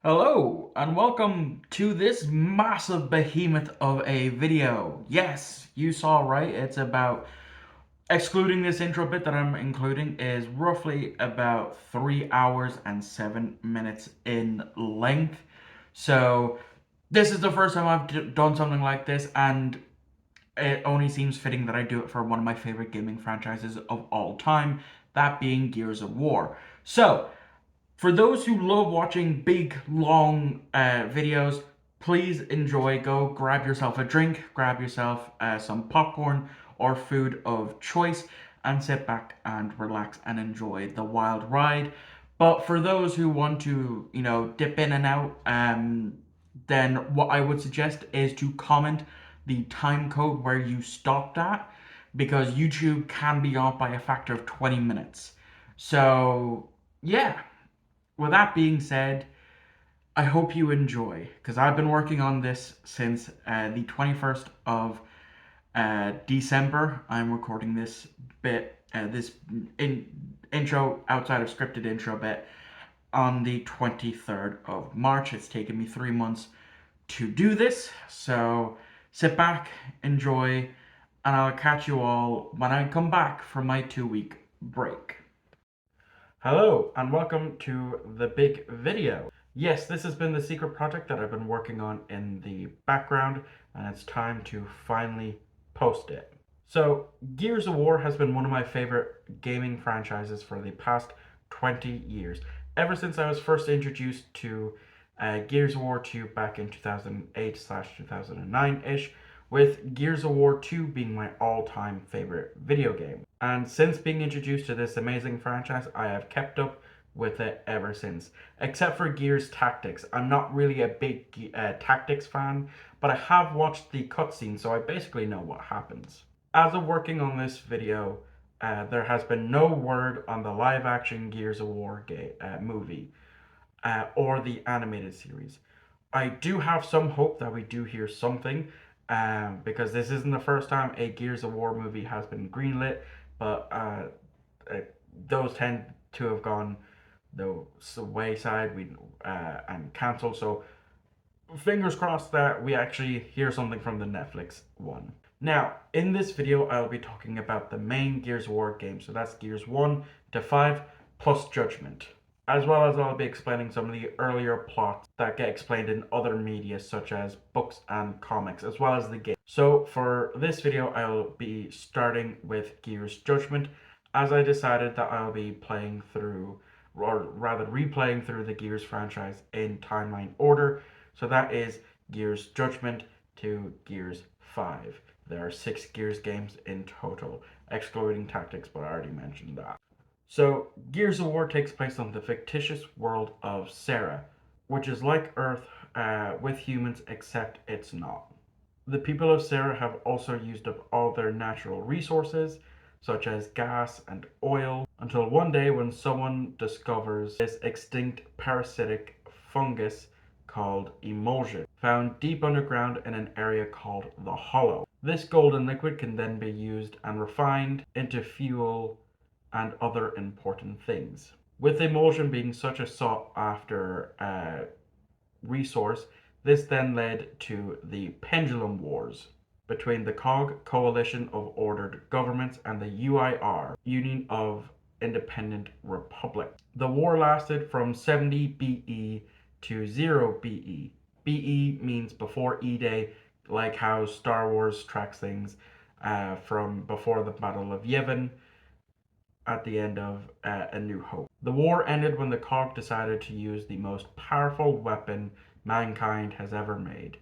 Hello and welcome to this massive behemoth of a video. Yes, you saw right. It's about, excluding this intro bit that I'm including, is roughly about 3 hours and 7 minutes in length. So this is the first time I've done something like this, and it only seems fitting that I do it for one of my favorite gaming franchises of all time, that being Gears of War. So for those who love watching big, long videos, please enjoy. Go grab yourself a drink, grab yourself some popcorn or food of choice, and sit back and relax and enjoy the wild ride. But for those who want to, dip in and out, then what I would suggest is to comment the time code where you stopped at, because YouTube can be off by a factor of 20 minutes. So, yeah, with that being said, I hope you enjoy, because I've been working on this since the 21st of December. I'm recording this intro outside of scripted intro bit on the 23rd of March. It's taken me 3 months to do this, so sit back, enjoy, and I'll catch you all when I come back from my 2 week break. Hello, and welcome to the big video. Yes, this has been the secret project that I've been working on in the background, and it's time to finally post it. So, Gears of War has been one of my favorite gaming franchises for the past 20 years. Ever since I was first introduced to Gears of War 2 back in 2008/2009-ish, with Gears of War 2 being my all-time favorite video game. And since being introduced to this amazing franchise, I have kept up with it ever since. Except for Gears Tactics. I'm not really a big Tactics fan, but I have watched the cutscene, so I basically know what happens. As of working on this video, there has been no word on the live-action Gears of War movie or the animated series. I do have some hope that we do hear something, because this isn't the first time a Gears of War movie has been greenlit, but uh, those tend to have gone the wayside and cancelled. So fingers crossed that we actually hear something from the Netflix one. Now, in this video, I'll be talking about the main Gears of War game. So that's Gears 1 to 5 plus Judgment, as well as I'll be explaining some of the earlier plots that get explained in other media such as books and comics, as well as the game. So for this video, I'll be starting with Gears Judgment, as I decided that I'll be playing through, or rather replaying through, the Gears franchise in timeline order. So that is Gears Judgment to Gears 5. There are 6 Gears games in total, excluding Tactics, but I already mentioned that. So, Gears of War takes place on the fictitious world of Sarah, which is like Earth with humans, except it's not. The people of Sarah have also used up all their natural resources, such as gas and oil, until one day when someone discovers this extinct parasitic fungus called emulsion, found deep underground in an area called the Hollow. This golden liquid can then be used and refined into fuel and other important things. With emulsion being such a sought after resource, this then led to the Pendulum Wars between the COG, Coalition of Ordered Governments, and the UIR, Union of Independent Republic. The war lasted from 70 BE to 0 BE. BE means before E-Day, like how Star Wars tracks things from before the Battle of Yavin at the end of A New Hope. The war ended when the COG decided to use the most powerful weapon mankind has ever made,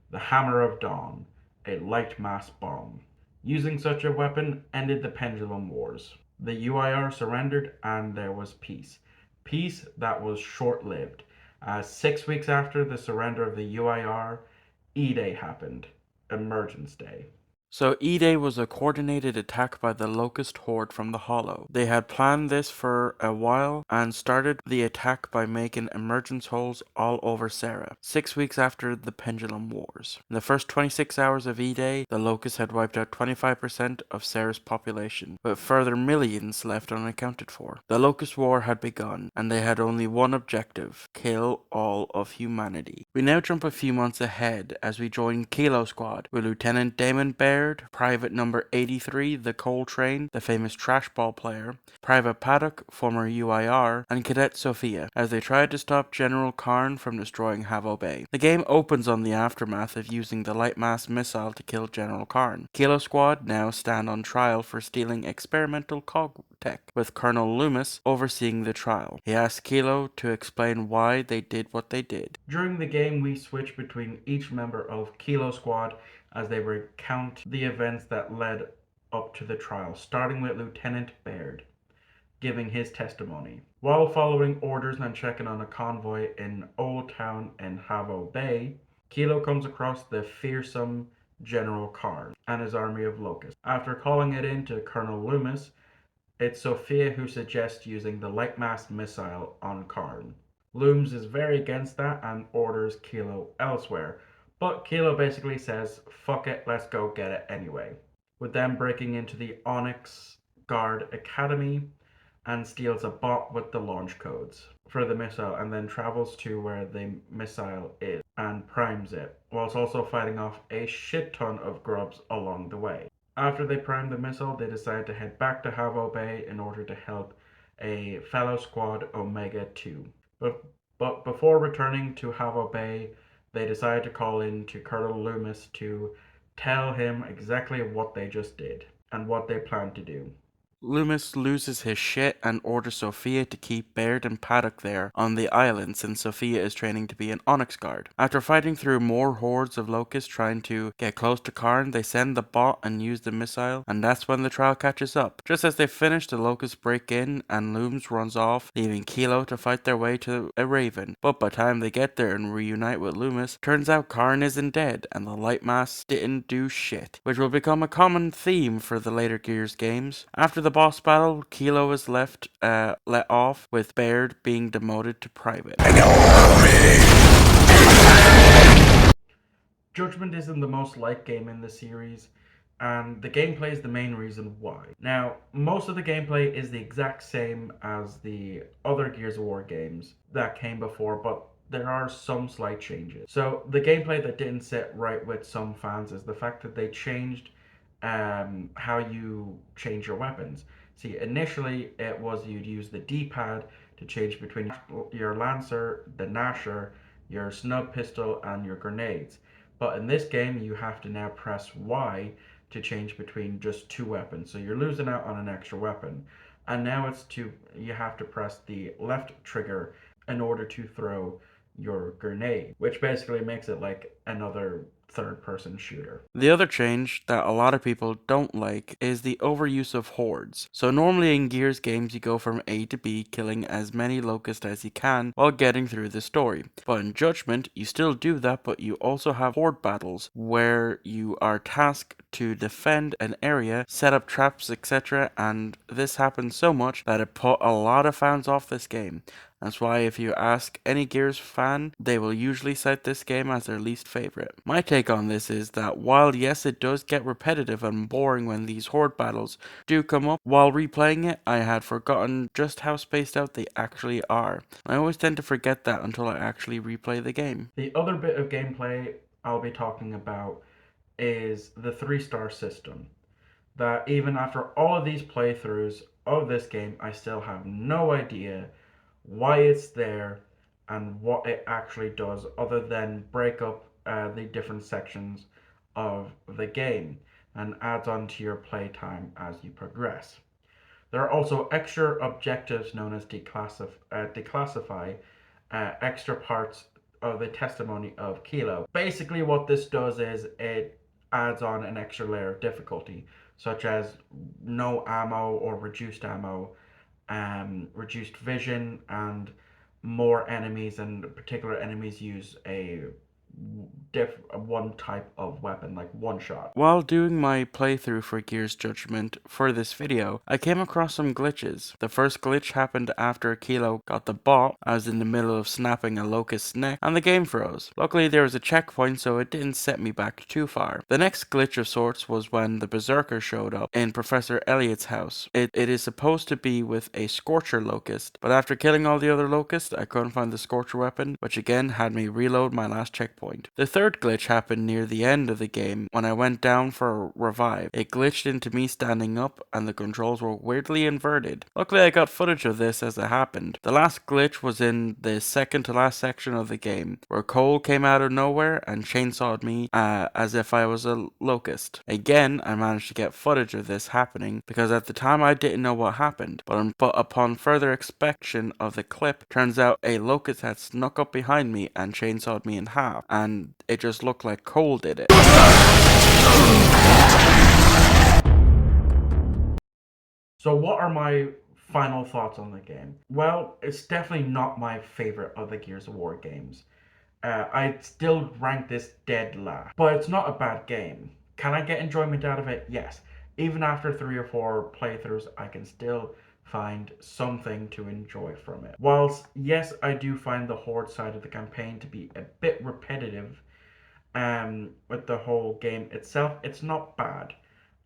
the Hammer of Dawn, a light mass bomb. Using such a weapon ended the Pendulum Wars. The UIR surrendered and there was peace. Peace that was short lived. 6 weeks after the surrender of the UIR, E Day happened, Emergence Day. So E-Day was a coordinated attack by the Locust Horde from the Hollow. They had planned this for a while and started the attack by making emergence holes all over Sarah, 6 weeks after the Pendulum Wars. In the first 26 hours of E-Day, the Locusts had wiped out 25% of Sarah's population, with further millions left unaccounted for. The Locust War had begun, and they had only one objective: kill all of humanity. We now jump a few months ahead as we join Kilo Squad with Lieutenant Damon Baird, Private Number 83, the Coltrane, the famous trash ball player, Private Paddock, former UIR, and Cadet Sophia, as they tried to stop General Karn from destroying Havo Bay. The game opens on the aftermath of using the light mass missile to kill General Karn. Kilo Squad now stand on trial for stealing experimental cog tech, with Colonel Loomis overseeing the trial. He asked Kilo to explain why they did what they did. During the game, we switch between each member of Kilo Squad as they recount the events that led up to the trial, starting with Lieutenant Baird giving his testimony. While following orders and checking on a convoy in Old Town in Havo Bay, Kilo comes across the fearsome General Karn and his army of locusts. After calling it in to Colonel Loomis, it's Sophia who suggests using the light mast missile on Karn. Looms is very against that and orders Kilo elsewhere, but Kilo basically says, fuck it, let's go get it anyway. With them breaking into the Onyx Guard Academy and steals a bot with the launch codes for the missile and then travels to where the missile is and primes it, whilst also fighting off a shit ton of grubs along the way. After they prime the missile, they decide to head back to Havo Bay in order to help a fellow squad, Omega 2. But before returning to Havo Bay, they decide to call in to Colonel Loomis to tell him exactly what they just did and what they plan to do. Loomis loses his shit and orders Sophia to keep Baird and Paddock there on the island since Sophia is training to be an Onyx Guard. After fighting through more hordes of locusts trying to get close to Karn, they send the bot and use the missile, and that's when the trial catches up. Just as they finish, the locusts break in and Looms runs off, leaving Kilo to fight their way to a Raven. But by the time they get there and reunite with Loomis, turns out Karn isn't dead and the light mass didn't do shit, which will become a common theme for the later Gears games. After the boss battle, Kilo is let off, with Baird being demoted to Private. Judgment isn't the most liked game in the series, and the gameplay is the main reason why. Now, most of the gameplay is the exact same as the other Gears of War games that came before, but there are some slight changes. So, the gameplay that didn't sit right with some fans is the fact that they changed how you change your weapons. See, initially it was you'd use the D-pad to change between your Lancer, the Gnasher, your snub pistol, and your grenades. But in this game, you have to now press Y to change between just two weapons. So you're losing out on an extra weapon. And now you have to press the left trigger in order to throw your grenade, which basically makes it like another third-person shooter. The other change that a lot of people don't like is the overuse of hordes. So normally in Gears games you go from A to B killing as many locusts as you can while getting through the story. But in Judgment you still do that, but you also have horde battles where you are tasked to defend an area, set up traps, etc. And this happens so much that it put a lot of fans off this game. That's why if you ask any Gears fan, they will usually cite this game as their least favorite. My take on this is that while yes, it does get repetitive and boring when these horde battles do come up, while replaying it, I had forgotten just how spaced out they actually are. I always tend to forget that until I actually replay the game. The other bit of gameplay I'll be talking about is the 3-star system. That even after all of these playthroughs of this game, I still have no idea why it's there and what it actually does other than break up the different sections of the game and adds on to your playtime as you progress. There are also extra objectives known as declassify extra parts of the testimony of Kilo. Basically what this does is it adds on an extra layer of difficulty, such as no ammo or reduced ammo, reduced vision, and more enemies, and particular enemies use a one type of weapon, like one shot. While doing my playthrough for Gears Judgment for this video, I came across some glitches. The first glitch happened after Kilo got the bot. I was in the middle of snapping a locust's neck and the game froze. Luckily there was a checkpoint so it didn't set me back too far. The next glitch of sorts was when the Berserker showed up in Professor Elliott's house. It is supposed to be with a Scorcher locust, but after killing all the other locusts I couldn't find the Scorcher weapon, which again had me reload my last checkpoint. The third glitch happened near the end of the game when I went down for a revive. It glitched into me standing up and the controls were weirdly inverted. Luckily I got footage of this as it happened. The last glitch was in the second to last section of the game where Cole came out of nowhere and chainsawed me as if I was a locust. Again, I managed to get footage of this happening because at the time I didn't know what happened, but upon further inspection of the clip, turns out a locust had snuck up behind me and chainsawed me in half, and it just looked like Cole did it. So, what are my final thoughts on the game? Well, it's definitely not my favorite of the Gears of War games. I'd still rank this dead last, but it's not a bad game. Can I get enjoyment out of it? Yes. Even after 3 or 4 playthroughs, I can still find something to enjoy from it. Whilst, yes, I do find the Horde side of the campaign to be a bit repetitive, with the whole game itself, it's not bad.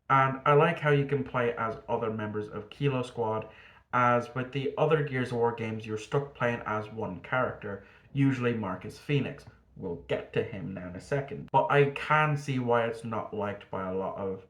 And I like how you can play as other members of Kilo Squad, as with the other Gears of War games, you're stuck playing as one character, usually Marcus Phoenix. We'll get to him now in a second. But I can see why it's not liked by a lot of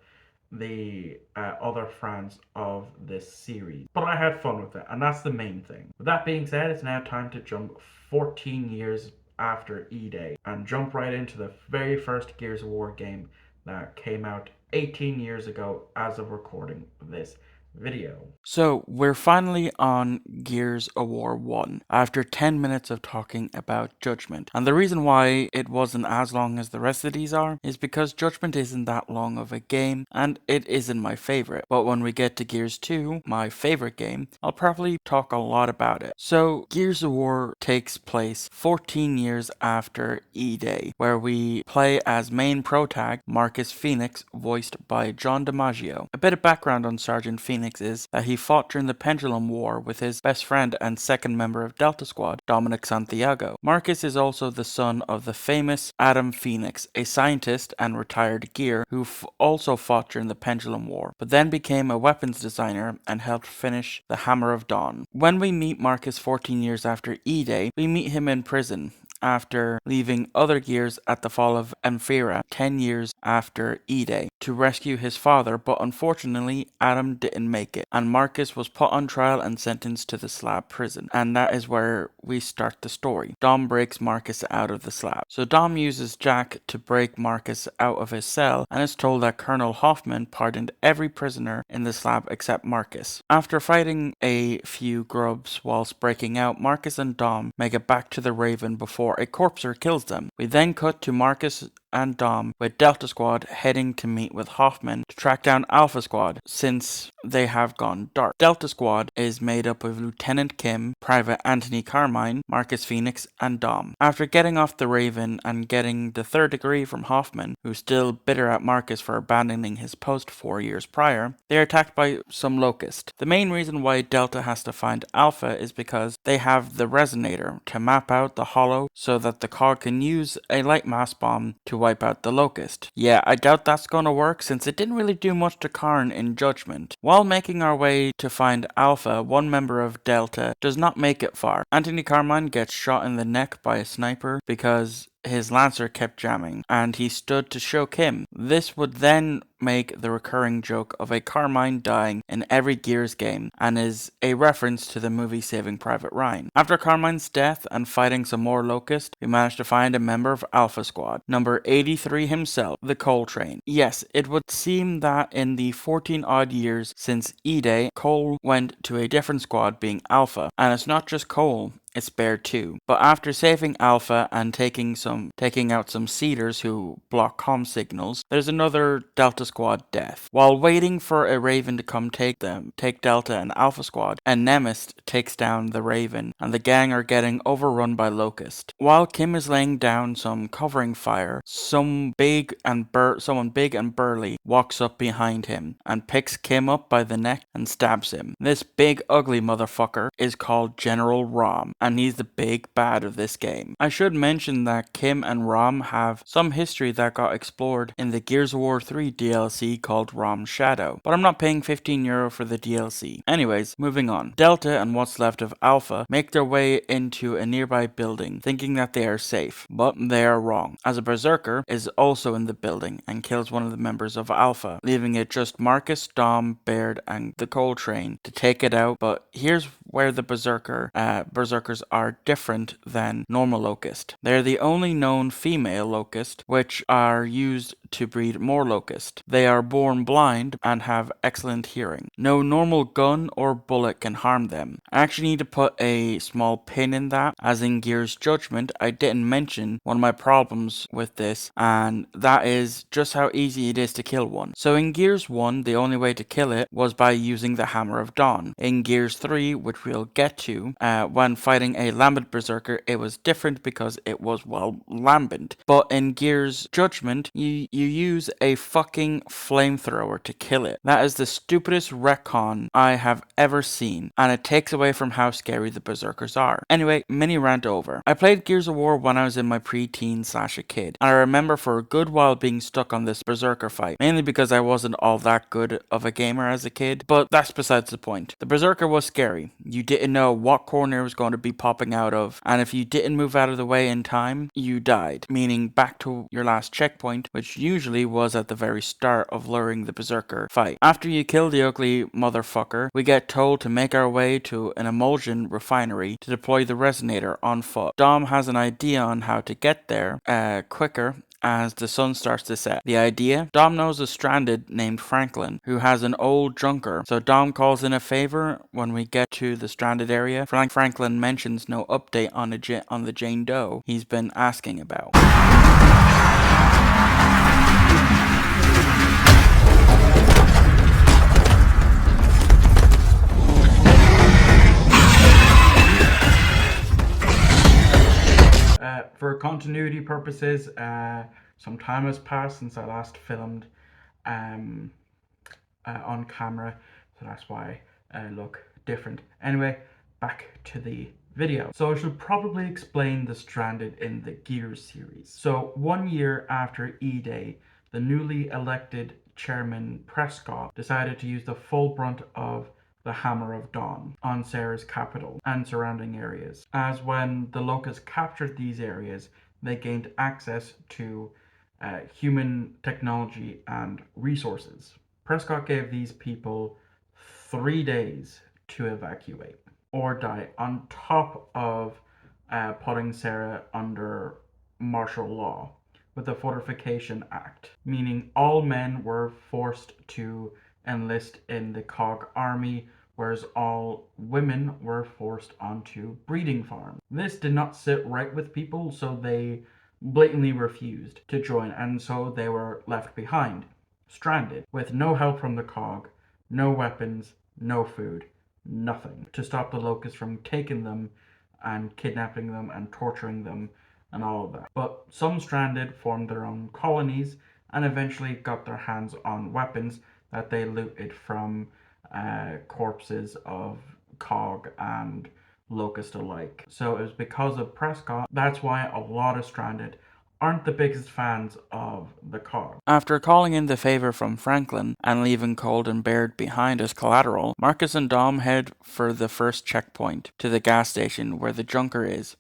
the other fans of this series. But I had fun with it, and that's the main thing. With that being said, it's now time to jump 14 years after E-Day and jump right into the very first Gears of War game that came out 18 years ago as of recording this video. So, we're finally on Gears of War 1 after 10 minutes of talking about Judgment. And the reason why it wasn't as long as the rest of these are is because Judgment isn't that long of a game and it isn't my favorite. But when we get to Gears 2, my favorite game, I'll probably talk a lot about it. So, Gears of War takes place 14 years after E-Day, where we play as main protag Marcus Phoenix, voiced by John DiMaggio. A bit of background on Sergeant Phoenix is that he fought during the Pendulum War with his best friend and second member of Delta Squad, Dominic Santiago. Marcus is also the son of the famous Adam Phoenix, a scientist and retired gear who also fought during the Pendulum War, but then became a weapons designer and helped finish the Hammer of Dawn. When we meet Marcus 14 years after E-Day, we meet him in prison after leaving other gears at the fall of Amphira 10 years after E-Day to rescue his father, but unfortunately Adam didn't make it, and Marcus was put on trial and sentenced to the slab prison. And that is where we start the story. Dom breaks Marcus out of the slab. So Dom uses Jack to break Marcus out of his cell and is told that Colonel Hoffman pardoned every prisoner in the slab except Marcus. After fighting a few grubs whilst breaking out, Marcus and Dom make it back to the Raven before a corpser kills them. We then cut to Marcus and Dom with Delta Squad heading to meet with Hoffman to track down Alpha Squad since they have gone dark. Delta Squad is made up of Lieutenant Kim, Private Anthony Carmine, Marcus Phoenix, and Dom. After getting off the Raven and getting the third degree from Hoffman, who's still bitter at Marcus for abandoning his post 4 years prior, they are attacked by some locust. The main reason why Delta has to find Alpha is because they have the resonator to map out the hollow so that the COG can use a light mass bomb to wipe out the locust. Yeah, I doubt that's gonna work since it didn't really do much to Karn in Judgment. While making our way to find Alpha, one member of Delta does not make it far. Anthony Carmine gets shot in the neck by a sniper because his lancer kept jamming, and he stood to show him. This would then make the recurring joke of a Carmine dying in every Gears game, and is a reference to the movie Saving Private Ryan. After Carmine's death and fighting some more Locust, we managed to find a member of Alpha Squad, number 83 himself, the Cole Train. Yes, it would seem that in the 14 odd years since E-Day, Cole went to a different squad being Alpha, and it's not just Cole. it's Bear 2. But after saving Alpha and taking out some Cedars who block comm signals, there's another Delta Squad death. While waiting for a Raven to come take Delta and Alpha Squad, a Nemist takes down the Raven, and the gang are getting overrun by Locust. While Kim is laying down some covering fire, someone big and burly walks up behind him and picks Kim up by the neck and stabs him. This big ugly motherfucker is called General Rom, and he's the big bad of this game. I should mention that Kim and Rom have some history that got explored in the Gears of War 3 DLC called Rom's Shadow, but I'm not paying €15 for the DLC. Anyways, moving on. Delta and what's left of Alpha make their way into a nearby building, thinking that they are safe, but they are wrong, as a Berserker is also in the building and kills one of the members of Alpha, leaving it just Marcus, Dom, Baird, and the Coltrane to take it out. But here's where the Berserkers are different than normal Locust. They're the only known female Locust, which are used to breed more Locust. They are born blind and have excellent hearing. No normal gun or bullet can harm them. I actually need to put a small pin in that, as in Gears Judgment, I didn't mention one of my problems with this, and that is just how easy it is to kill one. So in Gears 1, the only way to kill it was by using the Hammer of Dawn. In Gears 3, which we'll get to, when fighting a Lambent Berserker, it was different because it was, well, Lambent. But in Gears Judgment, you use a fucking flamethrower to kill it. That is the stupidest retcon I have ever seen, and it takes away from how scary the Berserkers are. Anyway, mini rant over. I played Gears of War when I was in my pre-teen / a kid, and I remember for a good while being stuck on this Berserker fight, mainly because I wasn't all that good of a gamer as a kid, but that's besides the point. The Berserker was scary. You didn't know what corner it was going to be popping out of, and if you didn't move out of the way in time, you died, meaning back to your last checkpoint, which usually was at the very start of luring the Berserker fight. After you kill the ugly motherfucker, we get told to make our way to an emulsion refinery to deploy the resonator on foot. Dom has an idea on how to get there quicker as the sun starts to set. The idea? Dom knows a stranded named Franklin who has an old junker, so Dom calls in a favor when we get to the stranded area. Franklin mentions no update on the Jane Doe he's been asking about. For continuity purposes, some time has passed since I last filmed on camera, so that's why I look different. Anyway, back to the video. So I should probably explain the Stranded in the Gears series. So 1 year after E-Day, the newly elected chairman Prescott decided to use the full brunt of the Hammer of Dawn on Sarah's capital and surrounding areas, as when the Locusts captured these areas, they gained access to human technology and resources. Prescott gave these people 3 days to evacuate or die, on top of putting Sarah under martial law with the Fortification Act, meaning all men were forced to enlist in the COG army, whereas all women were forced onto breeding farms. This did not sit right with people, so they blatantly refused to join, and so they were left behind, stranded, with no help from the COG, no weapons, no food, nothing, to stop the Locusts from taking them and kidnapping them and torturing them and all of that. But some stranded formed their own colonies and eventually got their hands on weapons that they looted from corpses of COG and Locust alike. So it was because of Prescott. That's why a lot of stranded aren't the biggest fans of the COG. After calling in the favor from Franklin and leaving Cold and Baird behind as collateral, Marcus and Dom head for the first checkpoint, to the gas station where the junker is.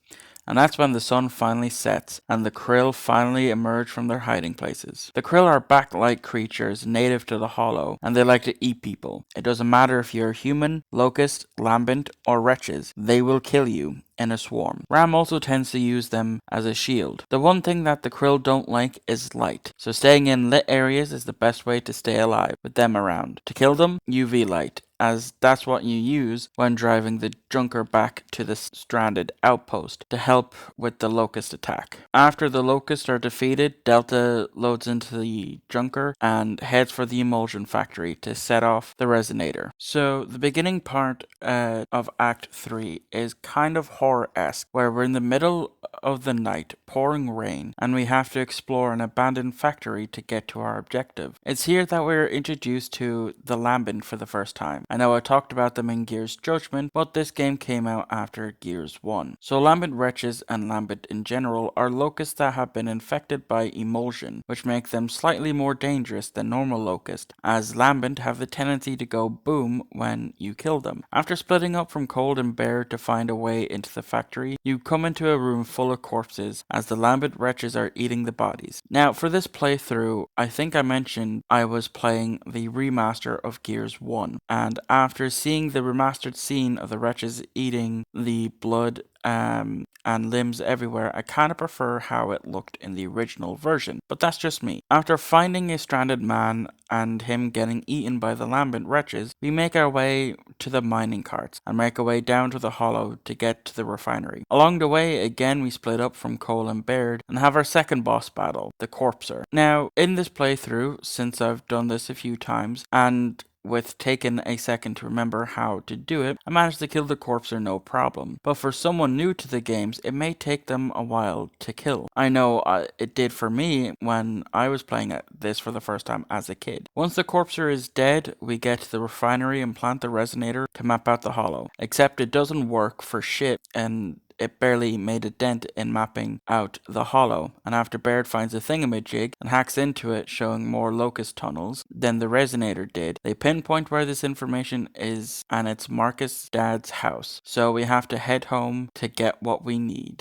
And that's when the sun finally sets and the Krill finally emerge from their hiding places. The Krill are bat-like creatures native to the Hollow, and they like to eat people. It doesn't matter if you're human, locust, lambent, or wretches, they will kill you. in a swarm. Ram also tends to use them as a shield. The one thing that the krill don't like is light, so staying in lit areas is the best way to stay alive with them around. To kill them, UV light, as that's what you use when driving the junker back to the stranded outpost to help with the locust attack. After the locusts are defeated, Delta loads into the junker and heads for the emulsion factory to set off the resonator. So the beginning part of Act 3 is kind of horror-esque, where we're in the middle of the night, pouring rain, and we have to explore an abandoned factory to get to our objective. It's here that we're introduced to the Lambent for the first time. I know I talked about them in Gears Judgment, but this game came out after Gears 1. So Lambent Wretches and Lambent in general are locusts that have been infected by emulsion, which make them slightly more dangerous than normal locusts, as Lambent have the tendency to go boom when you kill them. After splitting up from Cold and Bear to find a way into the factory, you come into a room full of corpses as the Lambent Wretches are eating the bodies. Now for this playthrough, I think I mentioned I was playing the remaster of Gears 1, and after seeing the remastered scene of the wretches eating the blood and limbs everywhere, I kind of prefer how it looked in the original version, but that's just me. After finding a stranded man and him getting eaten by the Lambent Wretches, we make our way to the mining carts and make our way down to the hollow to get to the refinery. Along the way, again, we split up from Cole and Baird and have our second boss battle, the Corpser. Now, in this playthrough, since I've done this a few times, and with taking a second to remember how to do it, I managed to kill the Corpser no problem. But for someone new to the games, it may take them a while to kill. I know it did for me when I was playing this for the first time as a kid. Once the Corpser is dead, we get to the refinery and plant the resonator to map out the hollow. Except it doesn't work for shit, and it barely made a dent in mapping out the hollow, and after Baird finds a thingamajig and hacks into it showing more locust tunnels than the resonator did, they pinpoint where this information is, and it's Marcus' dad's house. So we have to head home to get what we need.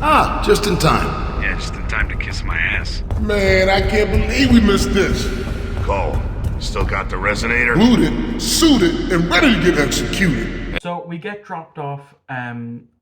Ah, just in time. Yeah, just in time to kiss my ass. Man, I can't believe we missed this. Cole, still got the resonator? Looted, suited, and ready to get executed. So we get dropped off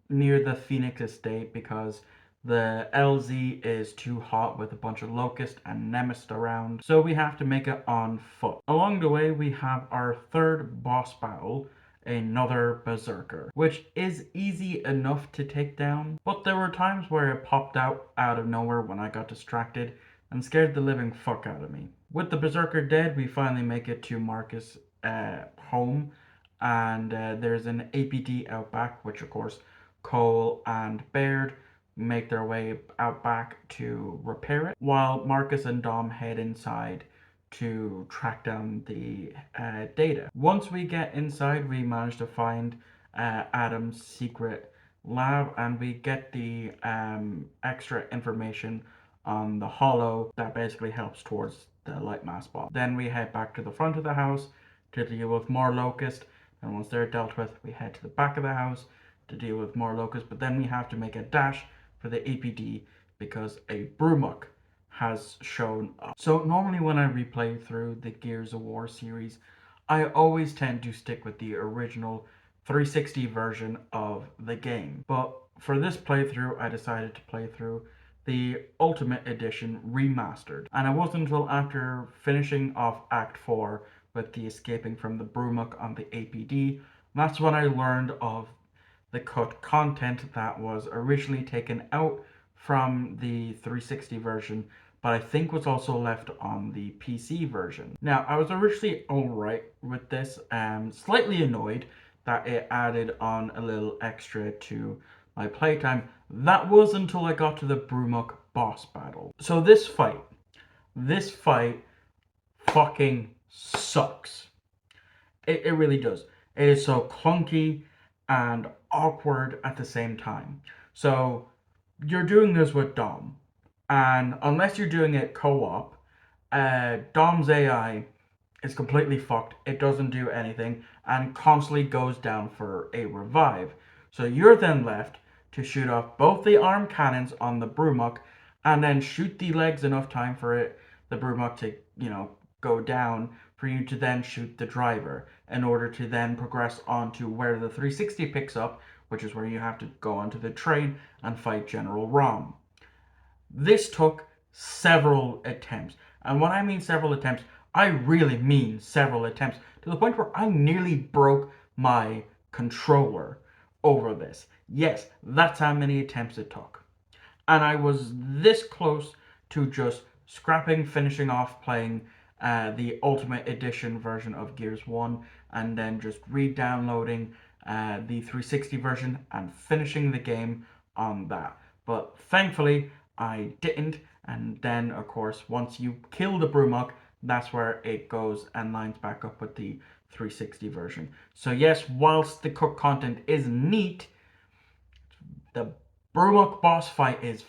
near the Phoenix estate because the LZ is too hot with a bunch of locusts and Nemist around, so we have to make it on foot. Along the way, we have our third boss battle, another berserker, which is easy enough to take down, but there were times where it popped out of nowhere when I got distracted and scared the living fuck out of me. With the berserker dead, we finally make it to Marcus' home, and there's an APD out back, which of course Cole and Baird make their way out back to repair it, while Marcus and Dom head inside to track down the data. Once we get inside, we manage to find Adam's secret lab, and we get the extra information on the hollow that basically helps towards the light mass bomb. Then we head back to the front of the house to deal with more locust, and once they're dealt with, we head to the back of the house to deal with more locust, but then we have to make a dash for the APD because a Brumuk has shown up. So normally when I replay through the Gears of War series, I always tend to stick with the original 360 version of the game. But for this playthrough, I decided to play through the Ultimate Edition Remastered. And it wasn't until after finishing off Act 4 with the escaping from the Brumuk on the APD, that's when I learned of the cut content that was originally taken out from the 360 version, but I think was also left on the PC version. Now, I was originally alright with this, slightly annoyed that it added on a little extra to my playtime, That was until I got to the Brumuk boss battle. So this fight fucking sucks. It really does. It is so clunky and awkward at the same time. So you're doing this with Dom, and unless you're doing it co-op, Dom's AI is completely fucked. It doesn't do anything and constantly goes down for a revive. So you're then left to shoot off both the arm cannons on the Brumuk and then shoot the legs enough time for the Brumuk to, go down for you to then shoot the driver in order to then progress on to where the 360 picks up, which is where you have to go onto the train and fight General Rom. This took several attempts. And when I mean several attempts, I really mean several attempts, to the point where I nearly broke my controller over this. Yes, that's how many attempts it took. And I was this close to just scrapping, finishing off playing the Ultimate Edition version of Gears 1, and then just re-downloading the 360 version and finishing the game on that. But thankfully, I didn't, and then, of course, once you kill the Brumuk, that's where it goes and lines back up with the 360 version. So yes, whilst the cook content is neat, the Brumuk boss fight is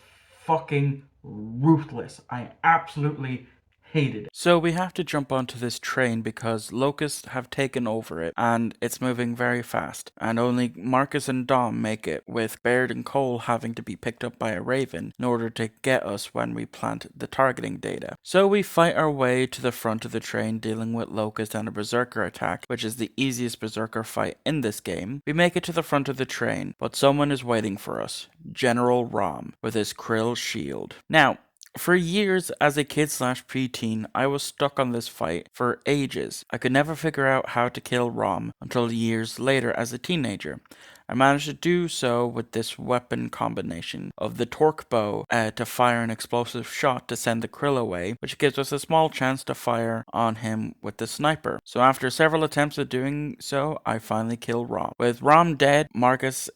fucking ruthless. I absolutely hated it. So we have to jump onto this train because locusts have taken over it and it's moving very fast. And only Marcus and Dom make it, with Baird and Cole having to be picked up by a raven in order to get us when we plant the targeting data. So we fight our way to the front of the train, dealing with Locust and a berserker attack, which is the easiest berserker fight in this game. We make it to the front of the train, but someone is waiting for us. General Rom with his krill shield. Now, for years, as a kid/preteen, I was stuck on this fight for ages. I could never figure out how to kill Rom until years later as a teenager. I managed to do so with this weapon combination of the torque bow to fire an explosive shot to send the krill away, which gives us a small chance to fire on him with the sniper. So after several attempts at doing so, I finally kill Rom. With Rom dead, Marcus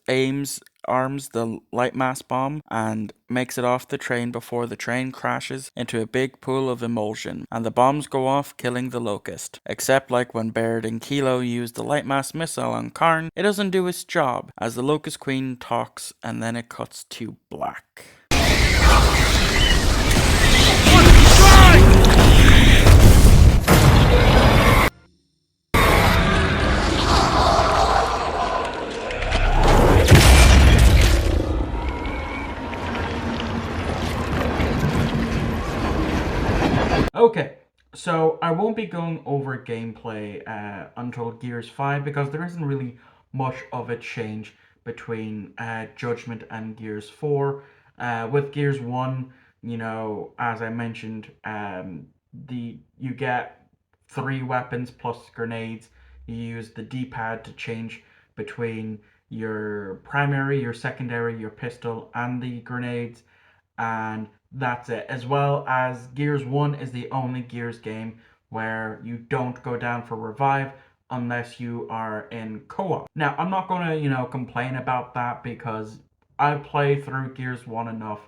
arms the light mass bomb and makes it off the train before the train crashes into a big pool of emulsion, and the bombs go off, killing the locust. Except like when Baird and Kilo use the light mass missile on Karn, it doesn't do its job, as the locust queen talks and then it cuts to black. Okay, so I won't be going over gameplay until Gears 5 because there isn't really much of a change between Judgment and Gears 4. With Gears 1, as I mentioned, you get 3 weapons plus grenades. You use the D-pad to change between your primary, your secondary, your pistol, and the grenades, and that's it. As well as Gears 1 is the only Gears game where you don't go down for revive unless you are in co-op. Now, I'm not going to, complain about that because I play through Gears 1 enough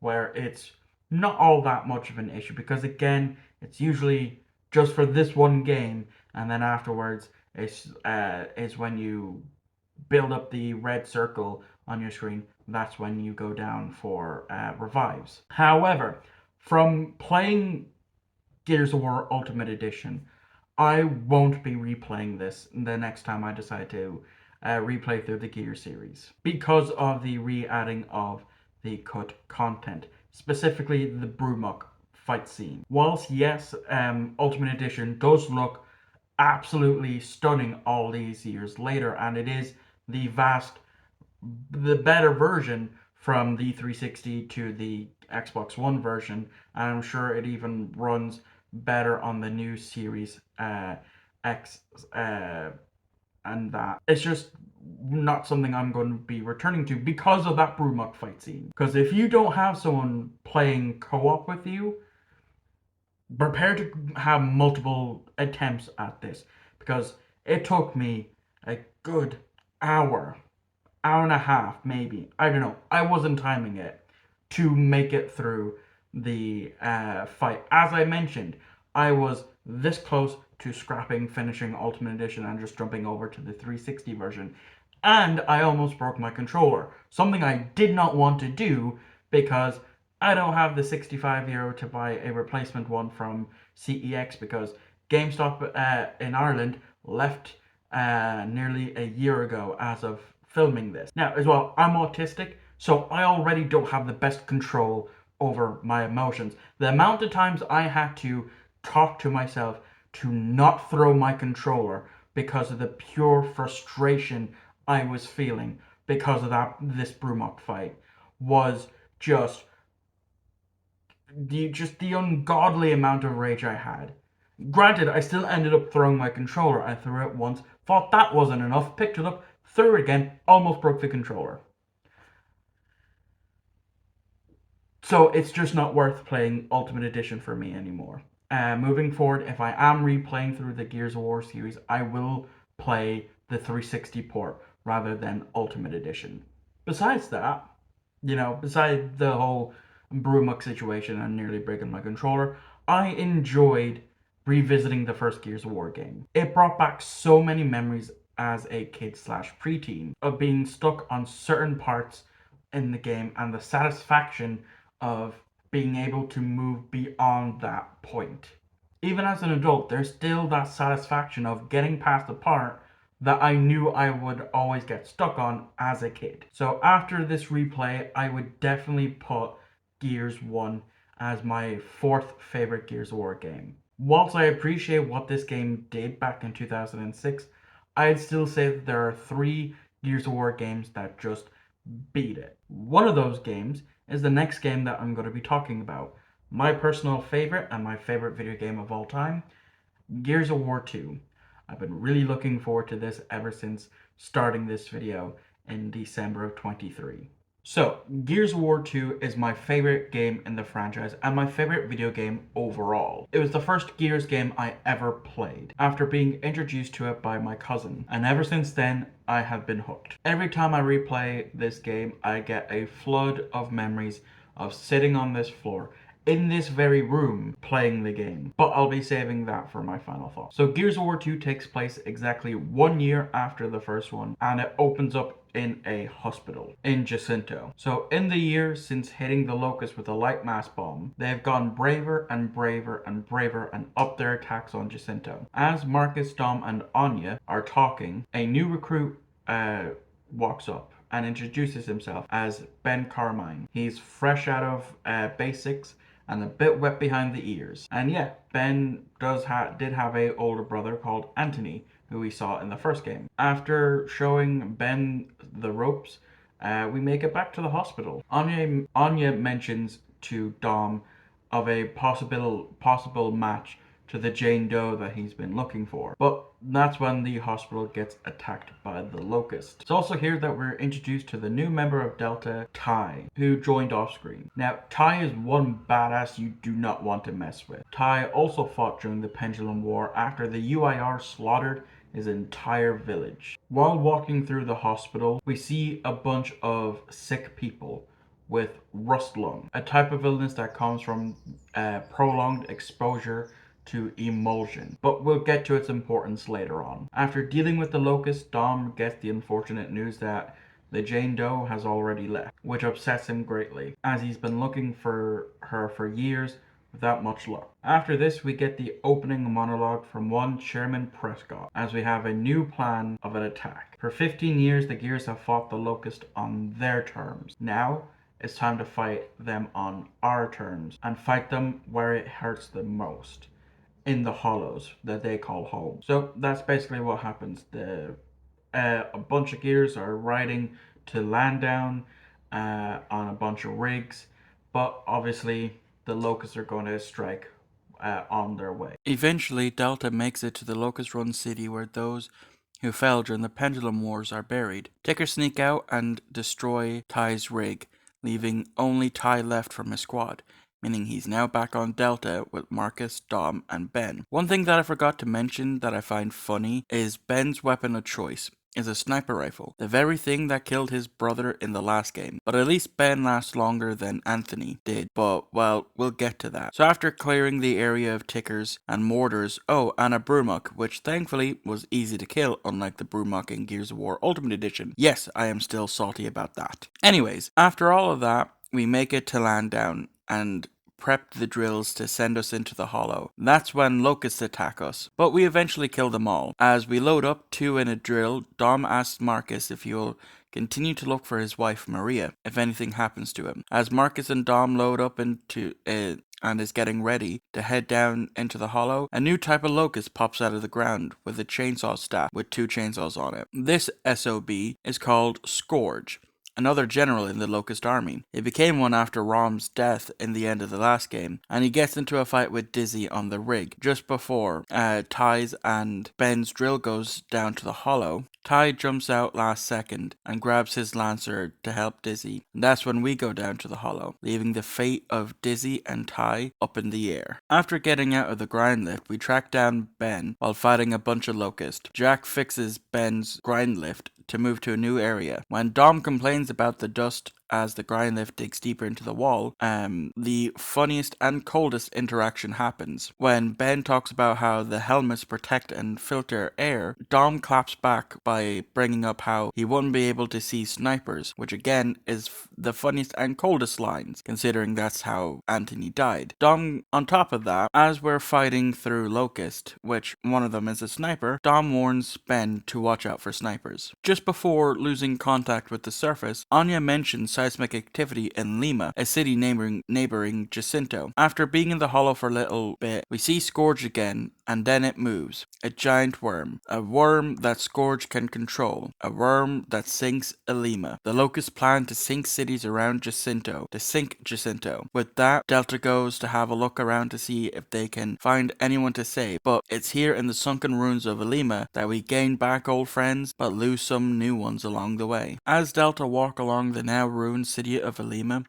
where it's not all that much of an issue, because again, it's usually just for this one game, and then afterwards is when you build up the red circle on your screen, that's when you go down for revives. However, from playing Gears of War Ultimate Edition, I won't be replaying this the next time I decide to replay through the Gear series because of the re-adding of the cut content, specifically the Brumuk fight scene. Whilst yes, Ultimate Edition does look absolutely stunning all these years later, and it is the better version from the 360 to the Xbox One version, and I'm sure it even runs better on the new Series X, and that. It's just not something I'm going to be returning to because of that Brumuk fight scene. Because if you don't have someone playing co-op with you, prepare to have multiple attempts at this, because it took me a good hour hour and a half, maybe. I don't know. I wasn't timing it to make it through the fight. As I mentioned, I was this close to scrapping, finishing Ultimate Edition, and just jumping over to the 360 version. And I almost broke my controller. Something I did not want to do because I don't have the €65 to buy a replacement one from CEX because GameStop in Ireland left nearly a year ago as of filming this. Now, as well, I'm autistic, so I already don't have the best control over my emotions. The amount of times I had to talk to myself to not throw my controller because of the pure frustration I was feeling because of this Brumok fight was just the ungodly amount of rage I had. Granted, I still ended up throwing my controller. I threw it once, thought that wasn't enough, picked it up, threw it again, almost broke the controller. So it's just not worth playing Ultimate Edition for me anymore. Moving forward, if I am replaying through the Gears of War series, I will play the 360 port rather than Ultimate Edition. Besides that, besides the whole Brumuk situation and nearly breaking my controller, I enjoyed revisiting the first Gears of War game. It brought back so many memories as a kid slash preteen of being stuck on certain parts in the game and the satisfaction of being able to move beyond that point. Even as an adult, there's still that satisfaction of getting past the part that I knew I would always get stuck on as a kid. So after this replay, I would definitely put Gears 1 as my fourth favorite Gears of War game. Whilst I appreciate what this game did back in 2006, I'd still say that there are 3 Gears of War games that just beat it. One of those games is the next game that I'm going to be talking about. My personal favorite and my favorite video game of all time, Gears of War 2. I've been really looking forward to this ever since starting this video in December of 23. So, Gears of War 2 is my favorite game in the franchise and my favorite video game overall. It was the first Gears game I ever played after being introduced to it by my cousin, and ever since then I have been hooked. Every time I replay this game, I get a flood of memories of sitting on this floor in this very room playing the game, but I'll be saving that for my final thoughts. So Gears of War 2 takes place exactly 1 year after the first one, and it opens up in a hospital in Jacinto. So in the years since hitting the Locust with a light mass bomb, they have gone braver and braver and braver and upped their attacks on Jacinto. As Marcus, Dom, and Anya are talking, a new recruit walks up and introduces himself as Ben Carmine. He's fresh out of basics and a bit wet behind the ears. And yeah, Ben did have a older brother called Anthony, who we saw in the first game. After showing Ben the ropes, we make it back to the hospital. Anya mentions to Dom of a possible match to the Jane Doe that he's been looking for. But that's when the hospital gets attacked by the Locust. It's also here that we're introduced to the new member of Delta, Ty, who joined off screen. Now, Ty is one badass you do not want to mess with. Ty also fought during the Pendulum War after the UIR slaughtered his entire village. While walking through the hospital, we see a bunch of sick people with rust lung, a type of illness that comes from prolonged exposure to emulsion, but we'll get to its importance later on. After dealing with the Locust, Dom gets the unfortunate news that the Jane Doe has already left, which upsets him greatly, as he's been looking for her for years without much luck. After this, we get the opening monologue from one Chairman Prescott, as we have a new plan of an attack. For 15 years, the Gears have fought the Locust on their terms. Now, it's time to fight them on our terms, and fight them where it hurts the most, in the hollows that they call home. So that's basically what happens. A bunch of Gears are riding to Landown on a bunch of rigs, but obviously the Locusts are going to strike on their way. Eventually, Delta makes it to the Locust-run city where those who fell during the Pendulum Wars are buried. Tickers sneak out and destroy Ty's rig, leaving only Ty left from his squad, meaning he's now back on Delta with Marcus, Dom, and Ben. One thing that I forgot to mention that I find funny is Ben's weapon of choice. is a sniper rifle, the very thing that killed his brother in the last game. But at least Ben lasts longer than Anthony did, but well, we'll get to that. So after clearing the area of tickers and mortars, and a Brumok, which thankfully was easy to kill, unlike the Brumok in Gears of War Ultimate Edition. Yes, I am still salty about that. Anyways, after all of that, we make it to land down and prepped the drills to send us into the hollow. That's when locusts attack us, but we eventually kill them all. As we load up 2 in a drill, Dom asks Marcus if he'll continue to look for his wife Maria if anything happens to him. As Marcus and Dom load up into and is getting ready to head down into the hollow, a new type of locust pops out of the ground with a chainsaw staff with 2 chainsaws on it. This SOB is called Scourge, another general in the Locust army. He became one after Rom's death in the end of the last game, and he gets into a fight with Dizzy on the rig just before Ty's and Ben's drill goes down to the hollow. Ty jumps out last second and grabs his lancer to help Dizzy, and that's when we go down to the hollow, leaving the fate of Dizzy and Ty up in the air. After getting out of the grind lift, we track down Ben while fighting a bunch of locusts. Jack fixes Ben's grind lift to move to a new area. When Dom complains about the dust as the grind lift digs deeper into the wall, the funniest and coldest interaction happens. When Ben talks about how the helmets protect and filter air, Dom claps back by bringing up how he wouldn't be able to see snipers, which again is the funniest and coldest lines, considering that's how Anthony died. Dom, on top of that, as we're fighting through Locust, which one of them is a sniper, Dom warns Ben to watch out for snipers. Just before losing contact with the surface, Anya mentions seismic activity in Lima, a city neighboring Jacinto. After being in the hollow for a little bit, we see Scourge again, and then it moves. A giant worm. A worm that Scourge can control. A worm that sinks Lima. The Locusts plan to sink cities around Jacinto. With that, Delta goes to have a look around to see if they can find anyone to save. But it's here in the sunken ruins of Lima that we gain back old friends, but lose some new ones along the way. As Delta walk along the now ruined city of Lima,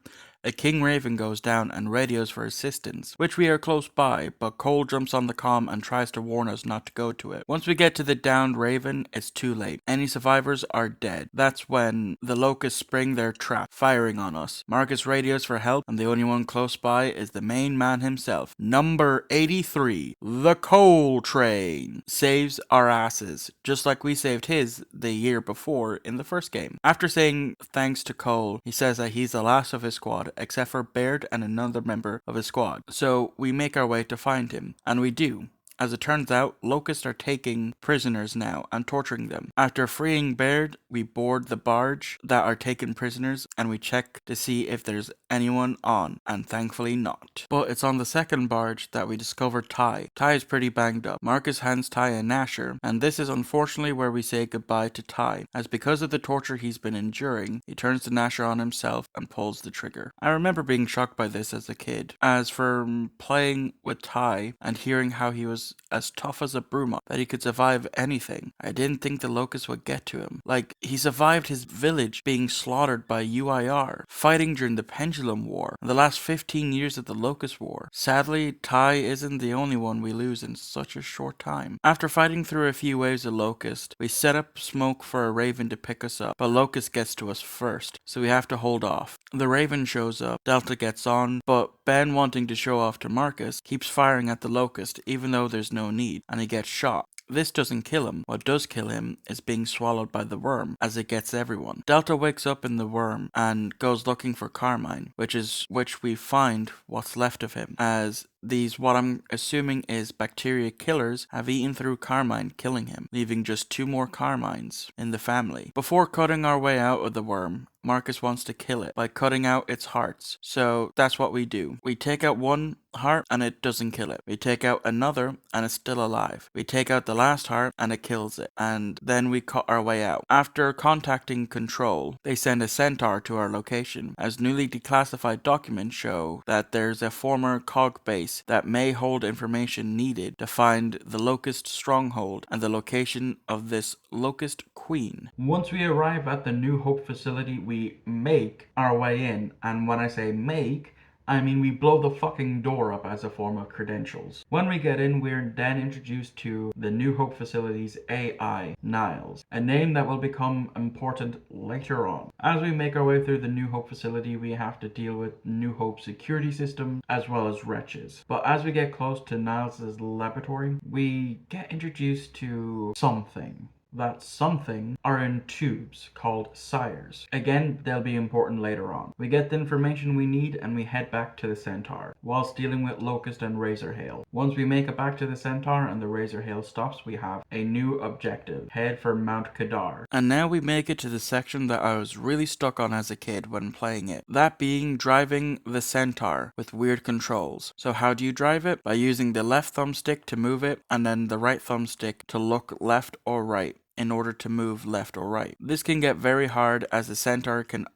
a King Raven goes down and radios for assistance, which we are close by, but Cole jumps on the comm and tries to warn us not to go to it. Once we get to the downed Raven, it's too late. Any survivors are dead. That's when the Locusts spring their trap, firing on us. Marcus radios for help, and the only one close by is the main man himself. Number 83, the Cole Train, saves our asses, just like we saved his the year before in the first game. After saying thanks to Cole, he says that he's the last of his squad, except for Baird and another member of his squad. So we make our way to find him, and we do. As it turns out, Locusts are taking prisoners now and torturing them. After freeing Baird, we board the barge that are taken prisoners and we check to see if there's anyone on, and thankfully not. But it's on the second barge that we discover Ty. Ty is pretty banged up. Marcus hands Ty a Gnasher, and this is unfortunately where we say goodbye to Ty, as because of the torture he's been enduring, he turns the Gnasher on himself and pulls the trigger. I remember being shocked by this as a kid. As for playing with Ty and hearing how he was as tough as a Brumok, that he could survive anything, I didn't think the Locusts would get to him. Like, he survived his village being slaughtered by UIR, fighting during the Pendulum War, and the last 15 years of the Locust War. Sadly, Ty isn't the only one we lose in such a short time. After fighting through a few waves of Locust, we set up smoke for a Raven to pick us up, but Locust gets to us first, so we have to hold off. The Raven shows up, Delta gets on, but Ben, wanting to show off to Marcus, keeps firing at the Locust even though there's no need, and he gets shot. This doesn't kill him. What does kill him is being swallowed by the worm, as it gets everyone. Delta wakes up in the worm and goes looking for Carmine, which we find what's left of him, as these, what I'm assuming is bacteria killers, have eaten through Carmine, killing him, leaving just 2 more Carmines in the family. Before cutting our way out of the worm, Marcus wants to kill it by cutting out its hearts. So that's what we do. We take out one heart and it doesn't kill it. We take out another and it's still alive. We take out the last heart and it kills it. And then we cut our way out. After contacting Control, they send a centaur to our location, as newly declassified documents show that there's a former cog base that may hold information needed to find the Locust stronghold and the location of this Locust Queen. Once we arrive at the New Hope facility, we make our way in, and when I say make, I mean, we blow the fucking door up as a form of credentials. When we get in, we're then introduced to the New Hope facility's AI, Niles, a name that will become important later on. As we make our way through the New Hope facility, we have to deal with New Hope's security system as well as wretches. But as we get close to Niles' laboratory, we get introduced to something. That something are in tubes called sires. Again, they'll be important later on. We get the information we need and we head back to the Centaur, whilst dealing with Locust and Razorhail. Once we make it back to the Centaur and the Razorhail stops, we have a new objective. Head for Mount Kadar. And now we make it to the section that I was really stuck on as a kid when playing it. That being driving the Centaur with weird controls. So how do you drive it? By using the left thumbstick to move it and then the right thumbstick to look left or right in order to move left or right. This can get very hard as the Centaur can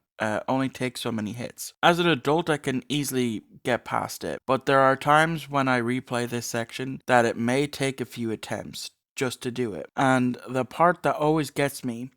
only take so many hits. As an adult, I can easily get past it, but there are times when I replay this section that it may take a few attempts just to do it. And the part that always gets me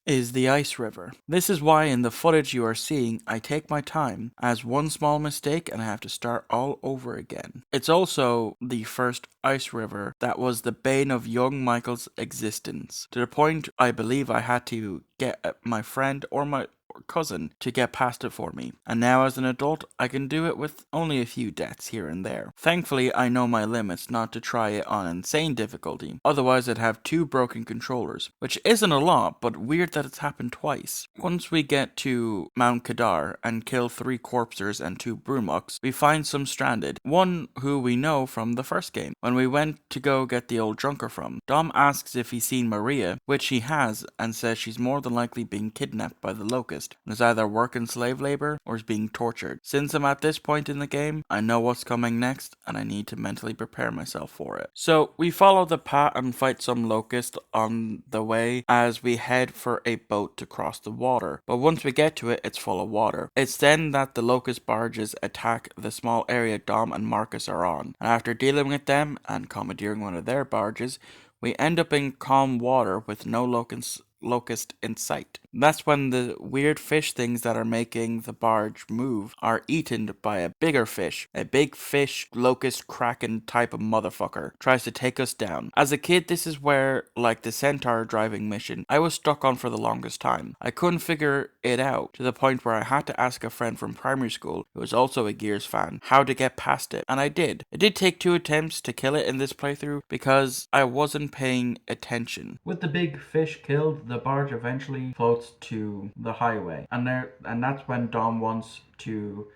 is the ice river. This is why in the footage you are seeing, I take my time, as one small mistake and I have to start all over again. It's also the first ice river that was the bane of young Michael's existence, to the point I believe I had to get my friend or my cousin to get past it for me, and now as an adult I can do it with only a few deaths here and there. Thankfully I know my limits not to try it on insane difficulty, otherwise I'd have 2 broken controllers, which isn't a lot, but weird that it's happened twice. Once we get to Mount Kadar and kill 3 corpsers and 2 Brumocks, we find some stranded, one who we know from the first game. When we went to go get the old drunker from, Dom asks if he's seen Maria, which he has, and says she's more than likely being kidnapped by the Locust and is either working slave labor or is being tortured. Since I'm at this point in the game, I know what's coming next and I need to mentally prepare myself for it. So we follow the path and fight some Locust on the way as we head for a boat to cross the water, but once we get to it, it's full of water. It's then that the Locust barges attack the small area Dom and Marcus are on, and after dealing with them and commandeering one of their barges, we end up in calm water with no locust in sight. That's when the weird fish things that are making the barge move are eaten by a bigger fish. A big fish, locust, kraken type of motherfucker tries to take us down. As a kid, this is where, like the Centaur driving mission, I was stuck on for the longest time. I couldn't figure it out, to the point where I had to ask a friend from primary school, who was also a Gears fan, how to get past it, and I did. It did take 2 attempts to kill it in this playthrough because I wasn't paying attention. With the big fish killed, the barge eventually floats to the highway, and that's when Dom wants to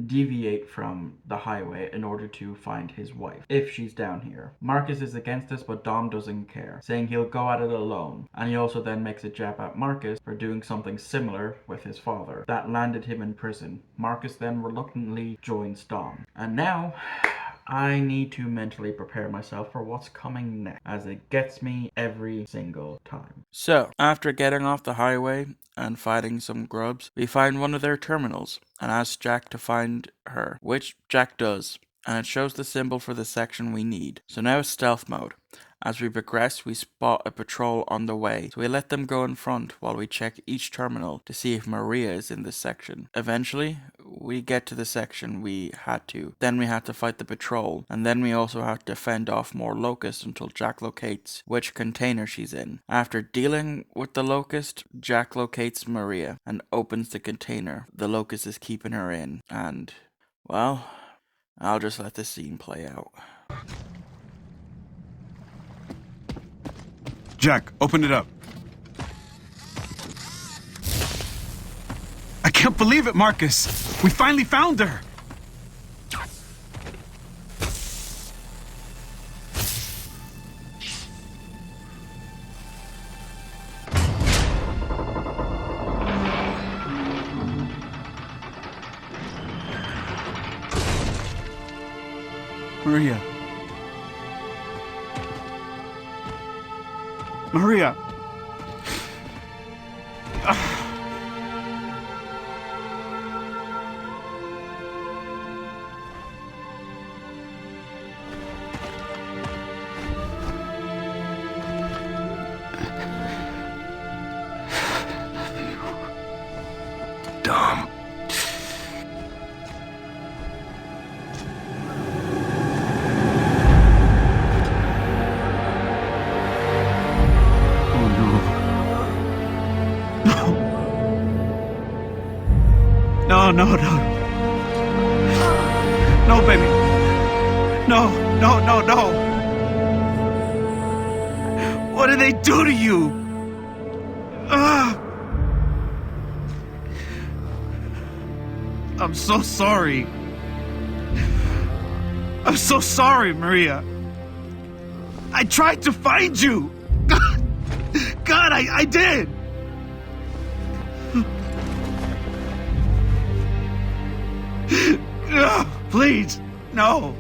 deviate from the highway in order to find his wife, if she's down here. Marcus is against this, but Dom doesn't care, saying he'll go at it alone, and he also then makes a jab at Marcus for doing something similar with his father that landed him in prison. Marcus then reluctantly joins Dom, and now I need to mentally prepare myself for what's coming next, as it gets me every single time. So, after getting off the highway and fighting some grubs, we find one of their terminals and ask Jack to find her, which Jack does, and it shows the symbol for the section we need. So now it's stealth mode. As we progress, we spot a patrol on the way, so we let them go in front while we check each terminal to see if Maria is in this section. Eventually, we get to the section we had to. Then we had to fight the patrol, and then we also had to fend off more locusts until Jack locates which container she's in. After dealing with the locust, Jack locates Maria and opens the container the locust is keeping her in, and, well, I'll just let the scene play out. Jack, open it up. I can't believe it, Marcus. We finally found her. Maria. Maria. Dom. no, no. No, baby. No, no, no, no. What did they do to you? I'm so sorry. I'm so sorry, Maria. I tried to find you. God, I did. Please, no.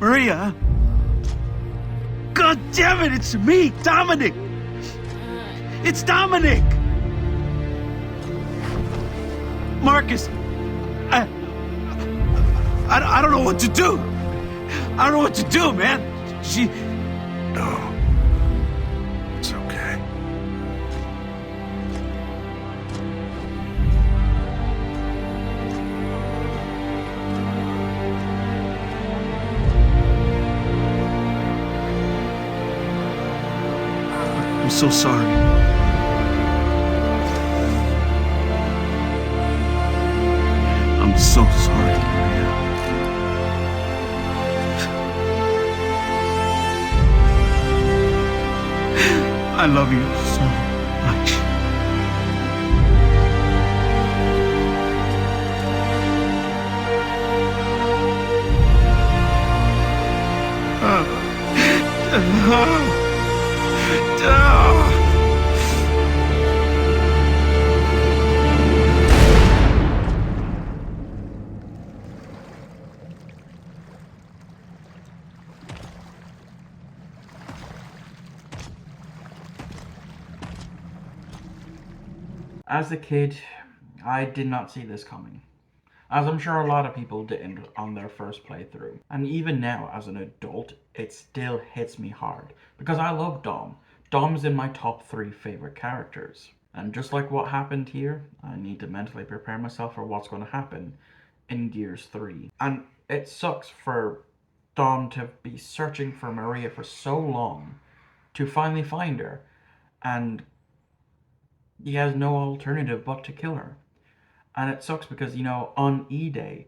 Maria. God damn it, it's me, Dominic. It's Dominic. Marcus, I don't know what to do. I don't know what to do, man. No. It's okay. I'm so sorry. I'm so sorry, Maria. I love you so much. As a kid, I did not see this coming, as I'm sure a lot of people didn't on their first playthrough. And even now, as an adult, it still hits me hard, because I love Dom. Dom's in my top 3 favorite characters. And just like what happened here, I need to mentally prepare myself for what's going to happen in Gears 3. And it sucks for Dom to be searching for Maria for so long to finally find her, and he has no alternative but to kill her. And it sucks because, on E-Day,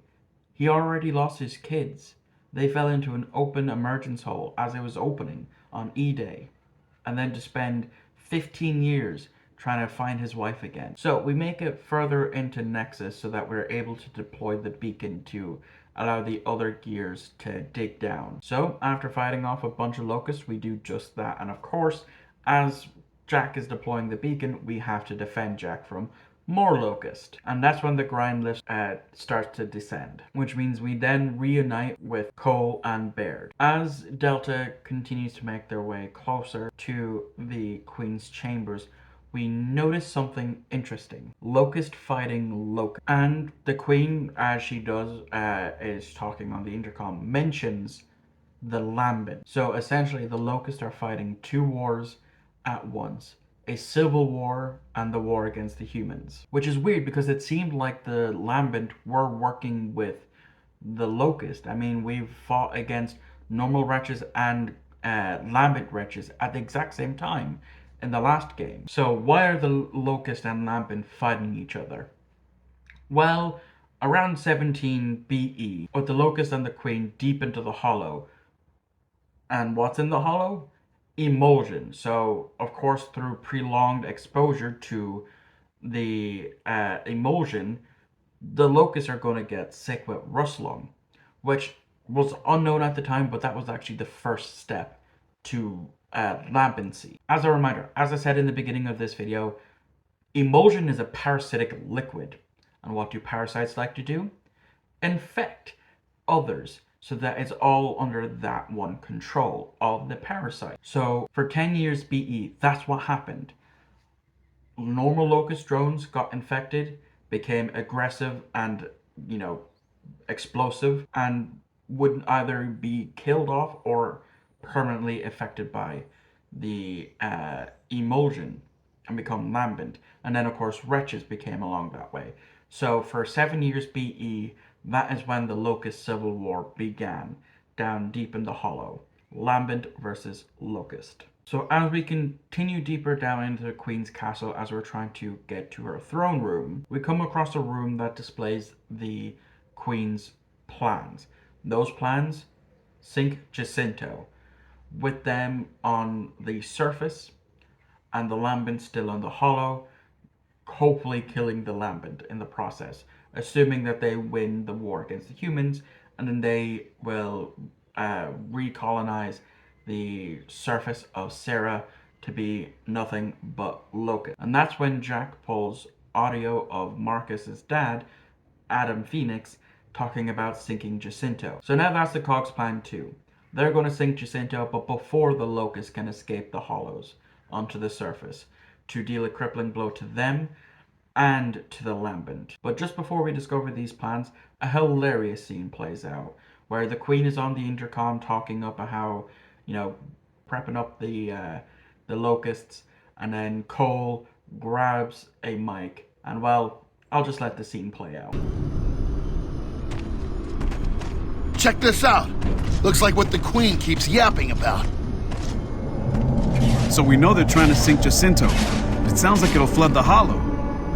he already lost his kids. They fell into an open emergence hole as it was opening on E-Day. And then to spend 15 years trying to find his wife again. So we make it further into Nexus so that we're able to deploy the beacon to allow the other gears to dig down. So after fighting off a bunch of locusts, we do just that. And of course, as Jack is deploying the beacon, we have to defend Jack from more locust. And that's when the grind list starts to descend, which means we then reunite with Cole and Baird. As Delta continues to make their way closer to the Queen's chambers, we notice something interesting. Locust fighting Locust. And the Queen, as she does, is talking on the intercom, mentions the Lambent. So essentially the Locusts are fighting 2 wars at once. A civil war and the war against the humans. Which is weird because it seemed like the Lambent were working with the Locust. I mean, we've fought against normal wretches and Lambent wretches at the exact same time in the last game. So why are the Locust and Lambent fighting each other? Well, around 17 BE, with the Locust and the Queen deep into the Hollow. And what's in the Hollow? Emulsion. So, of course, through prolonged exposure to the emulsion, the locusts are going to get sick with rust lung, which was unknown at the time, but that was actually the first step to lambency. As a reminder, as I said in the beginning of this video, emulsion is a parasitic liquid. And what do parasites like to do? Infect others, so that it's all under that one control of the parasite. So for 10 years BE, that's what happened. Normal locust drones got infected, became aggressive and, explosive, and would either be killed off or permanently affected by the emulsion and become lambent. And then, of course, wretches became along that way. So for 7 years BE, that is when the Locust Civil War began, down deep in the Hollow. Lambent versus Locust. So as we continue deeper down into the Queen's castle as we're trying to get to her throne room, we come across a room that displays the Queen's plans. Those plans sink Jacinto, with them on the surface and the Lambent still on the hollow, hopefully killing the Lambent in the process, assuming that they win the war against the humans, and then they will recolonize the surface of Sarah to be nothing but Locust. And that's when Jack pulls audio of Marcus's dad, Adam Phoenix, talking about sinking Jacinto. So now that's the Cogs plan too. They're going to sink Jacinto, but before the Locust can escape the hollows onto the surface to deal a crippling blow to them and to the Lambent. But just before we discover these plans, a hilarious scene plays out where the Queen is on the intercom talking about how, prepping up the Locusts, and then Cole grabs a mic, and well, I'll just let the scene play out. Check this out. Looks like what the Queen keeps yapping about. So we know they're trying to sink Jacinto. It sounds like it'll flood the hollow.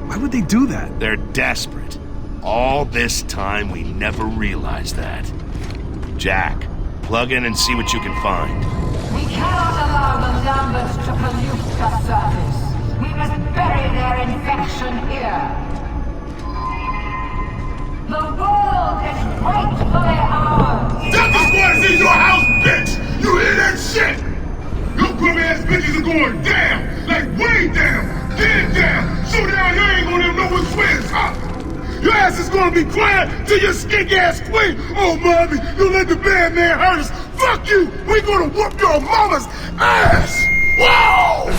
Why would they do that? They're desperate. All this time, we never realized that. Jack, plug in and see what you can find. We cannot allow the Lamberts to pollute the surface. We must bury their infection here. The world is rightfully ours. That's the squad in your house, bitch! You hear that shit? Your grub ass bitches are going down! Like way down! Dead down! So down you ain't gonna know which way is up! Your ass is gonna be crying to your skink ass queen! Oh, mommy, you let the bad man hurt us! Fuck you! We gonna whoop your mama's ass! Whoa!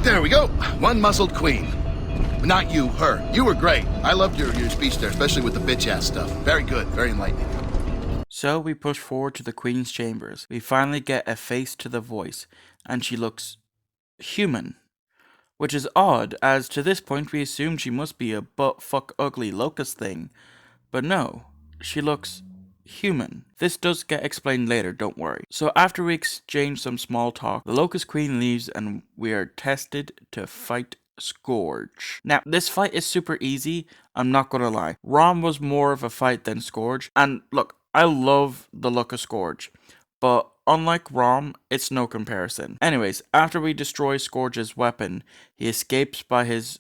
There we go. One muzzled queen. Not you, her. You were great. I loved your speech there, especially with the bitch-ass stuff. Very good. Very enlightening. So we push forward to the Queen's chambers. We finally get a face to the voice, and she looks human. Which is odd, as to this point we assumed she must be a butt-fuck ugly locust thing. But no, she looks human. This does get explained later, don't worry. So after we exchange some small talk, the Locust Queen leaves and we are tested to fight Scourge. Now, this fight is super easy, I'm not gonna lie. Rom was more of a fight than Scourge, and look, I love the look of Scourge, but unlike Rom, it's no comparison. Anyways, after we destroy Scourge's weapon, he escapes by his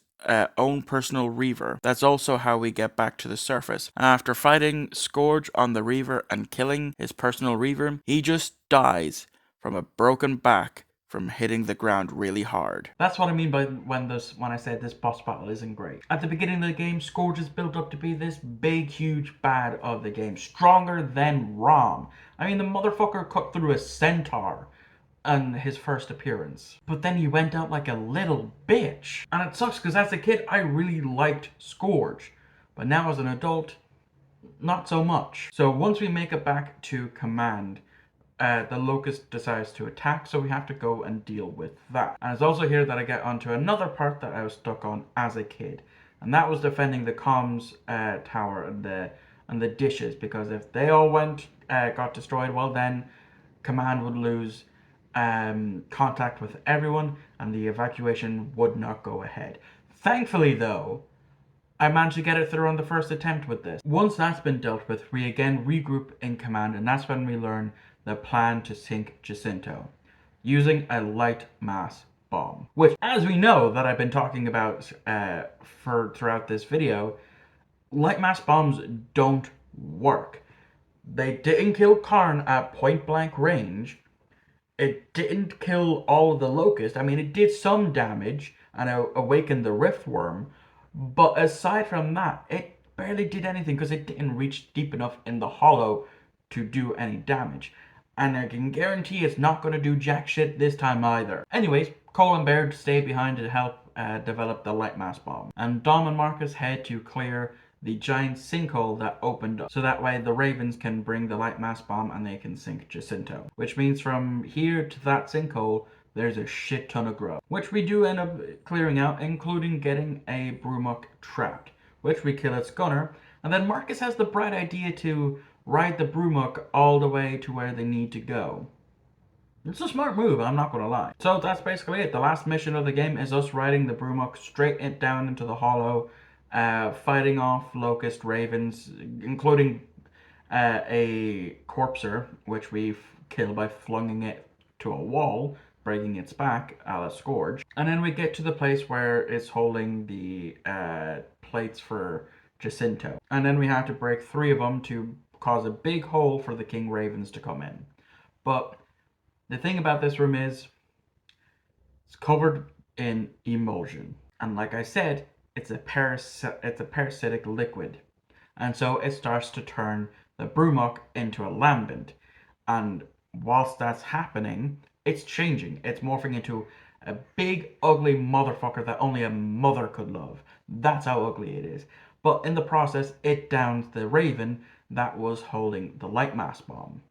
own personal Reaver. That's also how we get back to the surface. And after fighting Scourge on the Reaver and killing his personal Reaver, he just dies from a broken back from hitting the ground really hard. That's what I mean by when I said this boss battle isn't great. At the beginning of the game, Scourge is built up to be this big, huge bad of the game, stronger than Rom. I mean, the motherfucker cut through a centaur on his first appearance. But then he went out like a little bitch. And it sucks because as a kid, I really liked Scourge. But now as an adult, not so much. So once we make it back to command, the Locust decides to attack, so we have to go and deal with that. And it's also here that I get onto another part that I was stuck on as a kid. And that was defending the comms tower and the dishes, because if they all got destroyed, well then command would lose contact with everyone and the evacuation would not go ahead. Thankfully though, I managed to get it through on the first attempt with this. Once that's been dealt with, we again regroup in command, and that's when we learn the plan to sink Jacinto using a light mass bomb, which, as we know that I've been talking about throughout this video, light mass bombs don't work. They didn't kill Karn at point blank range. It didn't kill all of the Locusts. I mean, it did some damage and awakened the Riftworm, but aside from that, it barely did anything because it didn't reach deep enough in the hollow to do any damage. And I can guarantee it's not going to do jack shit this time either. Anyways, Cole and Baird stay behind to help develop the light mass bomb. And Dom and Marcus head to clear the giant sinkhole that opened up, so that way the Ravens can bring the light mass bomb and they can sink Jacinto. Which means from here to that sinkhole, there's a shit ton of grub, which we do end up clearing out, including getting a Brumuk trapped, which we kill its gunner. And then Marcus has the bright idea to ride the Brumuk all the way to where they need to go. It's a smart move, I'm not gonna lie. So that's basically it. The last mission of the game is us riding the Brumuk straight down into the hollow, fighting off locust ravens, including a corpser, which we kill by flinging it to a wall, breaking its back, a la Scourge. And then we get to the place where it's holding the plates for Jacinto. And then we have to break 3 of them to cause a big hole for the King Ravens to come in. But the thing about this room is it's covered in emulsion. And like I said, it's a parasitic liquid. And so it starts to turn the Brumuk into a lambent. And whilst that's happening, it's changing. It's morphing into a big, ugly motherfucker that only a mother could love. That's how ugly it is. But in the process, it downs the raven that was holding the light mass bomb.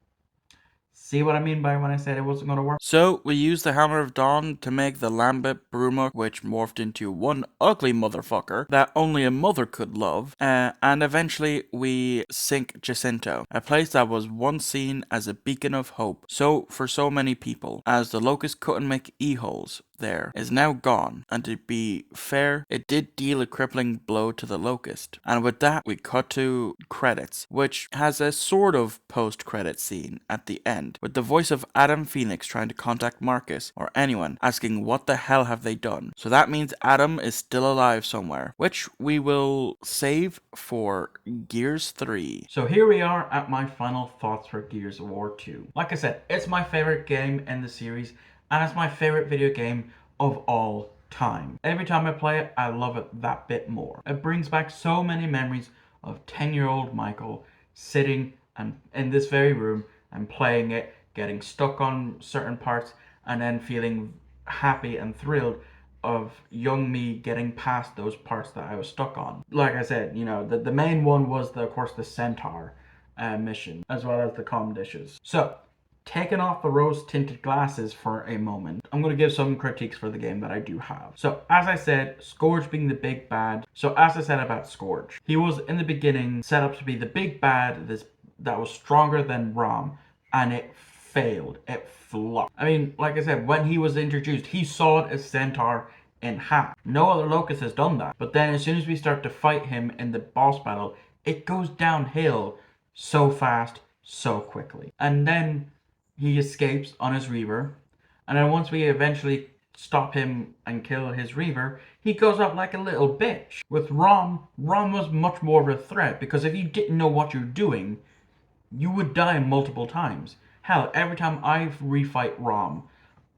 See what I mean by when I said it wasn't going to work? So we used the Hammer of Dawn to make the Lambent Brumuk, which morphed into one ugly motherfucker that only a mother could love, and eventually we sink Jacinto, a place that was once seen as a beacon of hope for so many people, as the Locust couldn't make e-holes there, is now gone, and to be fair, it did deal a crippling blow to the Locust. And with that, we cut to credits, which has a sort of post-credit scene at the end, with the voice of Adam Phoenix trying to contact Marcus, or anyone, asking what the hell have they done. So that means Adam is still alive somewhere, which we will save for Gears 3. So here we are at my final thoughts for Gears of War 2. Like I said, it's my favorite game in the series, and it's my favorite video game of all time. Every time I play it, I love it that bit more. It brings back so many memories of 10-year-old Michael sitting in this very room and playing it, getting stuck on certain parts, and then feeling happy and thrilled of young me getting past those parts that I was stuck on. Like I said, you know, the main one was, of course, the Centaur mission, as well as the comm dishes. So, taking off the rose-tinted glasses for a moment, I'm going to give some critiques for the game that I do have. So, as I said, Scourge being the big bad. So, as I said about Scourge, he was, in the beginning, set up to be the big bad that was stronger than Rom, and it failed. It flopped. I mean, like I said, when he was introduced, he sawed a Centaur in half. No other Locust has done that. But then, as soon as we start to fight him in the boss battle, it goes downhill so fast, so quickly. And then he escapes on his Reaver, and then once we eventually stop him and kill his Reaver, he goes up like a little bitch. With Rom was much more of a threat, because if you didn't know what you're doing, you would die multiple times. Hell, every time I refight Rom,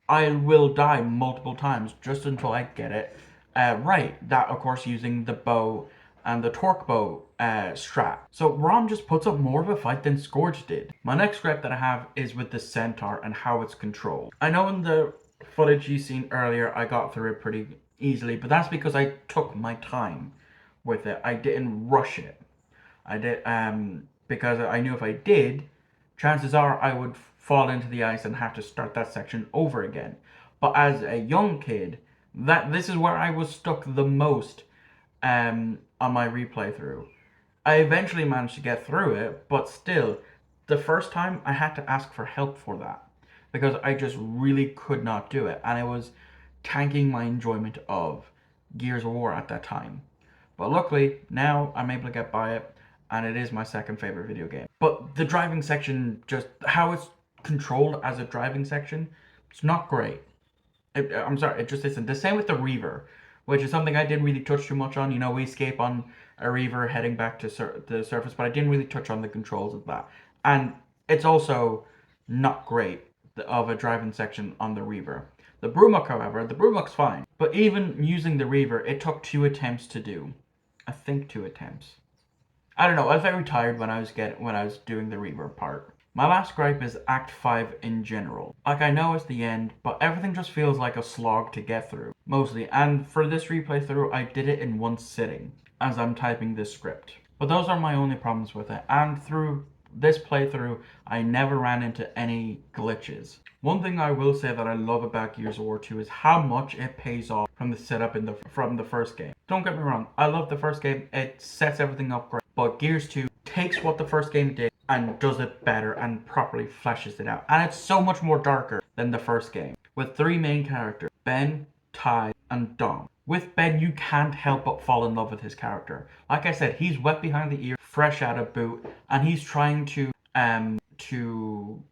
I will die multiple times just until I get it right. That, of course, using the bow and the torque bow strat. So Rom just puts up more of a fight than Scourge did. My next gripe that I have is with the Centaur and how it's controlled. I know in the footage you seen earlier, I got through it pretty easily, but that's because I took my time with it. I didn't rush it. I did because I knew if I did, chances are I would fall into the ice and have to start that section over again. But as a young kid, this is where I was stuck the most on my replay through. I eventually managed to get through it, but still, the first time I had to ask for help for that, because I just really could not do it, and it was tanking my enjoyment of Gears of War at that time. But luckily, now I'm able to get by it, and it is my second favorite video game. But the driving section, just how it's controlled as a driving section, it's not great. I'm sorry, it just isn't. The same with the Reaver, which is something I didn't really touch too much on. You know, we escape on a Reaver heading back to the surface, but I didn't really touch on the controls of that. And it's also not great of a driving section on the Reaver. The Brumuk, however, the Brumuk's fine. But even using the Reaver, it took 2 attempts to do. I think 2 attempts. I don't know, I was very tired when I was doing the Reaver part. My last gripe is Act 5 in general. Like, I know it's the end, but everything just feels like a slog to get through, mostly. And for this replay through, I did it in one sitting, as I'm typing this script. But those are my only problems with it, and through this playthrough, I never ran into any glitches. One thing I will say that I love about Gears of War 2 is how much it pays off from the setup from the first game. Don't get me wrong, I love the first game, it sets everything up great, but Gears 2 takes what the first game did and does it better and properly fleshes it out. And it's so much more darker than the first game, with 3 main characters, Ben, Ty, and Dom. With Ben, you can't help but fall in love with his character. Like I said, he's wet behind the ear, fresh out of boot, and he's trying to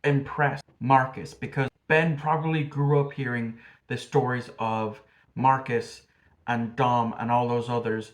impress Marcus, because Ben probably grew up hearing the stories of Marcus and Dom and all those others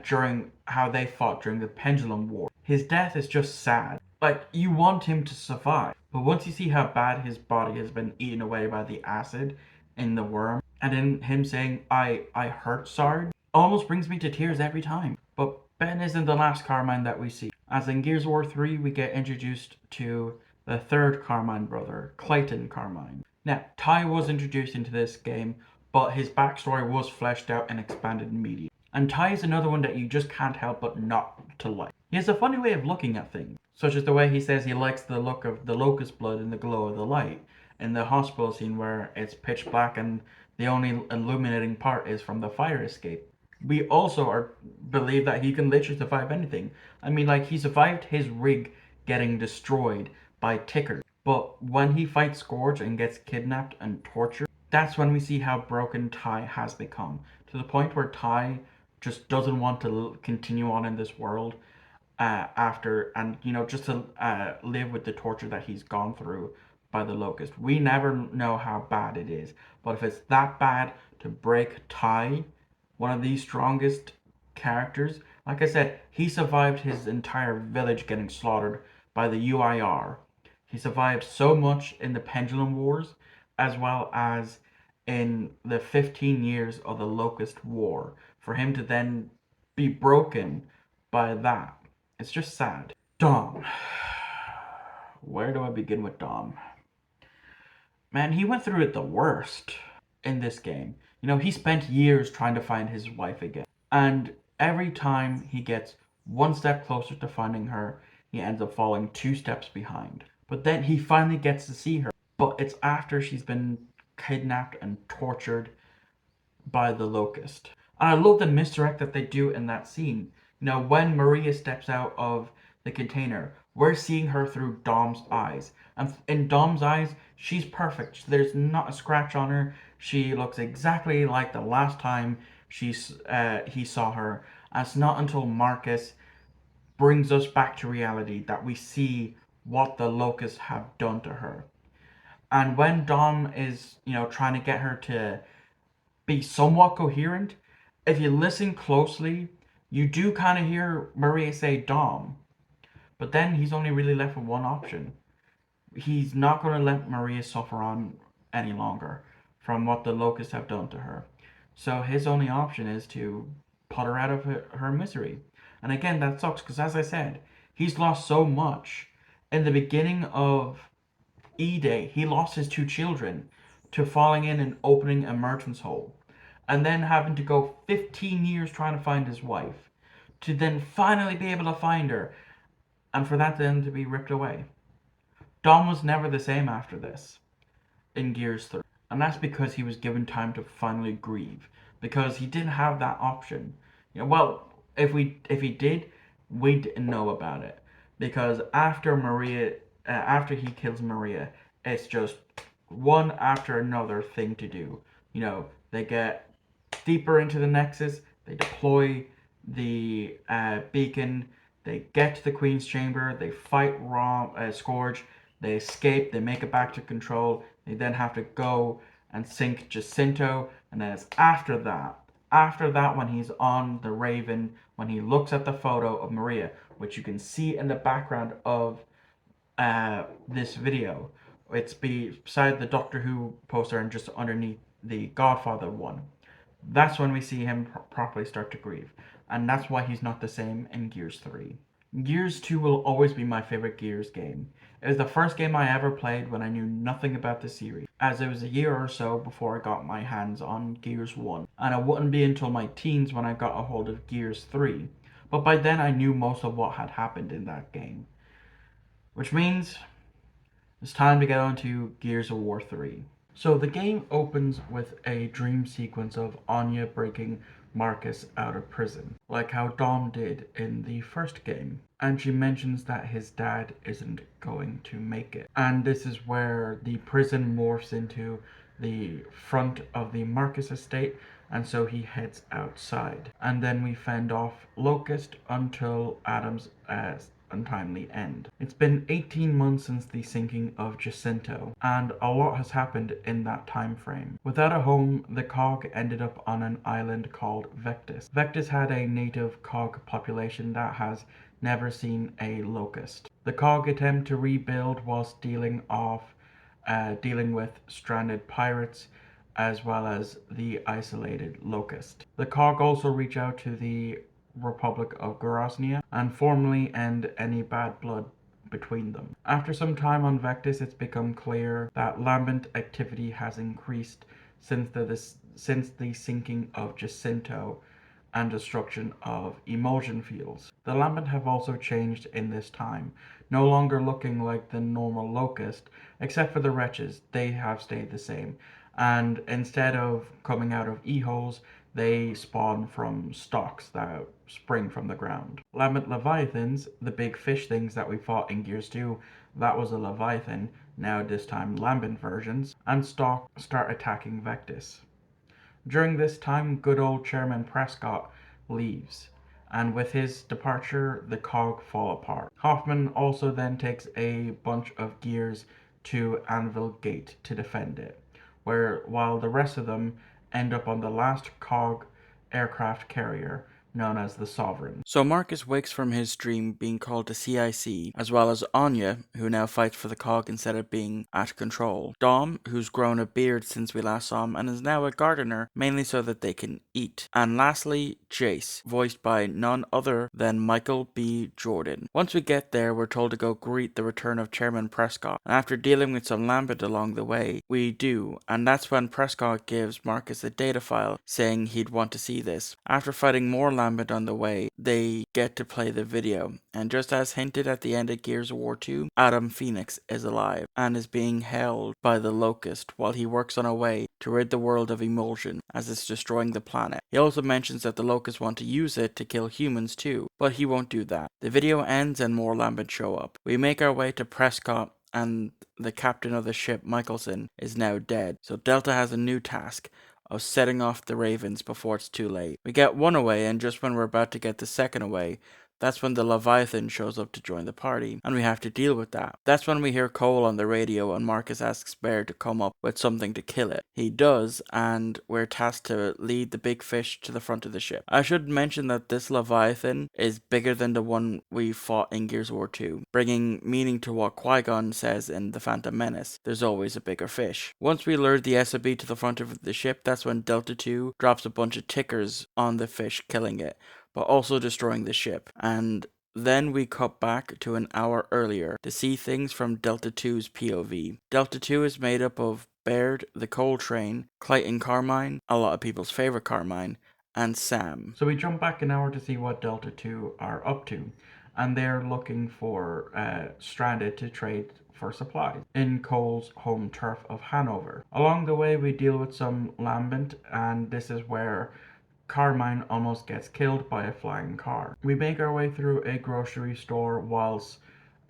during how they fought during the Pendulum War. His death is just sad. Like, you want him to survive, but once you see how bad his body has been eaten away by the acid in the worm, and then him saying, I hurt Sarge, almost brings me to tears every time. But Ben isn't the last Carmine that we see. As in Gears of War 3, we get introduced to the third Carmine brother, Clayton Carmine. Now, Ty was introduced into this game, but his backstory was fleshed out and expanded in media. And Ty is another one that you just can't help but not to like. He has a funny way of looking at things, such as the way he says he likes the look of the locust blood in the glow of the light, in the hospital scene where it's pitch black and the only illuminating part is from the fire escape. We also believe that he can literally survive anything. I mean, like, he survived his rig getting destroyed by tickers, but when he fights Scourge and gets kidnapped and tortured, that's when we see how broken Ty has become, to the point where Ty just doesn't want to continue on in this world after, and just to live with the torture that he's gone through by the Locust. We never know how bad it is, but if it's that bad to break Ty, one of the strongest characters, like I said, he survived his entire village getting slaughtered by the UIR. He survived so much in the Pendulum Wars, as well as in the 15 years of the Locust War. For him to then be broken by that, it's just sad. Dom. Where do I begin with Dom? Man, he went through it the worst in this game. He spent years trying to find his wife again. And every time he gets one step closer to finding her, he ends up falling 2 steps behind. But then he finally gets to see her. But it's after she's been kidnapped and tortured by the Locust. And I love the misdirect that they do in that scene. When Maria steps out of the container, we're seeing her through Dom's eyes. And in Dom's eyes, she's perfect. There's not a scratch on her. She looks exactly like the last time he saw her. And it's not until Marcus brings us back to reality that we see what the Locusts have done to her. And when Dom is, trying to get her to be somewhat coherent, if you listen closely, you do kind of hear Maria say Dom. But then he's only really left with one option. He's not going to let Maria suffer on any longer from what the Locusts have done to her. So his only option is to put her out of her misery. And again, that sucks because, as I said, he's lost so much. In the beginning of E-Day, he lost his 2 children to falling in and opening a merchant's hole, and then having to go 15 years trying to find his wife, to then finally be able to find her, and for that then to be ripped away. Dom was never the same after this in Gears 3, and that's because he was given time to finally grieve, because he didn't have that option. Well, if he did, we didn't know about it, because after he kills Maria, it's just one after another thing to do. They get deeper into the Nexus, they deploy the beacon, they get to the Queen's Chamber, they fight Scourge, they escape, they make it back to Control, they then have to go and sink Jacinto, and then it's after that when he's on the Raven, when he looks at the photo of Maria, which you can see in the background of this video. It's beside the Doctor Who poster and just underneath the Godfather one. That's when we see him properly start to grieve. And that's why he's not the same in Gears 3. Gears 2 will always be my favorite Gears game. It was the first game I ever played when I knew nothing about the series, as it was a year or so before I got my hands on Gears 1. And it wouldn't be until my teens when I got a hold of Gears 3. But by then I knew most of what had happened in that game. Which means it's time to get on to Gears of War 3. So the game opens with a dream sequence of Anya breaking Marcus out of prison, like how Dom did in the first game. And she mentions that his dad isn't going to make it. And this is where the prison morphs into the front of the Marcus estate, and so he heads outside. And then we fend off Locust until Adam's untimely end. It's been 18 months since the sinking of Jacinto, and a lot has happened in that time frame. Without a home, the Cog ended up on an island called Vectis. Vectis had a native Cog population that has never seen a Locust. The Cog attempt to rebuild whilst dealing with stranded pirates as well as the isolated Locust. The Cog also reach out to the Republic of Groznia and formally end any bad blood between them. After some time on Vectis, it's become clear that Lambent activity has increased since the sinking of Jacinto and destruction of emulsion fields. The Lambent have also changed in this time, no longer looking like the normal Locust, except for the wretches. They have stayed the same, and instead of coming out of e-holes, they spawn from stalks that spring from the ground. Lambent Leviathans, the big fish things that we fought in Gears 2, that was a Leviathan, now this time Lambent versions, and start attacking Vectis. During this time, good old Chairman Prescott leaves, and with his departure, the Cog fall apart. Hoffman also then takes a bunch of gears to Anvil Gate to defend it, while the rest of them end up on the last Cog aircraft carrier, known as the Sovereign. So Marcus wakes from his dream being called to CIC, as well as Anya, who now fights for the Cog instead of being at control. Dom, who's grown a beard since we last saw him and is now a gardener, mainly so that they can eat. And lastly, Jace, voiced by none other than Michael B. Jordan. Once we get there, we're told to go greet the return of Chairman Prescott, and after dealing with some Lambent along the way, we do, and that's when Prescott gives Marcus a data file saying he'd want to see this. After fighting more Lambent on the way, they get to play the video, and just as hinted at the end of Gears of War 2, Adam Phoenix is alive and is being held by the Locust while he works on a way to rid the world of emulsion as it's destroying the planet. He also mentions that the Locust want to use it to kill humans too, but he won't do that. The video ends and more Lambent show up. We make our way to Prescott, and the captain of the ship, Michelson, is now dead, so Delta has a new task of setting off the Ravens before it's too late. We get one away, and just when we're about to get the second away, that's when the Leviathan shows up to join the party, and we have to deal with that. That's when we hear Cole on the radio, and Marcus asks Bear to come up with something to kill it. He does, and we're tasked to lead the big fish to the front of the ship. I should mention that this Leviathan is bigger than the one we fought in Gears of War 2, bringing meaning to what Qui-Gon says in The Phantom Menace: there's always a bigger fish. Once we lure the SOB to the front of the ship, that's when Delta 2 drops a bunch of tickers on the fish, killing it, but also destroying the ship. And then we cut back to an hour earlier to see things from Delta 2's POV. Delta 2 is made up of Baird, the Coal Train, Clayton Carmine, a lot of people's favorite Carmine, and Sam. So we jump back an hour to see what Delta 2 are up to, and they're looking for Stranded to trade for supplies in Cole's home turf of Hanover. Along the way, we deal with some Lambent, and this is where Carmine almost gets killed by a flying car. We make our way through a grocery store whilst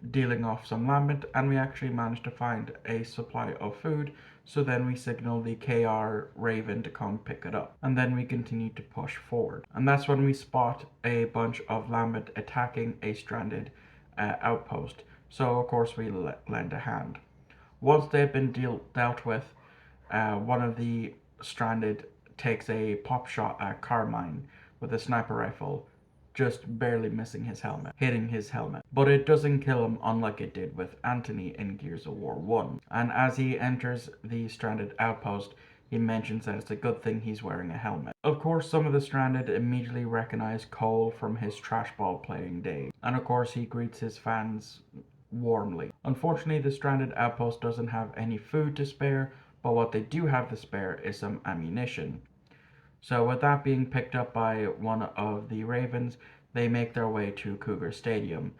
dealing off some Lambent, and we actually manage to find a supply of food, so then we signal the KR Raven to come pick it up, and then we continue to push forward. And that's when we spot a bunch of Lambent attacking a stranded outpost, so of course we lend a hand. Once they've been dealt with, one of the stranded takes a pop shot at Carmine with a sniper rifle, just barely missing his helmet, hitting his helmet. But it doesn't kill him, unlike it did with Anthony in Gears of War 1. And as he enters the stranded outpost, he mentions that it's a good thing he's wearing a helmet. Of course, some of the stranded immediately recognize Cole from his trash ball playing days, and of course he greets his fans warmly. Unfortunately, the stranded outpost doesn't have any food to spare, but what they do have to spare is some ammunition. So with that being picked up by one of the Ravens, they make their way to Cougar Stadium,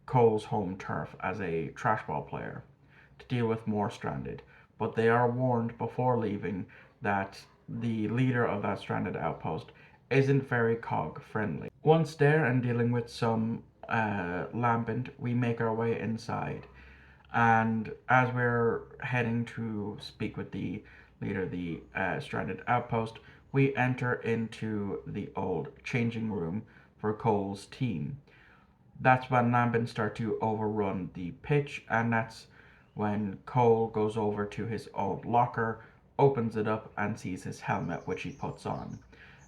Cole's home turf, as a trash ball player, to deal with more stranded. But they are warned before leaving that the leader of that stranded outpost isn't very cog friendly. Once there and dealing with some lambent, we make our way inside. And as we're heading to speak with the leader of the stranded outpost, we enter into the old changing room for Cole's team. That's when Lambent start to overrun the pitch, and that's when Cole goes over to his old locker, opens it up, and sees his helmet, which he puts on.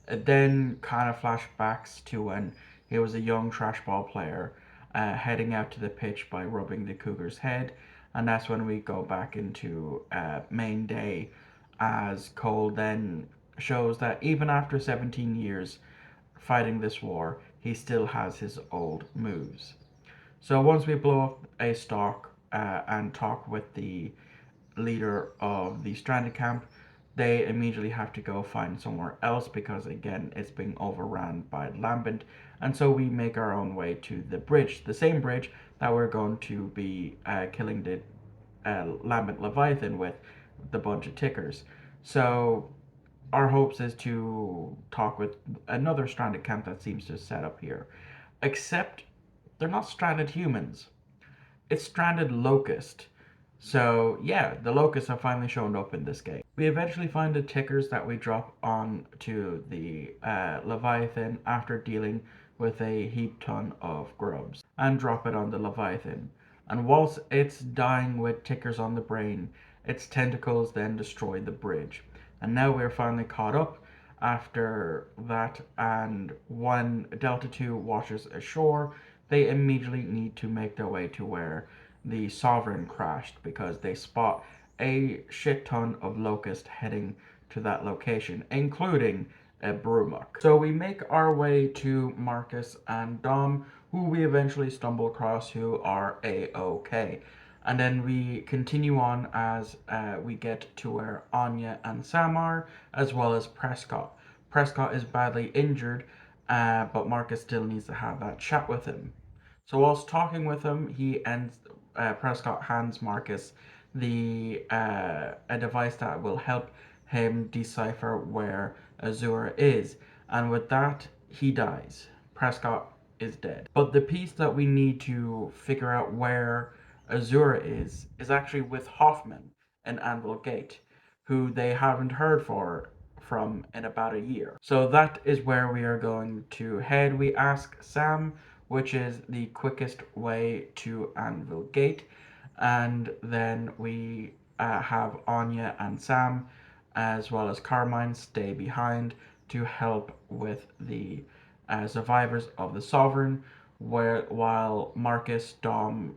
It then kind of flashbacks to when he was a young trash ball player, heading out to the pitch by rubbing the Cougar's head, and that's when we go back into main day, as Cole then shows that even after 17 years fighting this war, he still has his old moves. So once we blow up a stock and talk with the leader of the stranded camp, they immediately have to go find somewhere else because again it's being overrun by Lambent, and so we make our own way to the bridge, the same bridge that we're going to be killing the Lambent Leviathan with the bunch of tickers. So our hopes is to talk with another stranded camp that seems to set up here. Except they're not stranded humans. It's stranded locust. So yeah, the locusts have finally shown up in this game. We eventually find the tickers that we drop on to the Leviathan after dealing with a heap ton of grubs and drop it on the Leviathan. And whilst it's dying with tickers on the brain, its tentacles then destroy the bridge. And now we're finally caught up after that, and when Delta 2 washes ashore, they immediately need to make their way to where the Sovereign crashed because they spot a shit ton of locusts heading to that location, including a Brumuk. So we make our way to Marcus and Dom, who we eventually stumble across, who are A-OK. And then we continue on as we get to where Anya and Sam are, as well as Prescott. Prescott is badly injured, but Marcus still needs to have that chat with him. So whilst talking with him, Prescott hands Marcus a device that will help him decipher where Azura is, and with that, he dies. Prescott is dead. But the piece that we need to figure out where Azura is actually with Hoffman and Anvil Gate, who they haven't heard from in about a year. So that is where we are going to head. We ask Sam which is the quickest way to Anvil Gate, and then we have Anya and Sam as well as Carmine stay behind to help with the survivors of the Sovereign, while Marcus, Dom,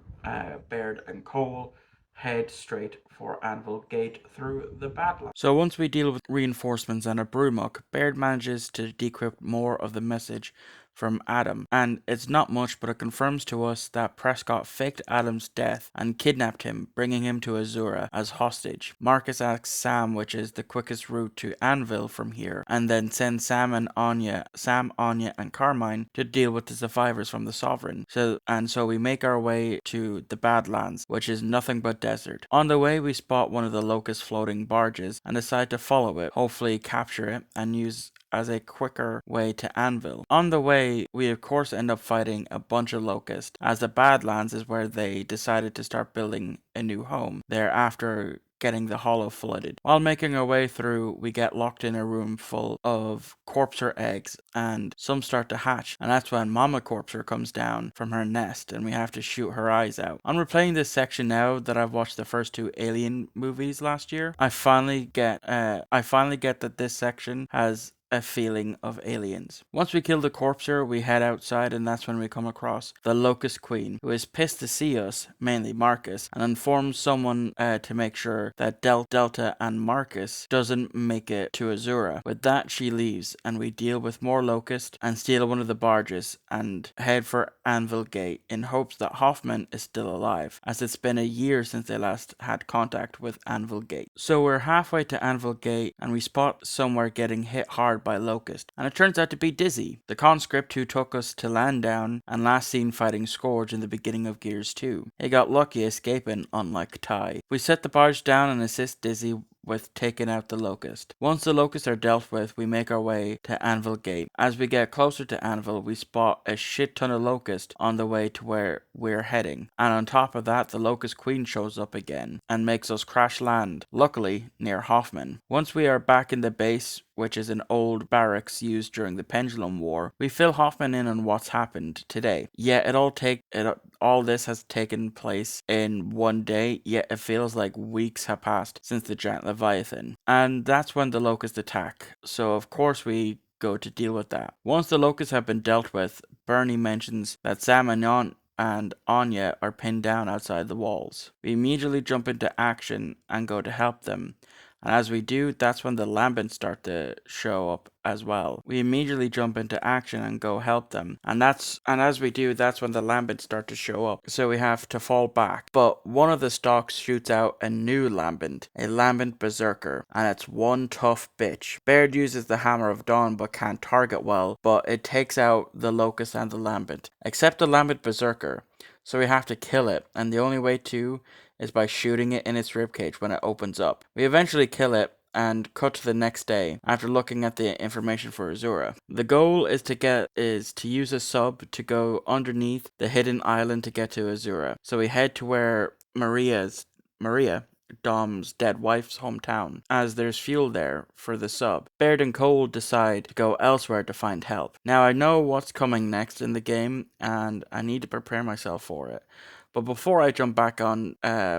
Baird, and Cole head straight for Anvil Gate through the Badlands. So once we deal with reinforcements and a Brumuk, Baird manages to decrypt more of the message from Adam, and it's not much, but it confirms to us that Prescott faked Adam's death and kidnapped him, bringing him to Azura as hostage. Marcus asks Sam which is the quickest route to Anvil from here, and then sends Sam, Anya, and Carmine to deal with the survivors from the Sovereign. So we make our way to the Badlands, which is nothing but desert. On the way, we spot one of the Locust floating barges and decide to follow it, hopefully capture it, and use as a quicker way to Anvil. On the way, we of course end up fighting a bunch of locusts, as the Badlands is where they decided to start building a new home there after getting the hollow flooded. While making our way through, we get locked in a room full of corpser eggs, and some start to hatch, and that's when Mama Corpser comes down from her nest and we have to shoot her eyes out. I'm replaying this section now that I've watched the first two Alien movies last year. I finally get that this section has a feeling of aliens. Once we kill the corpser, we head outside, and that's when we come across the Locust Queen, who is pissed to see us, mainly Marcus, and informs someone to make sure that Delta and Marcus doesn't make it to Azura. With that, she leaves, and we deal with more locusts and steal one of the barges and head for Anvil Gate in hopes that Hoffman is still alive, as it's been a year since they last had contact with Anvil Gate. So we're halfway to Anvil Gate, and we spot somewhere getting hit hard by Locust, and it turns out to be Dizzy, the conscript who took us to Landdown and last seen fighting Scourge in the beginning of Gears 2. He got lucky escaping, unlike Ty. We set the barge down and assist Dizzy with taking out the Locust. Once the Locusts are dealt with, we make our way to Anvil Gate. As we get closer to Anvil, we spot a shit ton of Locusts on the way to where we're heading. And on top of that, the Locust Queen shows up again and makes us crash land, luckily near Hoffman. Once we are back in the base, which is an old barracks used during the Pendulum War, we fill Hoffman in on what's happened today. Yet all this has taken place in one day, yet it feels like weeks have passed since the giant Leviathan. And that's when the Locusts attack. So of course we go to deal with that. Once the Locusts have been dealt with, Bernie mentions that Sam and Anya are pinned down outside the walls. We immediately jump into action and go to help them. And as we do, that's when the Lambents start to show up as well. We immediately jump into action and go help them. And as we do, that's when the Lambents start to show up. So we have to fall back. But one of the stalks shoots out a new Lambent, a Lambent Berserker, and it's one tough bitch. Baird uses the Hammer of Dawn but can't target well, but it takes out the Locust and the Lambent, except the Lambent Berserker. So we have to kill it, and the only way to is by shooting it in its ribcage when it opens up. We eventually kill it and cut to the next day after looking at the information for Azura. The goal is to use a sub to go underneath the hidden island to get to Azura. So we head to where Maria, Dom's dead wife's hometown, as there's fuel there for the sub. Baird and Cole decide to go elsewhere to find help. Now I know what's coming next in the game and I need to prepare myself for it. But before I jump back on,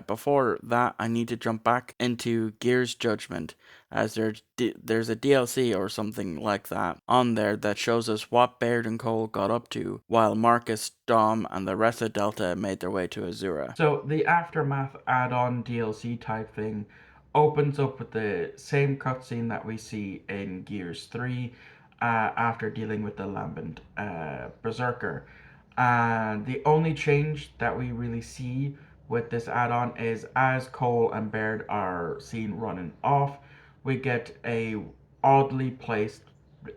before that, I need to jump back into Gears Judgment, as there's a DLC or something like that on there that shows us what Baird and Cole got up to while Marcus, Dom, and the rest of Delta made their way to Azura. So the Aftermath add-on DLC type thing opens up with the same cutscene that we see in Gears 3 after dealing with the Lambent Berserker. And the only change that we really see with this add-on is as Cole and Baird are seen running off, we get a oddly placed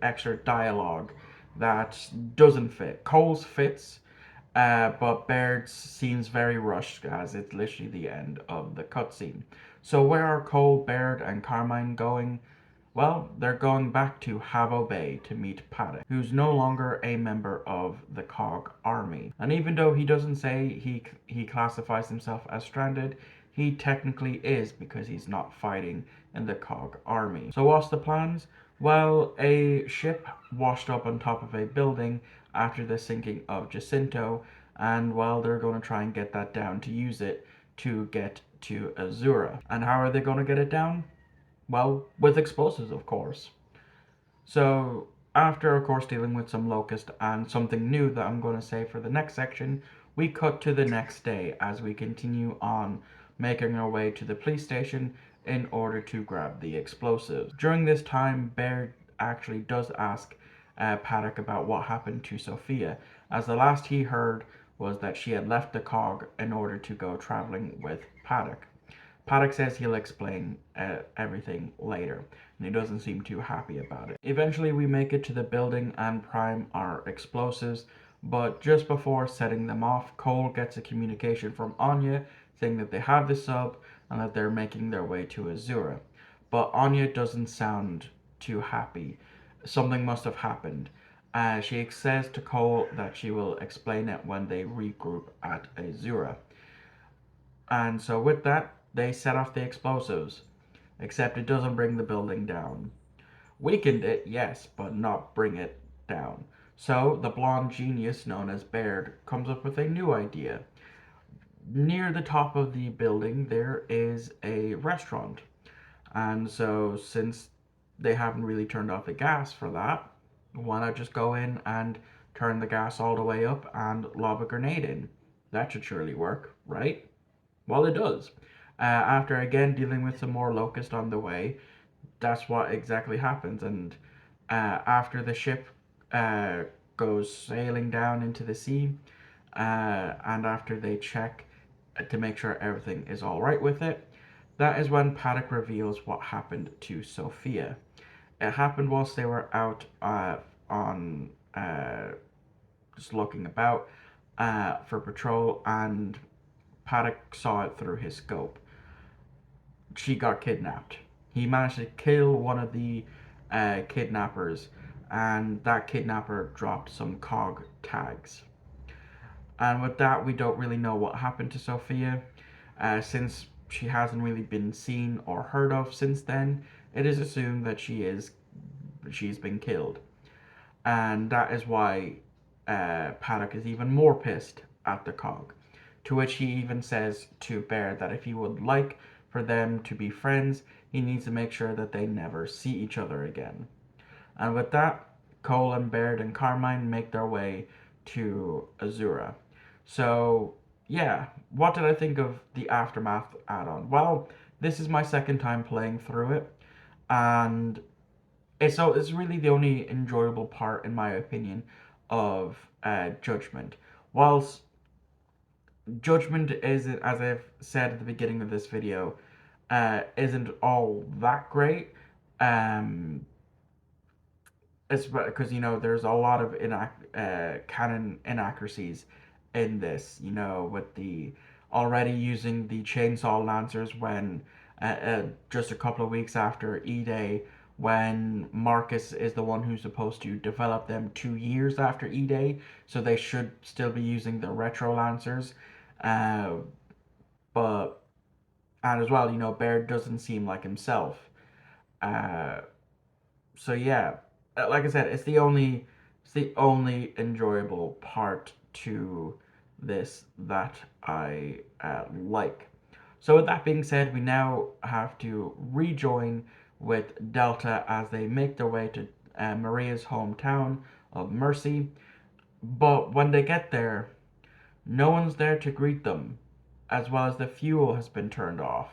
extra dialogue that doesn't fit. Cole's fits, but Baird's seems very rushed as it's literally the end of the cutscene. So where are Cole, Baird, and Carmine going? Well, they're going back to Havo Bay to meet Paddock, who's no longer a member of the COG army. And even though he doesn't say he classifies himself as stranded, he technically is because he's not fighting in the COG army. So what's the plans? Well, a ship washed up on top of a building after the sinking of Jacinto, and well, they're going to try and get that down to use it to get to Azura. And how are they going to get it down? Well, with explosives, of course. So, after, of course, dealing with some Locust and something new that I'm going to say for the next section, we cut to the next day as we continue on making our way to the police station in order to grab the explosives. During this time, Baird actually does ask Paddock about what happened to Sophia, as the last he heard was that she had left the COG in order to go traveling with Paddock. Paddock says he'll explain everything later, and he doesn't seem too happy about it. Eventually, we make it to the building and prime our explosives, but just before setting them off, Cole gets a communication from Anya saying that they have the sub and that they're making their way to Azura. But Anya doesn't sound too happy. Something must have happened. She says to Cole that she will explain it when they regroup at Azura. And so with that, they set off the explosives, except it doesn't bring the building down. Weakened it, yes, but not bring it down. So the blonde genius known as Baird comes up with a new idea. Near the top of the building, there is a restaurant. And so since they haven't really turned off the gas for that, why not just go in and turn the gas all the way up and lob a grenade in? That should surely work, right? Well, it does. After again dealing with some more Locust on the way, that's what exactly happens. And after the ship goes sailing down into the sea, and after they check to make sure everything is all right with it, that is when Paddock reveals what happened to Sophia. It happened whilst they were out on just looking about for patrol, and Paddock saw it through his scope. She got kidnapped. he managed to kill one of the kidnappers, and that kidnapper dropped some cog tags. And with that, we don't really know what happened to Sophia, since she hasn't really been seen or heard of since then. It is assumed that she's been killed, and that is why Paddock is even more pissed at the cog. To which he even says to Baird that if he would like for them to be friends, he needs to make sure that they never see each other again. And with that, Cole and Baird and Carmine make their way to Azura. So, yeah, what did I think of the Aftermath add-on? Well, this is my second time playing through it, and it's really the only enjoyable part, in my opinion, of Judgment. Whilst Judgment isn't, as I've said at the beginning of this video, isn't all that great. It's because, there's a lot of canon inaccuracies in this, with the already using the chainsaw lancers when just a couple of weeks after E-Day, when Marcus is the one who's supposed to develop them 2 years after E-Day, so they should still be using the retro lancers. And as well, Baird doesn't seem like himself. So yeah, like I said, it's the only enjoyable part to this that I like. So with that being said, we now have to rejoin with Delta as they make their way to Maria's hometown of Mercy. But when they get there, no one's there to greet them, as well as the fuel has been turned off.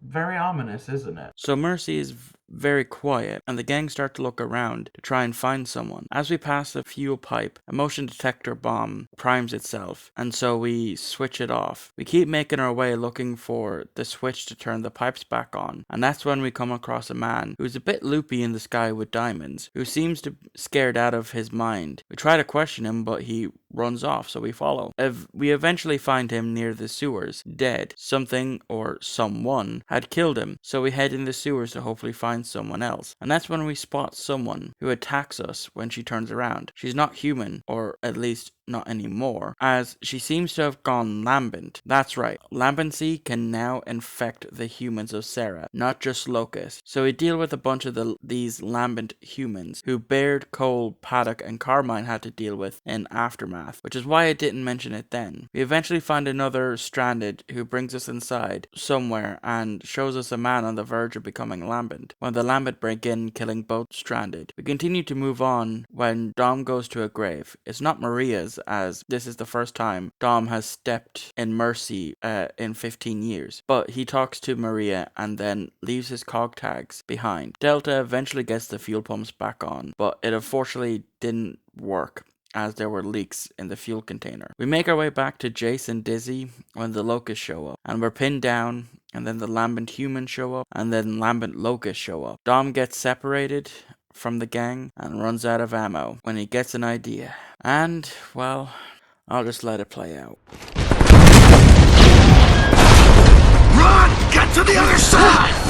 Very ominous, isn't it? So Mercy is very quiet, and the gang start to look around to try and find someone. As we pass the fuel pipe, a motion detector bomb primes itself, and so we switch it off. We keep making our way looking for the switch to turn the pipes back on, and that's when we come across a man who's a bit loopy in the sky with diamonds, who seems to be scared out of his mind. We try to question him, but he runs off, so we follow. We eventually find him near the sewers, dead. Something or someone had killed him, so we head in the sewers to hopefully find someone else. And that's when we spot someone who attacks us when she turns around. She's not human, or at least not anymore, as she seems to have gone lambent. That's right, lambency can now infect the humans of Sarah, not just locusts. So we deal with a bunch of these lambent humans who Baird, Cole, Paddock, and Carmine had to deal with in Aftermath, which is why I didn't mention it then. We eventually find another stranded who brings us inside somewhere and shows us a man on the verge of becoming lambent, when the lambent break in, killing both stranded. We continue to move on when Dom goes to a grave. It's not Maria's, as this is the first time Dom has stepped in Mercy in 15 years. But he talks to Maria and then leaves his cog tags behind. Delta eventually gets the fuel pumps back on, but it unfortunately didn't work, as there were leaks in the fuel container. We make our way back to Jace and Dizzy when the locusts show up, and we're pinned down, and then the lambent humans show up, and then lambent locusts show up. Dom gets separated from the gang and runs out of ammo when he gets an idea. And, well, I'll just let it play out. Run! Get to the other side!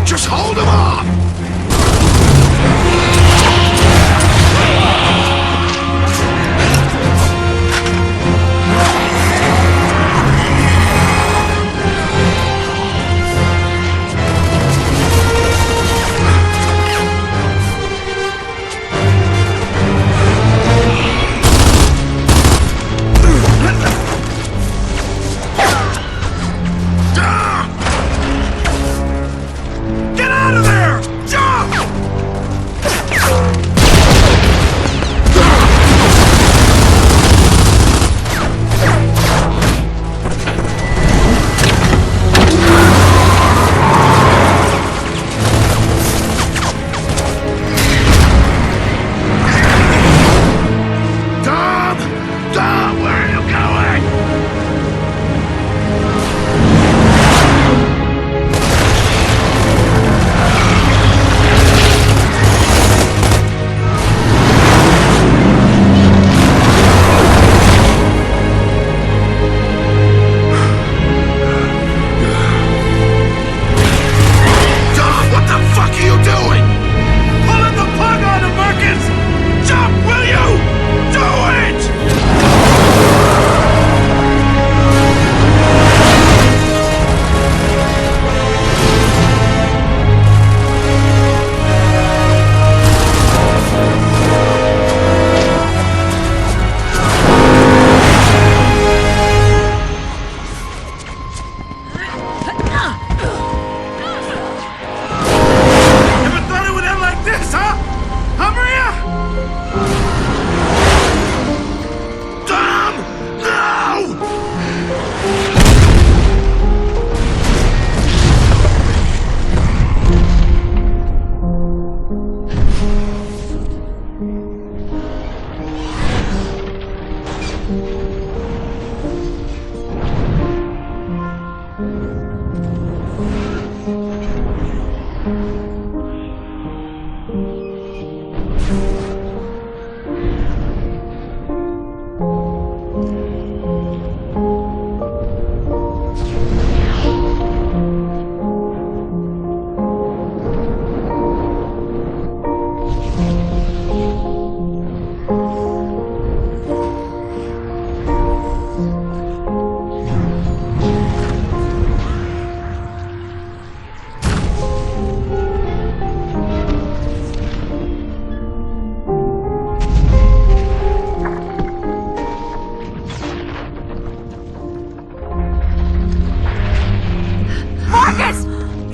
Just hold him off!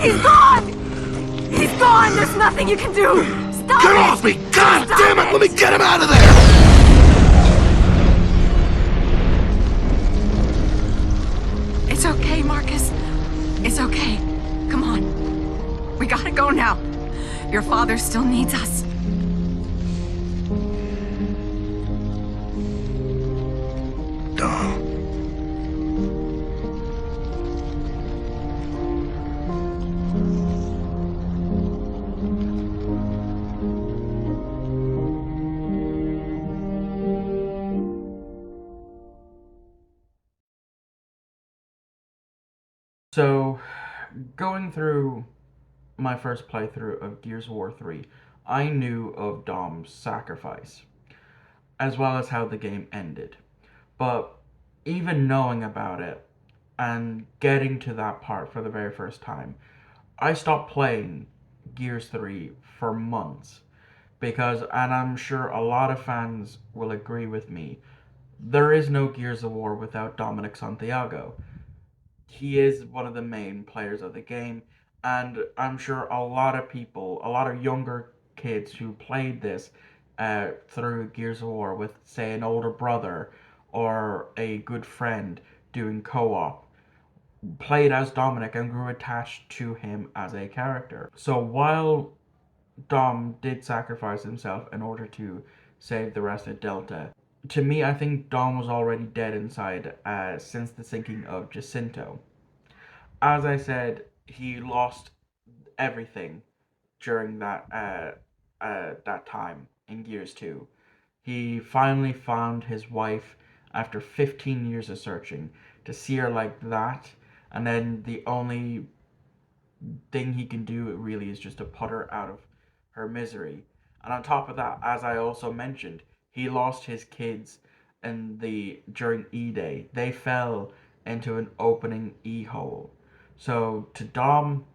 He's gone! He's gone! There's nothing you can do! Stop Get it! off me! God Stop damn it! Let me get him out of there! It's okay, Marcus. It's okay. Come on. We gotta go now. Your father still needs us. Dom. So, going through my first playthrough of Gears of War 3, I knew of Dom's sacrifice, as well as how the game ended. But even knowing about it and getting to that part for the very first time, I stopped playing Gears 3 for months because, and I'm sure a lot of fans will agree with me, there is no Gears of War without Dominic Santiago. He is one of the main players of the game, and I'm sure a lot of people, a lot of younger kids who played this through Gears of War with, say, an older brother or a good friend doing co-op, played as Dominic and grew attached to him as a character. So while Dom did sacrifice himself in order to save the rest of Delta, to me, I think Dom was already dead inside since the sinking of Jacinto. As I said, he lost everything during that time in Gears 2. He finally found his wife after 15 years of searching. To see her like that, and then the only thing he can do really is just to put her out of her misery. And on top of that, as I also mentioned, he lost his kids during E-Day. They fell into an opening E-hole. So to Dom,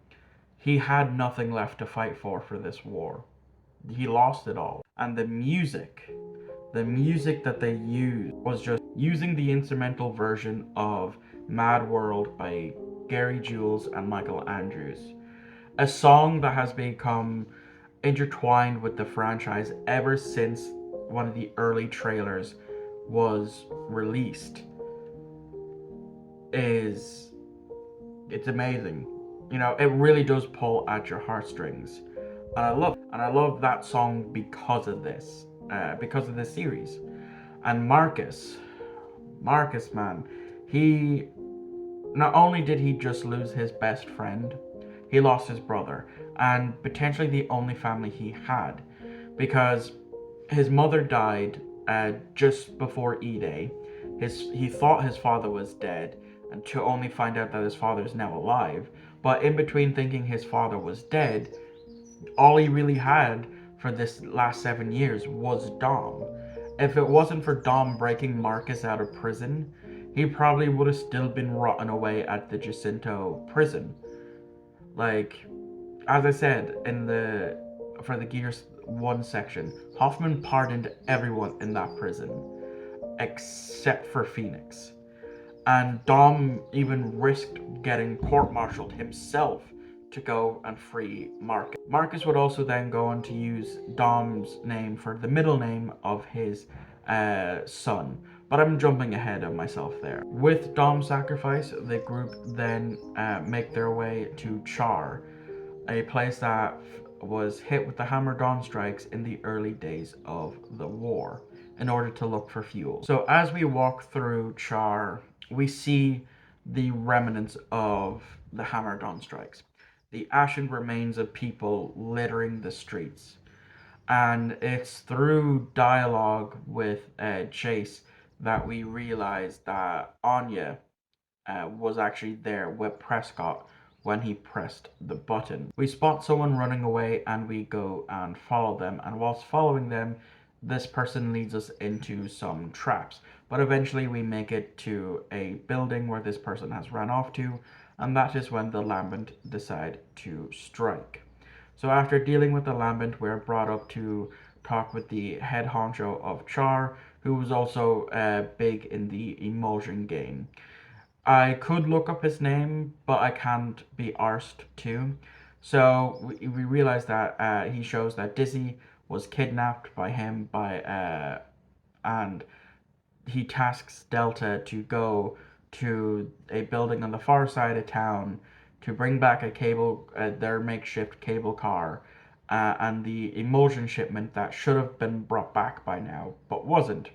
he had nothing left to fight for this war. He lost it all. And the music that they used was just using the instrumental version of Mad World by Gary Jules and Michael Andrews. A song that has become intertwined with the franchise ever since one of the early trailers was released. It's amazing. You know, it really does pull at your heartstrings. And I love that song because of this series. And Marcus, man, he not only did he just lose his best friend, he lost his brother and potentially the only family he had, because his mother died just before E-Day. He thought his father was dead, and to only find out that his father is now alive. But in between thinking his father was dead, all he really had for this last 7 years was Dom. If it wasn't for Dom breaking Marcus out of prison, he probably would have still been rotting away at the Jacinto prison. Like, as I said for the Gears 1 section, Hoffman pardoned everyone in that prison except for Phoenix. And Dom even risked getting court-martialed himself to go and free Marcus. Marcus would also then go on to use Dom's name for the middle name of his son. But I'm jumping ahead of myself there. With Dom's sacrifice, the group then make their way to Char, a place that was hit with the Hammer Dawn strikes in the early days of the war, in order to look for fuel. So as we walk through Char, we see the remnants of the Hammer Dawn strikes. The ashen remains of people littering the streets. And it's through dialogue with Chase that we realize that Anya was actually there with Prescott when he pressed the button. We spot someone running away and we go and follow them, and whilst following them, this person leads us into some traps. But eventually we make it to a building where this person has run off to, and that is when the Lambent decide to strike. So after dealing with the Lambent, we're brought up to talk with the head honcho of Char, who was also big in the Emulsion game. I could look up his name, but I can't be arsed to. So we realize that he shows that Dizzy was kidnapped by him and he tasks Delta to go to a building on the far side of town to bring back their makeshift cable car, and the emulsion shipment that should have been brought back by now, but wasn't.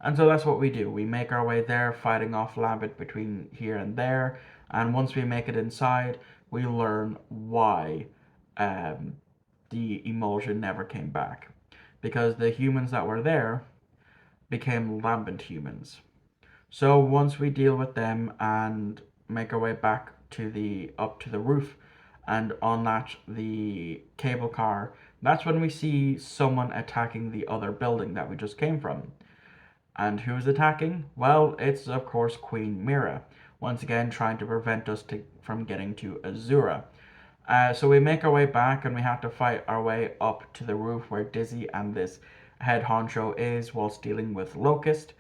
And so that's what we do. We make our way there, fighting off Lambert between here and there. And once we make it inside, we learn why um, the emulsion never came back. Because the humans that were there became Lambent humans. So once we deal with them and make our way back to the up to the roof and unlatch the cable car, that's when we see someone attacking the other building that we just came from. And who's attacking? Well, it's of course Queen Mira, once again trying to prevent us from getting to Azura. So we make our way back and we have to fight our way up to the roof where Dizzy and this head honcho is whilst dealing with Locust.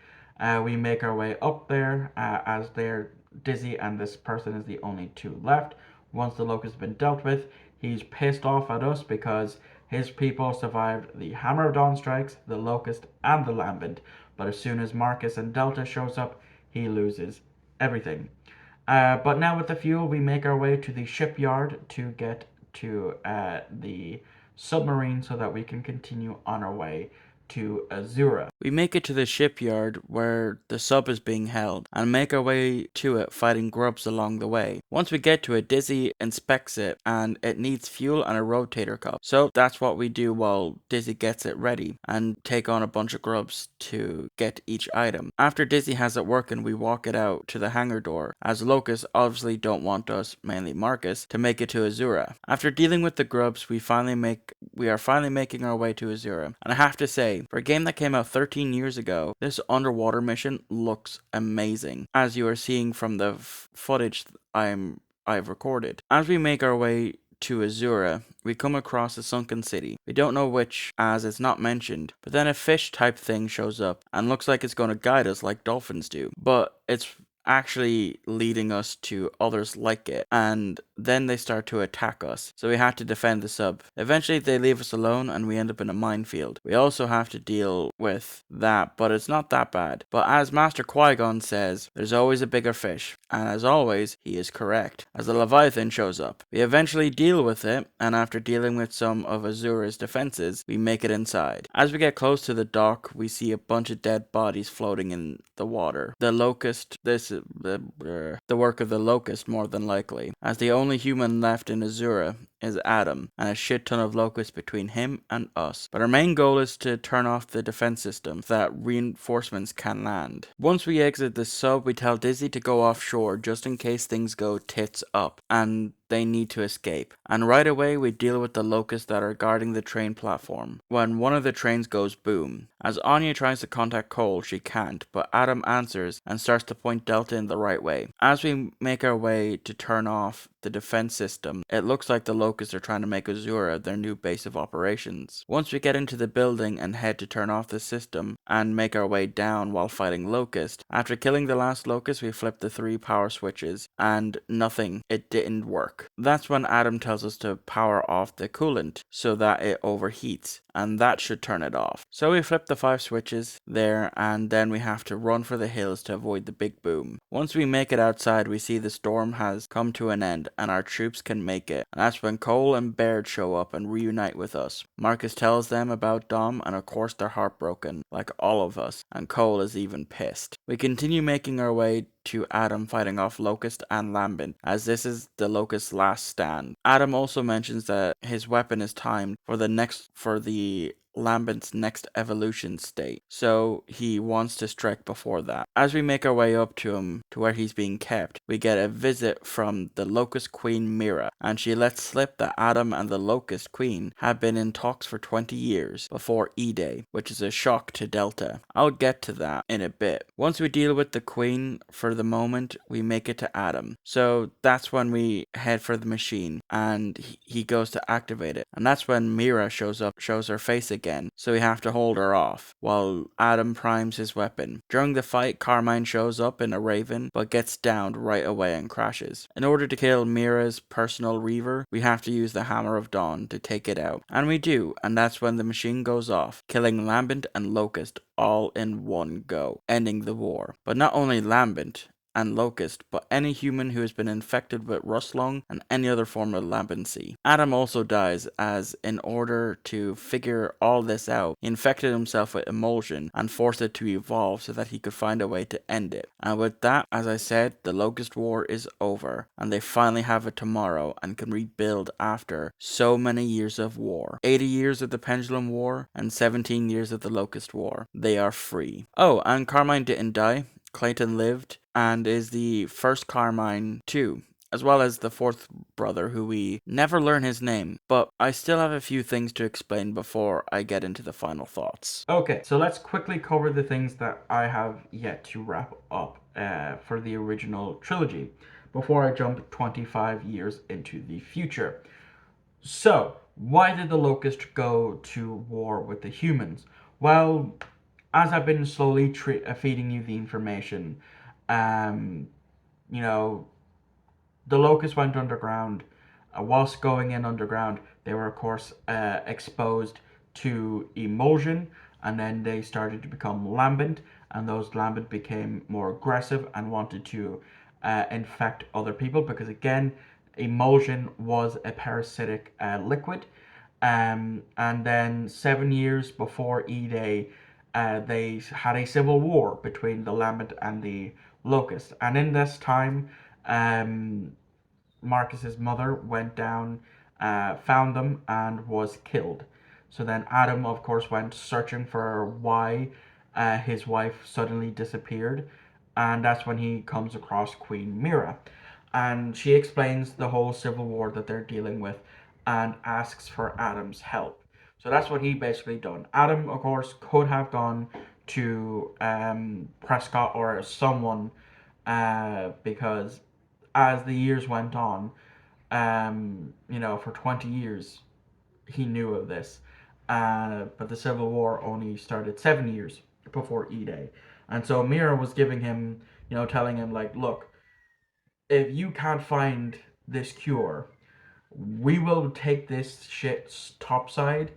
We make our way up there as they're Dizzy and this person is the only two left. Once the Locust has been dealt with, he's pissed off at us because his people survived the Hammer of Dawn strikes, the Locust, and the Lambent. But as soon as Marcus and Delta shows up, he loses everything. But now with the fuel, we make our way to the shipyard to get to the submarine so that we can continue on our way to Azura. We make it to the shipyard where the sub is being held and make our way to it fighting grubs along the way. Once we get to it, Dizzy inspects it and it needs fuel and a rotator cuff. So that's what we do while Dizzy gets it ready and take on a bunch of grubs to get each item. After Dizzy has it working, we walk it out to the hangar door as Locust obviously don't want us, mainly Marcus, to make it to Azura. After dealing with the grubs, we are finally making our way to Azura. And I have to say, for a game that came out 13 years ago, this underwater mission looks amazing, as you are seeing from the footage I've recorded. As we make our way to Azura, we come across a sunken city. We don't know which, as it's not mentioned, but then a fish type thing shows up and looks like it's going to guide us like dolphins do. But it's actually leading us to others like it, and then they start to attack us, so we have to defend the sub. Eventually they leave us alone and we end up in a minefield. We also have to deal with that, but it's not that bad. But as Master Qui-Gon says, there's always a bigger fish, and as always, he is correct, as the Leviathan shows up. We eventually deal with it, and after dealing with some of Azura's defenses, we make it inside. As we get close to the dock, we see a bunch of dead bodies floating in the water. The Locust, the work of the Locust more than likely, as the only human left in Azura is Adam, and a shit ton of locusts between him and us. But our main goal is to turn off the defense system so that reinforcements can land. Once we exit the sub, we tell Dizzy to go offshore just in case things go tits up, and they need to escape. And right away we deal with the locusts that are guarding the train platform, when one of the trains goes boom. As Anya tries to contact Cole, she can't, but Adam answers and starts to point Delta in the right way. As we make our way to turn off the defense system, it looks like the locusts are trying to make Azura their new base of operations. Once we get into the building and head to turn off the system and make our way down while fighting Locust, after killing the last Locust we flip the 3 power switches and nothing, it didn't work. That's when Adam tells us to power off the coolant so that it overheats, and that should turn it off. So we flip the 5 switches there, and then we have to run for the hills to avoid the big boom. Once we make it outside, we see the storm has come to an end and our troops can make it, and that's when Cole and Baird show up and reunite with us. Marcus tells them about Dom, and of course they're heartbroken, like all of us, and Cole is even pissed. We continue making our way to Adam fighting off Locust and Lambent, as this is the Locust's last stand. Adam also mentions that his weapon is timed for the Lambent's next evolution state, so he wants to strike before that. As we make our way up to him, to where he's being kept, we get a visit from the Locust Queen Mira, and she lets slip that Adam and the Locust Queen have been in talks for 20 years before E-Day, which is a shock to Delta. I'll get to that in a bit. Once we deal with the Queen, for the moment, we make it to Adam. So that's when we head for the machine, and he goes to activate it, and that's when Mira shows her face again again, so we have to hold her off, while Adam primes his weapon. During the fight, Carmine shows up in a Raven, but gets downed right away and crashes. In order to kill Mira's personal Reaver, we have to use the Hammer of Dawn to take it out. And we do, and that's when the machine goes off, killing Lambent and Locust all in one go, ending the war. But not only Lambent and Locust, but any human who has been infected with Rustlung and any other form of lambency. Adam also dies, as in order to figure all this out, he infected himself with emulsion and forced it to evolve so that he could find a way to end it. And with that, as I said, the Locust War is over, and they finally have it tomorrow and can rebuild after so many years of war. 80 years of the Pendulum War and 17 years of the Locust War. They are free. Oh, and Carmine didn't die. Clayton lived and is the first Carmine too, as well as the fourth brother, who we never learn his name, but I still have a few things to explain before I get into the final thoughts. Okay, so let's quickly cover the things that I have yet to wrap up for the original trilogy before I jump 25 years into the future. So, why did the Locust go to war with the humans? Well, as I've been slowly feeding you the information, you know, the Locust went underground. Whilst going in underground, they were, of course, exposed to emulsion, and then they started to become lambent, and those lambent became more aggressive and wanted to infect other people because, again, emulsion was a parasitic liquid. And then 7 years before E-Day, they had a civil war between the lambent and the locust. And in this time, Marcus's mother went down, found them, and was killed. So then Adam, of course, went searching for why his wife suddenly disappeared, and that's when he comes across Queen Mira. And she explains the whole civil war that they're dealing with and asks for Adam's help. So that's what he basically done. Adam, of course, could have gone to Prescott or someone because as the years went on, for 20 years, he knew of this. But the Civil War only started 7 years before E-Day. And so Mira was giving him, telling him, like, look, if you can't find this cure, we will take this shit topside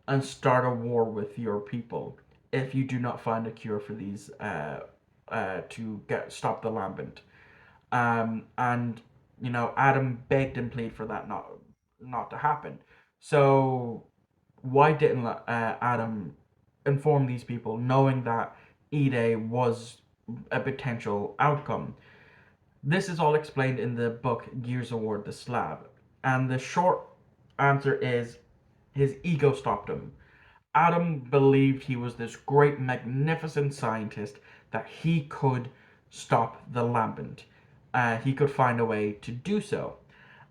and start a war with your people if you do not find a cure for these to stop the lambent. And Adam begged and pleaded for that not to happen. So why didn't Adam inform these people, knowing that E-Day was a potential outcome? This is all explained in the book Gears of War: The Slab, and the short answer is his ego stopped him. Adam believed he was this great, magnificent scientist that he could stop the lambent. He could find a way to do so.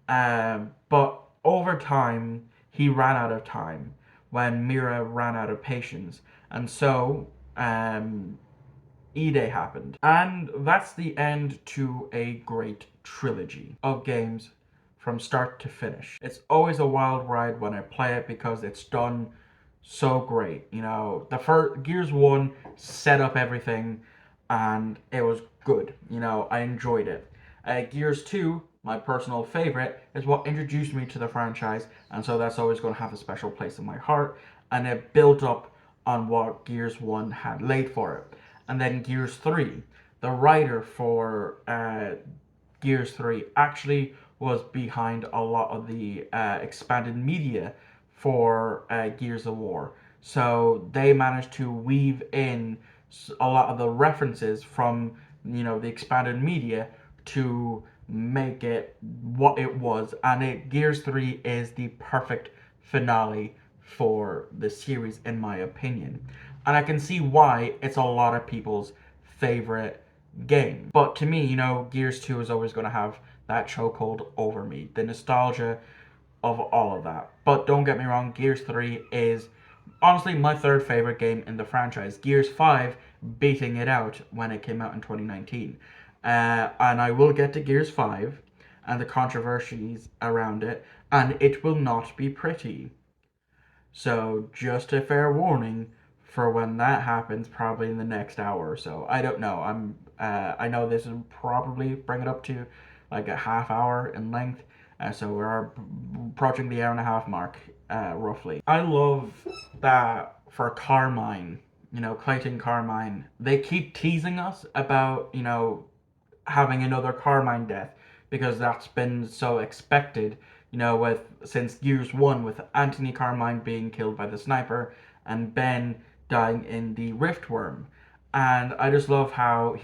But over time, he ran out of time when Mira ran out of patience. And so, E-Day happened. And that's the end to a great trilogy of games from start to finish. It's always a wild ride when I play it because it's done so great. The first Gears 1 set up everything and it was good. I enjoyed it. Gears 2, my personal favorite, is what introduced me to the franchise, and so that's always going to have a special place in my heart, and it built up on what Gears 1 had laid for it. And then Gears 3, the writer for Gears 3 actually was behind a lot of the expanded media for Gears of War. So they managed to weave in a lot of the references from the expanded media to make it what it was. And Gears 3 is the perfect finale for the series, in my opinion. And I can see why it's a lot of people's favorite game. But to me, Gears 2 is always going to have that chokehold over me. The nostalgia of all of that. But don't get me wrong, Gears 3 is honestly my third favorite game in the franchise. Gears 5 beating it out when it came out in 2019. And I will get to Gears 5 and the controversies around it, and it will not be pretty. So just a fair warning for when that happens, probably in the next hour or so. I don't know. I know this will probably bring it up to like a half hour in length. So we're approaching the hour and a half mark, roughly. I love that for Carmine, Clayton Carmine, they keep teasing us about, having another Carmine death because that's been so expected, with since Gears 1 with Anthony Carmine being killed by the sniper and Ben dying in the Riftworm. And I just love how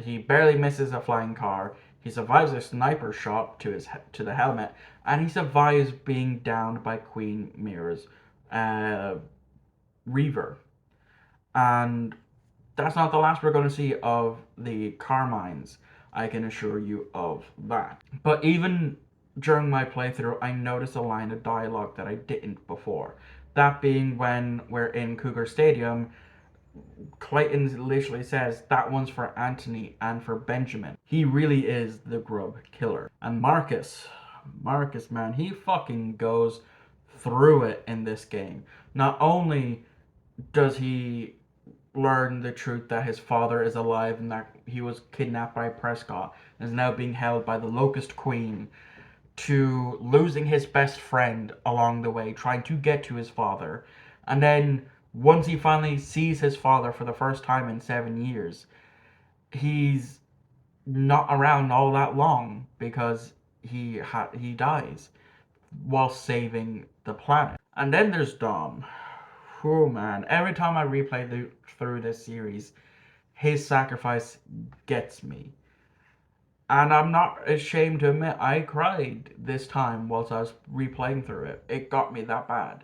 he barely misses a flying car. He survives a sniper shot to the helmet, and he survives being downed by Queen Mira's Reaver. And that's not the last we're going to see of the Carmines. I can assure you of that. But even during my playthrough, I noticed a line of dialogue that I didn't before. That being when we're in Cougar Stadium, Clayton literally says that one's for Anthony and for Benjamin. He really is the grub killer. And Marcus, man, he fucking goes through it in this game. Not only does he learn the truth that his father is alive and that he was kidnapped by Prescott and is now being held by the Locust Queen, to losing his best friend along the way, trying to get to his father. And then once he finally sees his father for the first time in 7 years, he's not around all that long because he dies while saving the planet. And then there's Dom. Oh man, every time I replay through this series, his sacrifice gets me. And I'm not ashamed to admit I cried this time whilst I was replaying through it. It got me that bad.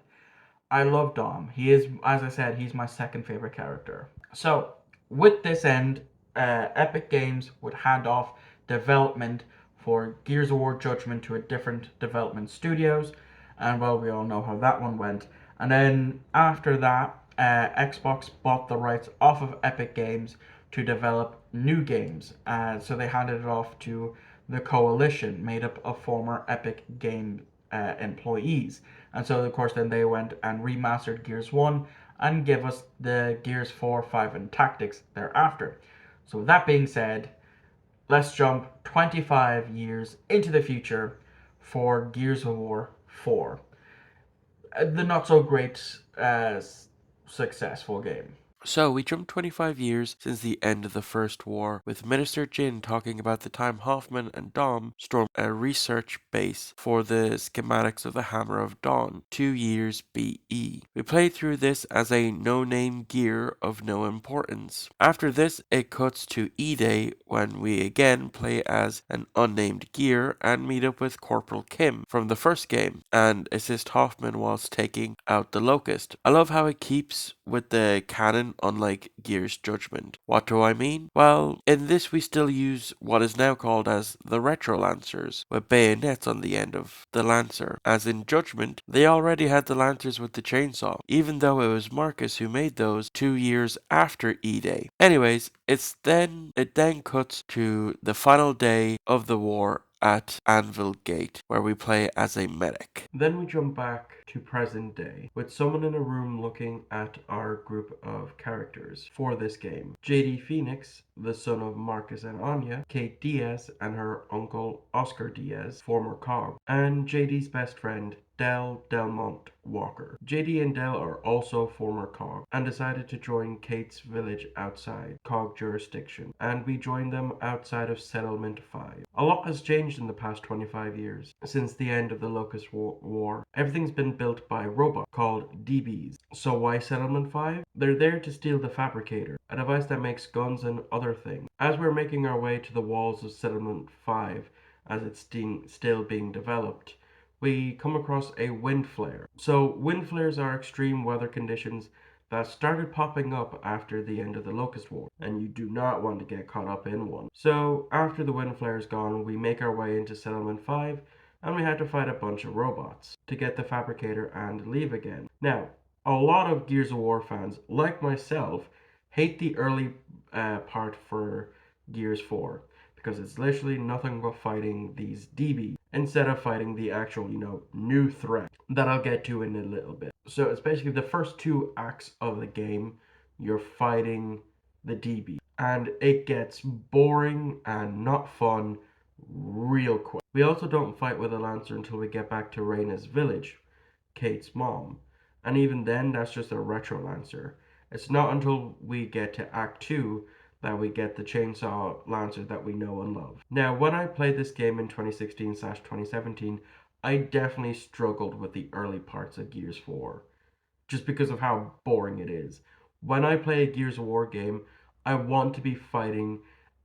I love Dom. He is, as I said, he's my second favorite character. So, with this end, Epic Games would hand off development for Gears of War Judgment to a different development studios. And well, we all know how that one went. And then after that, Xbox bought the rights off of Epic Games to develop new games. So they handed it off to the Coalition, made up of former Epic Game employees. And so, of course, then they went and remastered Gears 1 and give us the Gears 4, 5, and Tactics thereafter. So, with that being said, let's jump 25 years into the future for Gears of War 4. The not so great successful game. So, we jumped 25 years since the end of the First War, with Minister Jin talking about the time Hoffman and Dom stormed a research base for the schematics of the Hammer of Dawn, 2 years BE. We played through this as a no-name gear of no importance. After this, it cuts to E-Day, when we again play as an unnamed gear and meet up with Corporal Kim from the first game, and assist Hoffman whilst taking out the Locust. I love how it keeps with the canon, unlike Gears Judgment. What do I mean? Well, in this we still use what is now called as the Retro Lancers, with bayonets on the end of the Lancer. As in Judgment, they already had the Lancers with the chainsaw, even though it was Marcus who made those 2 years after E-Day. Anyways, it then cuts to the final day of the war at Anvil Gate, where we play as a medic. Then we jump back to present day, with someone in a room looking at our group of characters for this game. JD Phoenix, the son of Marcus and Anya, Kate Diaz and her uncle Oscar Diaz, former COG, and JD's best friend Delmont Walker. JD and Del are also former COG and decided to join Kate's village outside COG jurisdiction, and we joined them outside of Settlement 5. A lot has changed in the past 25 years since the end of the Locust War. Everything's been built by robots called DBs. So why Settlement 5? They're there to steal the Fabricator, a device that makes guns and other things. As we're making our way to the walls of Settlement 5, as it's still being developed, we come across a wind flare. So wind flares are extreme weather conditions that started popping up after the end of the Locust War, and you do not want to get caught up in one. So after the wind flare is gone, we make our way into Settlement 5, and we had to fight a bunch of robots to get the Fabricator and leave again. Now, a lot of Gears of War fans, like myself, hate the early part for Gears 4, because it's literally nothing but fighting these DBs instead of fighting the actual, new threat that I'll get to in a little bit. So it's basically the first 2 acts of the game, you're fighting the DB, and it gets boring and not fun real quick. We also don't fight with a Lancer until we get back to Reina's village, Kate's mom, and even then that's just a retro Lancer. It's not until we get to Act 2 that we get the chainsaw Lancer that we know and love. Now, when I played this game in 2016/2017, I definitely struggled with the early parts of Gears 4, just because of how boring it is. When I play a Gears of War game, I want to be fighting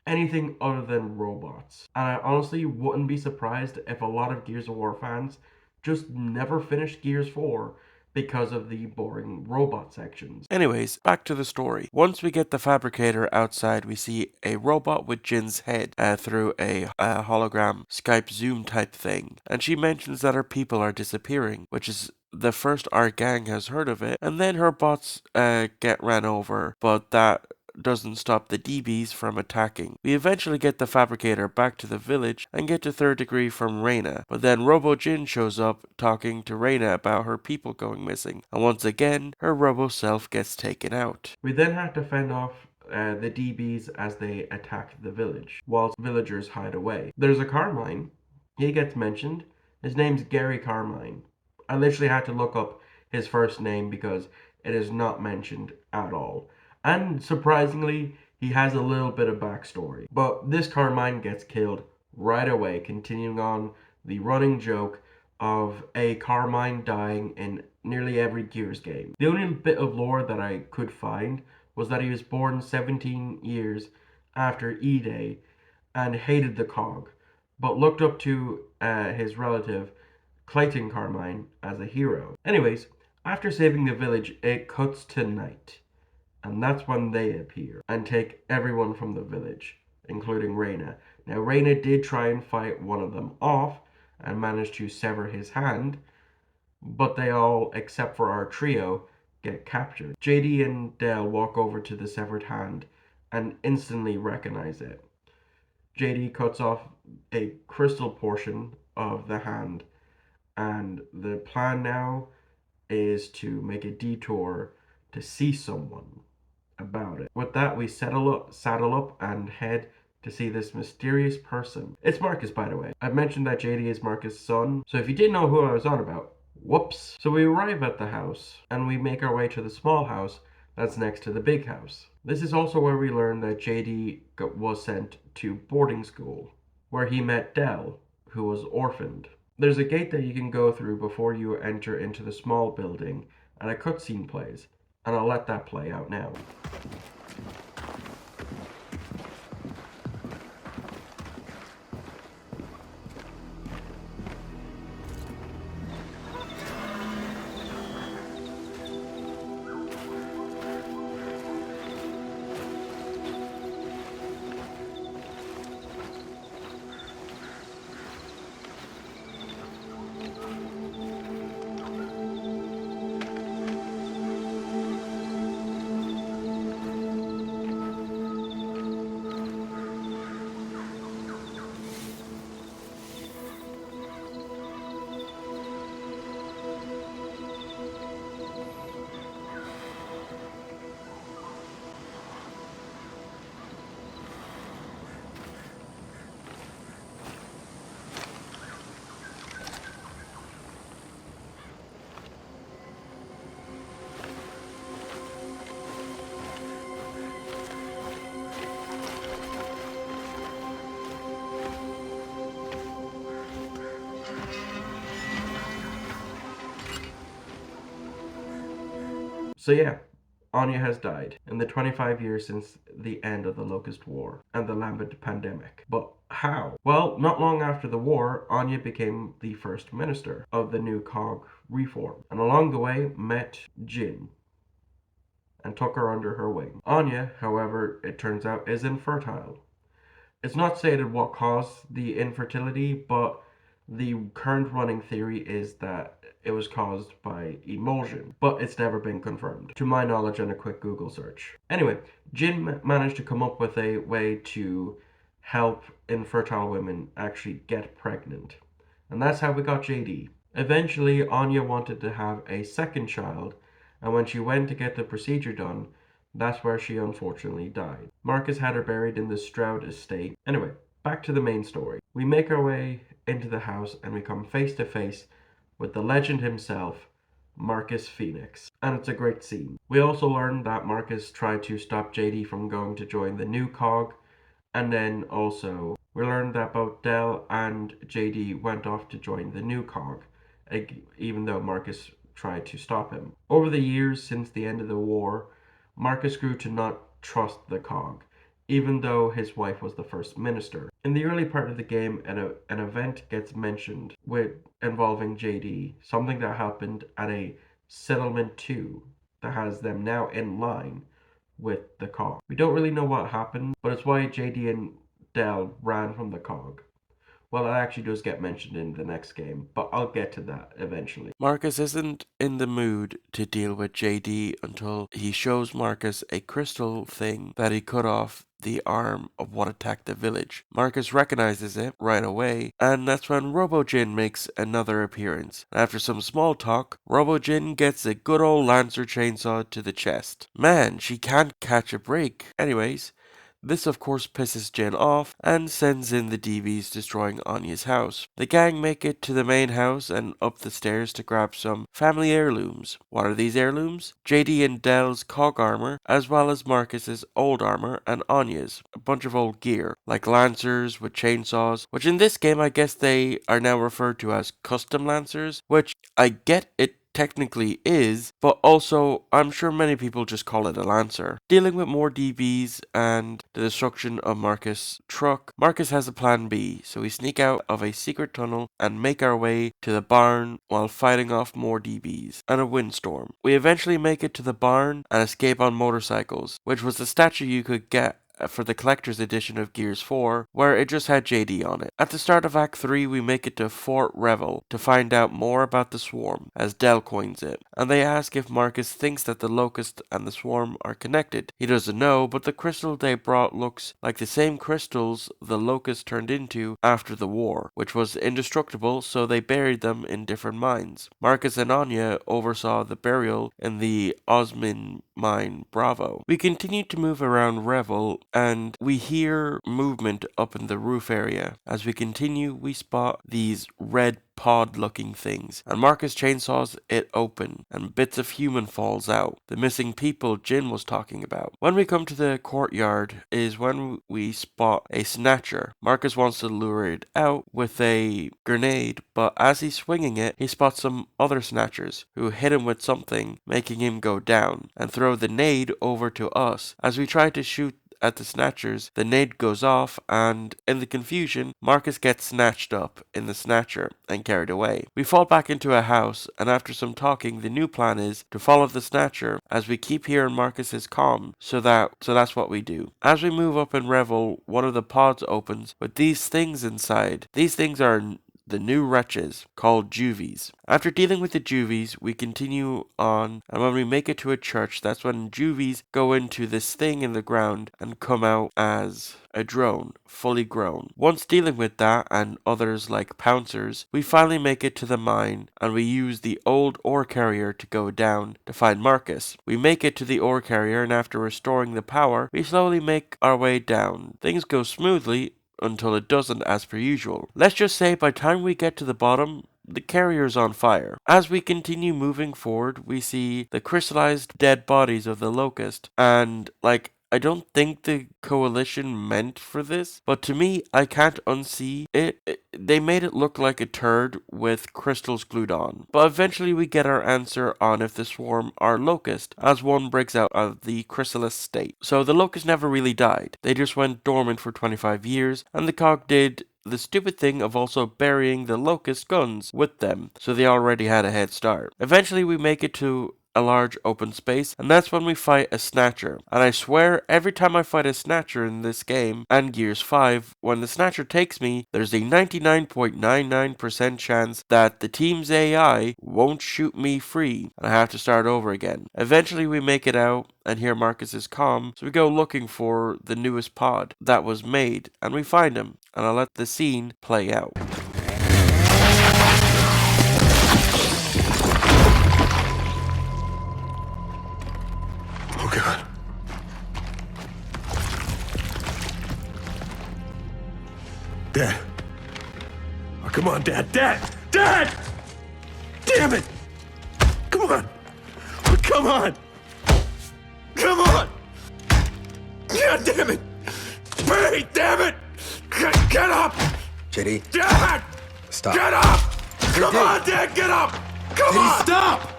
anything other than robots. And I honestly wouldn't be surprised if a lot of Gears of War fans just never finished Gears 4 because of the boring robot sections. Anyways, back to the story. Once we get the fabricator outside, we see a robot with Jin's head through a hologram Skype Zoom type thing. And she mentions that her people are disappearing, which is the first our gang has heard of it. And then her bots get ran over, but that doesn't stop the DBs from attacking. We eventually get the fabricator back to the village and get to third degree from Reina, but then Robo Jin shows up talking to Reina about her people going missing, and once again her Robo self gets taken out. We then have to fend off the DBs as they attack the village, whilst villagers hide away. There's a Carmine. He gets mentioned. His name's Gary Carmine. I literally had to look up his first name because it is not mentioned at all. And surprisingly, he has a little bit of backstory. But this Carmine gets killed right away, continuing on the running joke of a Carmine dying in nearly every Gears game. The only bit of lore that I could find was that he was born 17 years after E-Day and hated the COG, but looked up to his relative Clayton Carmine as a hero. Anyways, after saving the village, it cuts to night. And that's when they appear and take everyone from the village, including Reina. Now, Reina did try and fight one of them off and managed to sever his hand, but they all, except for our trio, get captured. JD and Dell walk over to the severed hand and instantly recognize it. JD cuts off a crystal portion of the hand, and the plan now is to make a detour to see someone about it. With that, we saddle up and head to see this mysterious person. It's Marcus, by the way. I've mentioned that JD is Marcus' son, so if you didn't know who I was on about, whoops. So we arrive at the house, and we make our way to the small house that's next to the big house. This is also where we learn that JD was sent to boarding school, where he met Dell, who was orphaned. There's a gate that you can go through before you enter into the small building, and a cutscene plays, and I'll let that play out now. So yeah, Anya has died in the 25 years since the end of the Locust War and the Lambent pandemic. But how? Well, not long after the war, Anya became the first minister of the new COG reform, and along the way met Jin and took her under her wing. Anya, however, it turns out, is infertile. It's not stated what caused the infertility, but the current running theory is that it was caused by emulsion, but it's never been confirmed, to my knowledge, on a quick Google search. Anyway, Jin managed to come up with a way to help infertile women actually get pregnant. And that's how we got JD. Eventually, Anya wanted to have a second child, and when she went to get the procedure done, that's where she unfortunately died. Marcus had her buried in the Stroud estate. Anyway, back to the main story. We make our way into the house and we come face to face with the legend himself, Marcus Phoenix. And it's a great scene. We also learn that Marcus tried to stop JD from going to join the new COG, and then also we learned that both Dell and JD went off to join the new COG, even though Marcus tried to stop him. Over the years since the end of the war, Marcus grew to not trust the COG, even though his wife was the first minister. In the early part of the game, an event gets mentioned involving JD, something that happened at a settlement 2 that has them now in line with the COG. We don't really know what happened, but it's why JD and Dell ran from the COG. Well, it actually does get mentioned in the next game, but I'll get to that eventually. Marcus isn't in the mood to deal with JD until he shows Marcus a crystal thing that he cut off the arm of what attacked the village. Marcus recognizes it right away, and that's when Robo-Jin makes another appearance. After some small talk, Robo-Jin gets a good old Lancer chainsaw to the chest. Man, she can't catch a break. Anyways, this of course pisses Jin off and sends in the DVs destroying Anya's house. The gang make it to the main house and up the stairs to grab some family heirlooms. What are these heirlooms? JD and Dell's COG armor, as well as Marcus's old armor and Anya's, a bunch of old gear, like lancers with chainsaws, which in this game I guess they are now referred to as custom lancers, which I get it technically is, but also I'm sure many people just call it a lancer. Dealing with more DBs and the destruction of Marcus' truck, Marcus has a plan B, so we sneak out of a secret tunnel and make our way to the barn while fighting off more DBs and a windstorm. We eventually make it to the barn and escape on motorcycles, which was the statue you could get for the collector's edition of Gears 4, where it just had JD on it. At the start of Act 3, we make it to Fort Revel to find out more about the Swarm, as Dell coins it, and they ask if Marcus thinks that the Locust and the Swarm are connected. He doesn't know, but the crystal they brought looks like the same crystals the Locust turned into after the war, which was indestructible, so they buried them in different mines. Marcus and Anya oversaw the burial in the Osmin mine Bravo. We continue to move around Revel and we hear movement up in the roof area. As we continue, we spot these red pod-looking things, and Marcus chainsaws it open, and bits of human falls out. The missing people Jin was talking about. When we come to the courtyard is when we spot a snatcher. Marcus wants to lure it out with a grenade, but as he's swinging it, he spots some other snatchers who hit him with something, making him go down, and throw the nade over to us. As we try to shoot at the snatchers, the nade goes off, and in the confusion, Marcus gets snatched up in the snatcher and carried away. We fall back into a house, and after some talking, the new plan is to follow the snatcher as we keep hearing Marcus's comm, so that's what we do. As we move up in Revel, one of the pods opens with these things inside. These things are the new wretches, called juvies. After dealing with the juvies, we continue on, and when we make it to a church, that's when juvies go into this thing in the ground and come out as a drone, fully grown. Once dealing with that and others like pouncers, we finally make it to the mine, and we use the old ore carrier to go down to find Marcus. We make it to the ore carrier, and after restoring the power, we slowly make our way down. Things go smoothly until it doesn't, as per usual. Let's just say by the time we get to the bottom, the carrier's on fire. As we continue moving forward, we see the crystallized dead bodies of the Locust, and I don't think the coalition meant for this, but to me, I can't unsee it. They made it look like a turd with crystals glued on. But eventually we get our answer on if the Swarm are Locust, as one breaks out of the chrysalis state. So the Locust never really died. They just went dormant for 25 years, and the COG did the stupid thing of also burying the Locust guns with them, so they already had a head start. Eventually we make it to a large open space, and that's when we fight a Snatcher. And I swear, every time I fight a Snatcher in this game, and Gears 5, when the Snatcher takes me, there's a 99.99% chance that the team's AI won't shoot me free, and I have to start over again. Eventually we make it out, and hear Marcus's comm, so we go looking for the newest pod that was made, and we find him, and I'll let the scene play out. Oh, God. Dad. Oh, come on, Dad. Dad! Dad! Damn it! Come on! Oh, come on! Come on! God damn it! Wait, damn it! Get up! JD, Dad! stop. Get up! Come on, Dad, get up! Come JD, on! stop!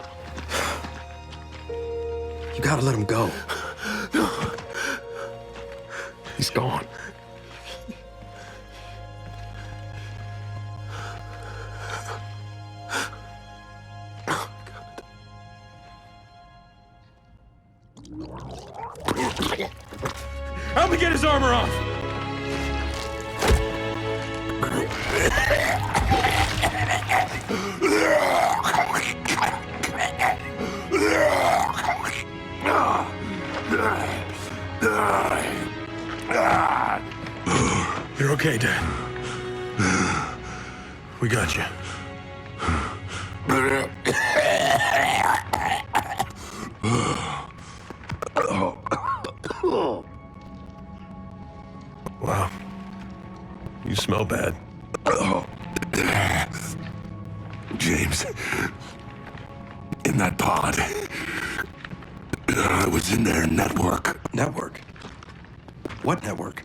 You gotta let him go. He's gone. Help me get his armor off! You're okay, Dad. We got you. Wow. You smell bad. James. In that pod. I was in their network. Network? What network?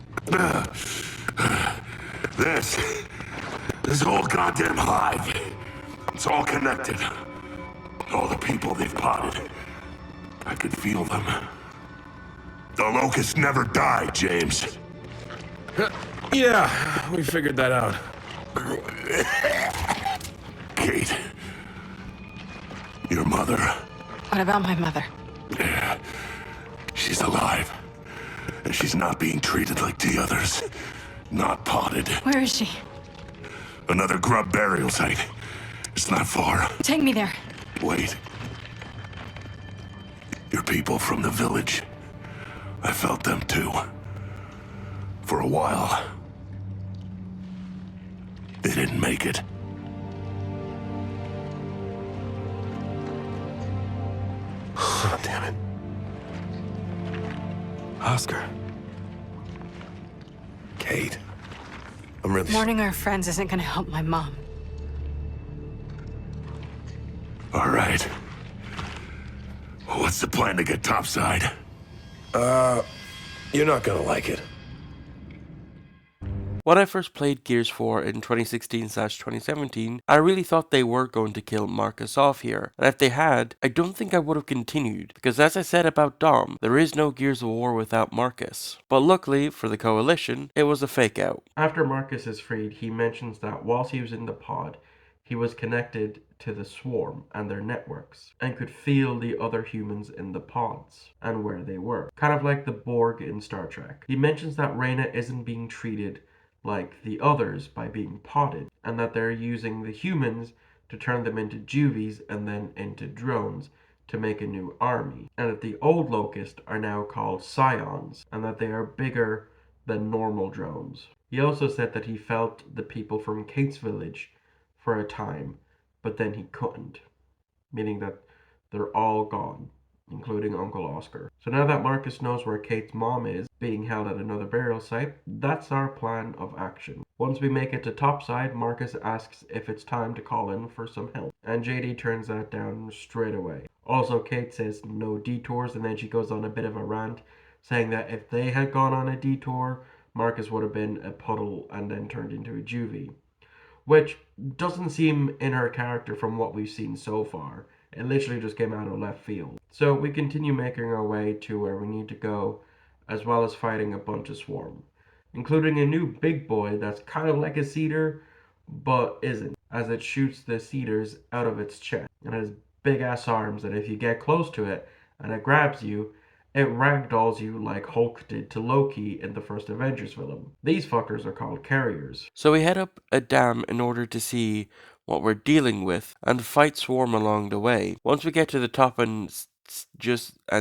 This whole goddamn hive. It's all connected. All the people they've potted. I could feel them. The locusts never die, James. Yeah, we figured that out. Kate. Your mother. What about my mother? She's alive. And she's not being treated like the others. Not potted. Where is she? Another grub burial site. It's not far. Take me there. Wait. Your people from the village. I felt them too. For a while. They didn't make it. Oh, damn it. Oscar. Kate. I'm really Mourning our friends isn't gonna help my mom. All right. What's the plan to get topside? You're not gonna like it. When I first played Gears 4 in 2016/2017, I really thought they were going to kill Marcus off here, and if they had, I don't think I would have continued, because as I said about Dom, there is no Gears of War without Marcus. But luckily for the Coalition, it was a fake out. After Marcus is freed, he mentions that whilst he was in the pod, he was connected to the swarm and their networks, and could feel the other humans in the pods and where they were. Kind of like the Borg in Star Trek. He mentions that Reyna isn't being treated like the others by being potted, and that they're using the humans to turn them into juvies and then into drones to make a new army, and that the old Locusts are now called Scions, and that they are bigger than normal drones. He also said that he felt the people from Kate's village for a time, but then he couldn't, meaning that they're all gone, including Uncle Oscar. So now that Marcus knows where Kate's mom is, being held at another burial site, that's our plan of action. Once we make it to topside, Marcus asks if it's time to call in for some help, and JD turns that down straight away. Also, Kate says no detours, and then she goes on a bit of a rant, saying that if they had gone on a detour, Marcus would have been a puddle and then turned into a juvie. Which doesn't seem in her character from what we've seen so far. It literally just came out of left field. So we continue making our way to where we need to go, as well as fighting a bunch of swarm, including a new big boy that's kind of like a cedar, but isn't, as it shoots the cedars out of its chest and has big ass arms, and if you get close to it and it grabs you, it ragdolls you like Hulk did to Loki in the first Avengers film. These fuckers are called carriers. So we head up a dam in order to see what we're dealing with and fight Swarm along the way. Once we get to the top and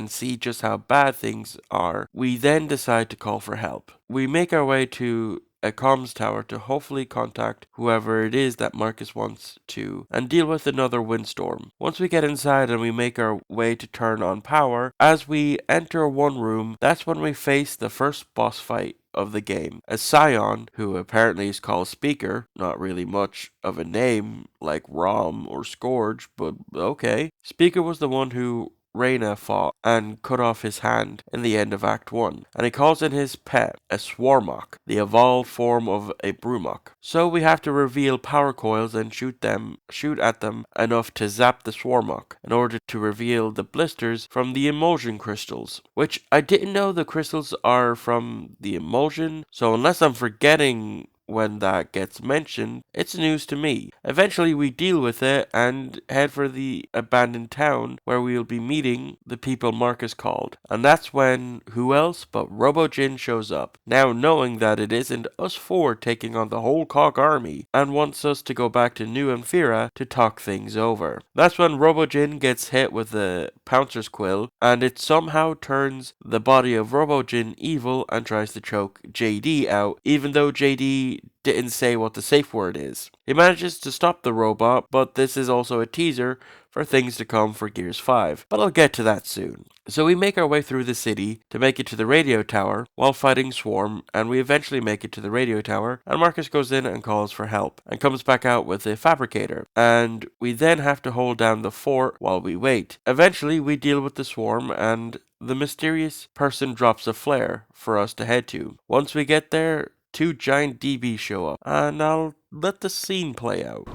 see just how bad things are, we then decide to call for help. We make our way to a comms tower to hopefully contact whoever it is that Marcus wants to and deal with another windstorm. Once we get inside and we make our way to turn on power, as we enter one room, that's when we face the first boss fight of the game. A Scion, who apparently is called Speaker, not really much of a name like Rom or Scourge, but okay. Speaker was the one who Reyna fought and cut off his hand in the end of Act 1, and he calls in his pet, a Swarmok, the evolved form of a Brumok. So we have to reveal power coils and shoot at them enough to zap the Swarmok in order to reveal the blisters from the emulsion crystals, which I didn't know the crystals are from the emulsion, so unless I'm forgetting when that gets mentioned, it's news to me. Eventually we deal with it and head for the abandoned town where we will be meeting the people Marcus called. And that's when who else but Robo-Jin shows up, now knowing that it isn't us four taking on the whole Cog army and wants us to go back to New Amphira to talk things over. That's when Robo-Jin gets hit with the Pouncer's Quill and it somehow turns the body of Robo-Jin evil and tries to choke JD out, even though JD didn't say what the safe word is. He manages to stop the robot, but this is also a teaser for things to come for Gears 5, but I'll get to that soon. So we make our way through the city to make it to the radio tower while fighting Swarm, and we eventually make it to the radio tower, and Marcus goes in and calls for help, and comes back out with a fabricator, and we then have to hold down the fort while we wait. Eventually we deal with the Swarm, and the mysterious person drops a flare for us to head to. Once we get there, 2 giant DBs show up, and I'll let the scene play out.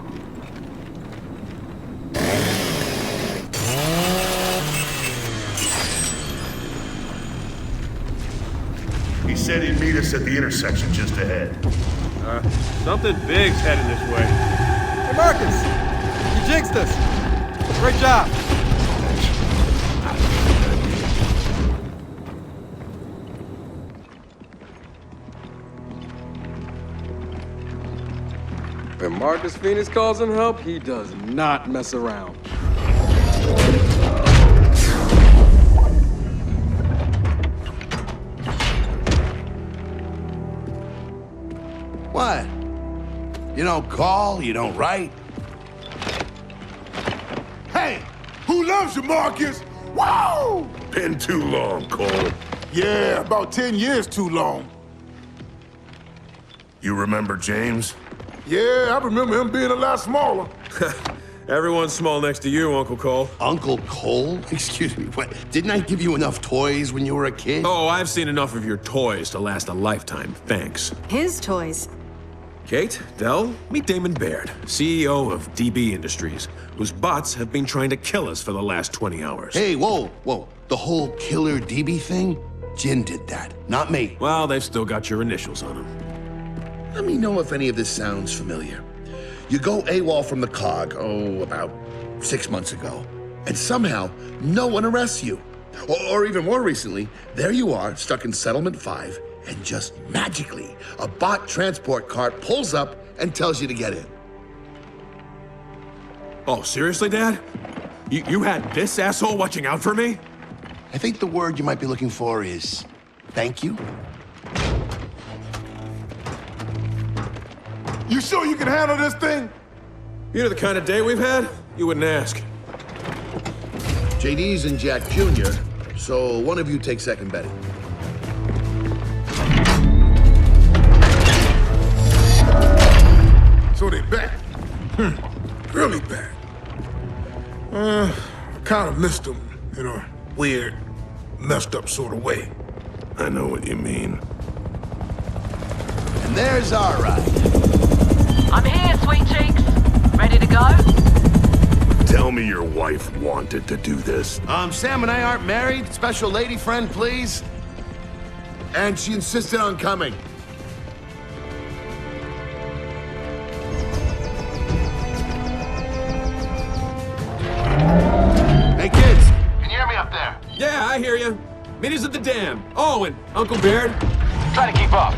He said he'd meet us at the intersection just ahead. Something big's heading this way. Hey, Marcus! You jinxed us! Great job! When Marcus Phoenix calls in help, he does not mess around. What? You don't call, you don't write? Hey, who loves you, Marcus? Woo! Been too long, Cole. Yeah, about 10 years too long. You remember James? Yeah, I remember him being a lot smaller. Everyone's small next to you, Uncle Cole. Uncle Cole? Excuse me, what? Didn't I give you enough toys when you were a kid? Oh, I've seen enough of your toys to last a lifetime, thanks. His toys. Kate, Dell, meet Damon Baird, CEO of DB Industries, whose bots have been trying to kill us for the last 20 hours. Hey, whoa. The whole killer DB thing? Jin did that, not me. Well, they've still got your initials on them. Let me know if any of this sounds familiar. You go AWOL from the COG, about 6 months ago, and somehow no one arrests you. Or even more recently, there you are, stuck in Settlement 5, and just magically, a bot transport cart pulls up and tells you to get in. Oh, seriously, Dad? You had this asshole watching out for me? I think the word you might be looking for is thank you. You sure you can handle this thing? You know the kind of day we've had? You wouldn't ask. JD's and Jack Jr., so one of you take second betting. So they back. Really back. I kind of missed them in a weird, messed up sort of way. I know what you mean. And there's our ride. I'm here, sweet cheeks. Ready to go? Tell me your wife wanted to do this. Sam and I aren't married. Special lady friend, please. And she insisted on coming. Meet us at the dam. Oh, and Uncle Baird. Try to keep up.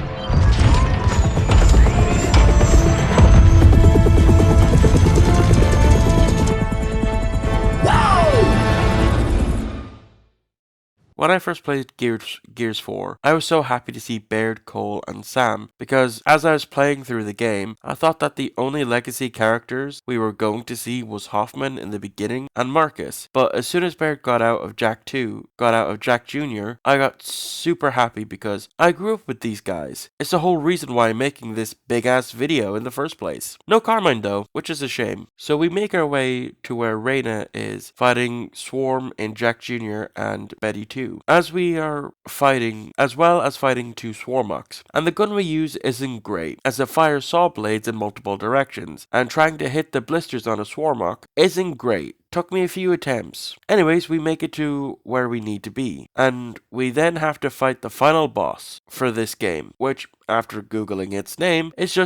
When I first played Gears 4, I was so happy to see Baird, Cole, and Sam, because as I was playing through the game, I thought that the only legacy characters we were going to see was Hoffman in the beginning and Marcus. But as soon as Baird got out of Jack Jr., I got super happy because I grew up with these guys. It's the whole reason why I'm making this big ass video in the first place. No Carmine though, which is a shame. So we make our way to where Reyna is fighting Swarm in Jack Jr. and Betty 2. As we are fighting, as well as fighting two Swarmoks. And the gun we use isn't great, as it fires saw blades in multiple directions, and trying to hit the blisters on a Swarmok isn't great. Took me a few attempts. Anyways, we make it to where we need to be, and we then have to fight the final boss for this game, which, after googling its name, is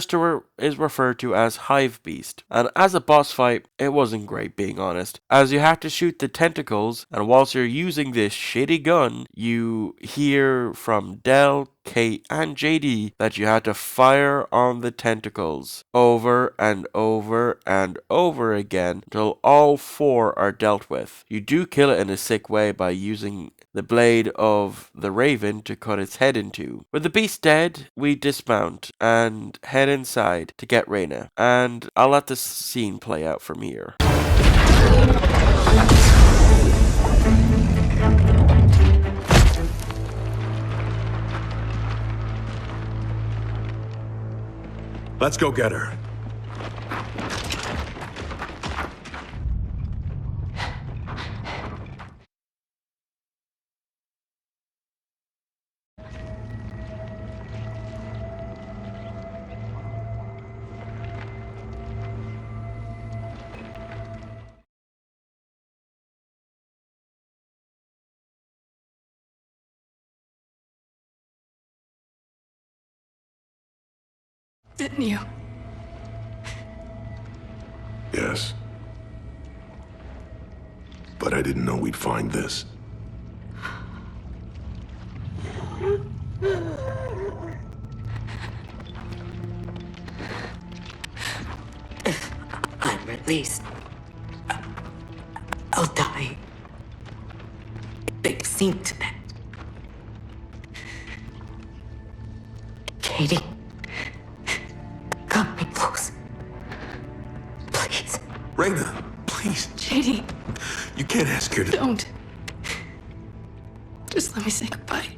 referred to as Hive Beast. And as a boss fight, it wasn't great, being honest, as you have to shoot the tentacles, and whilst you're using this shitty gun, you hear from Del, Kate, and JD that you had to fire on the tentacles over and over and over again until all four are dealt with. You do kill it in a sick way by using the blade of the Raven to cut its head in two. With the beast dead, we dismount and head inside to get Reyna, and I'll let the scene play out from here. Let's go get her. Didn't you? Yes. But I didn't know we'd find this. If I'm released, I'll die. They've seen to that. Katie, cut me close. Please. Reyna, please. JD. You can't ask her to... Don't. Just let me say goodbye.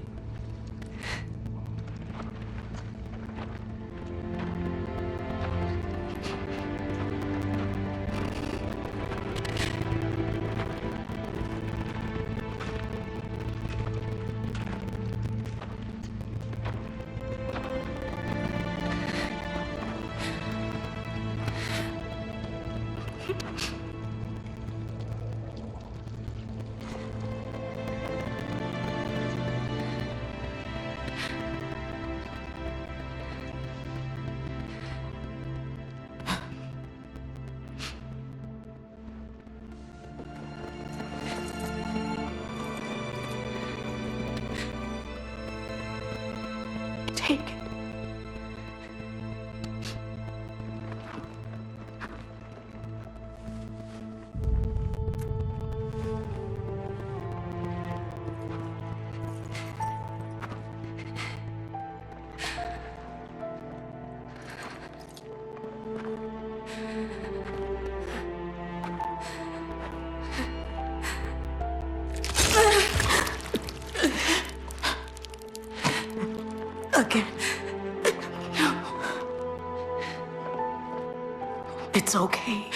Take it. Again. No. It's okay.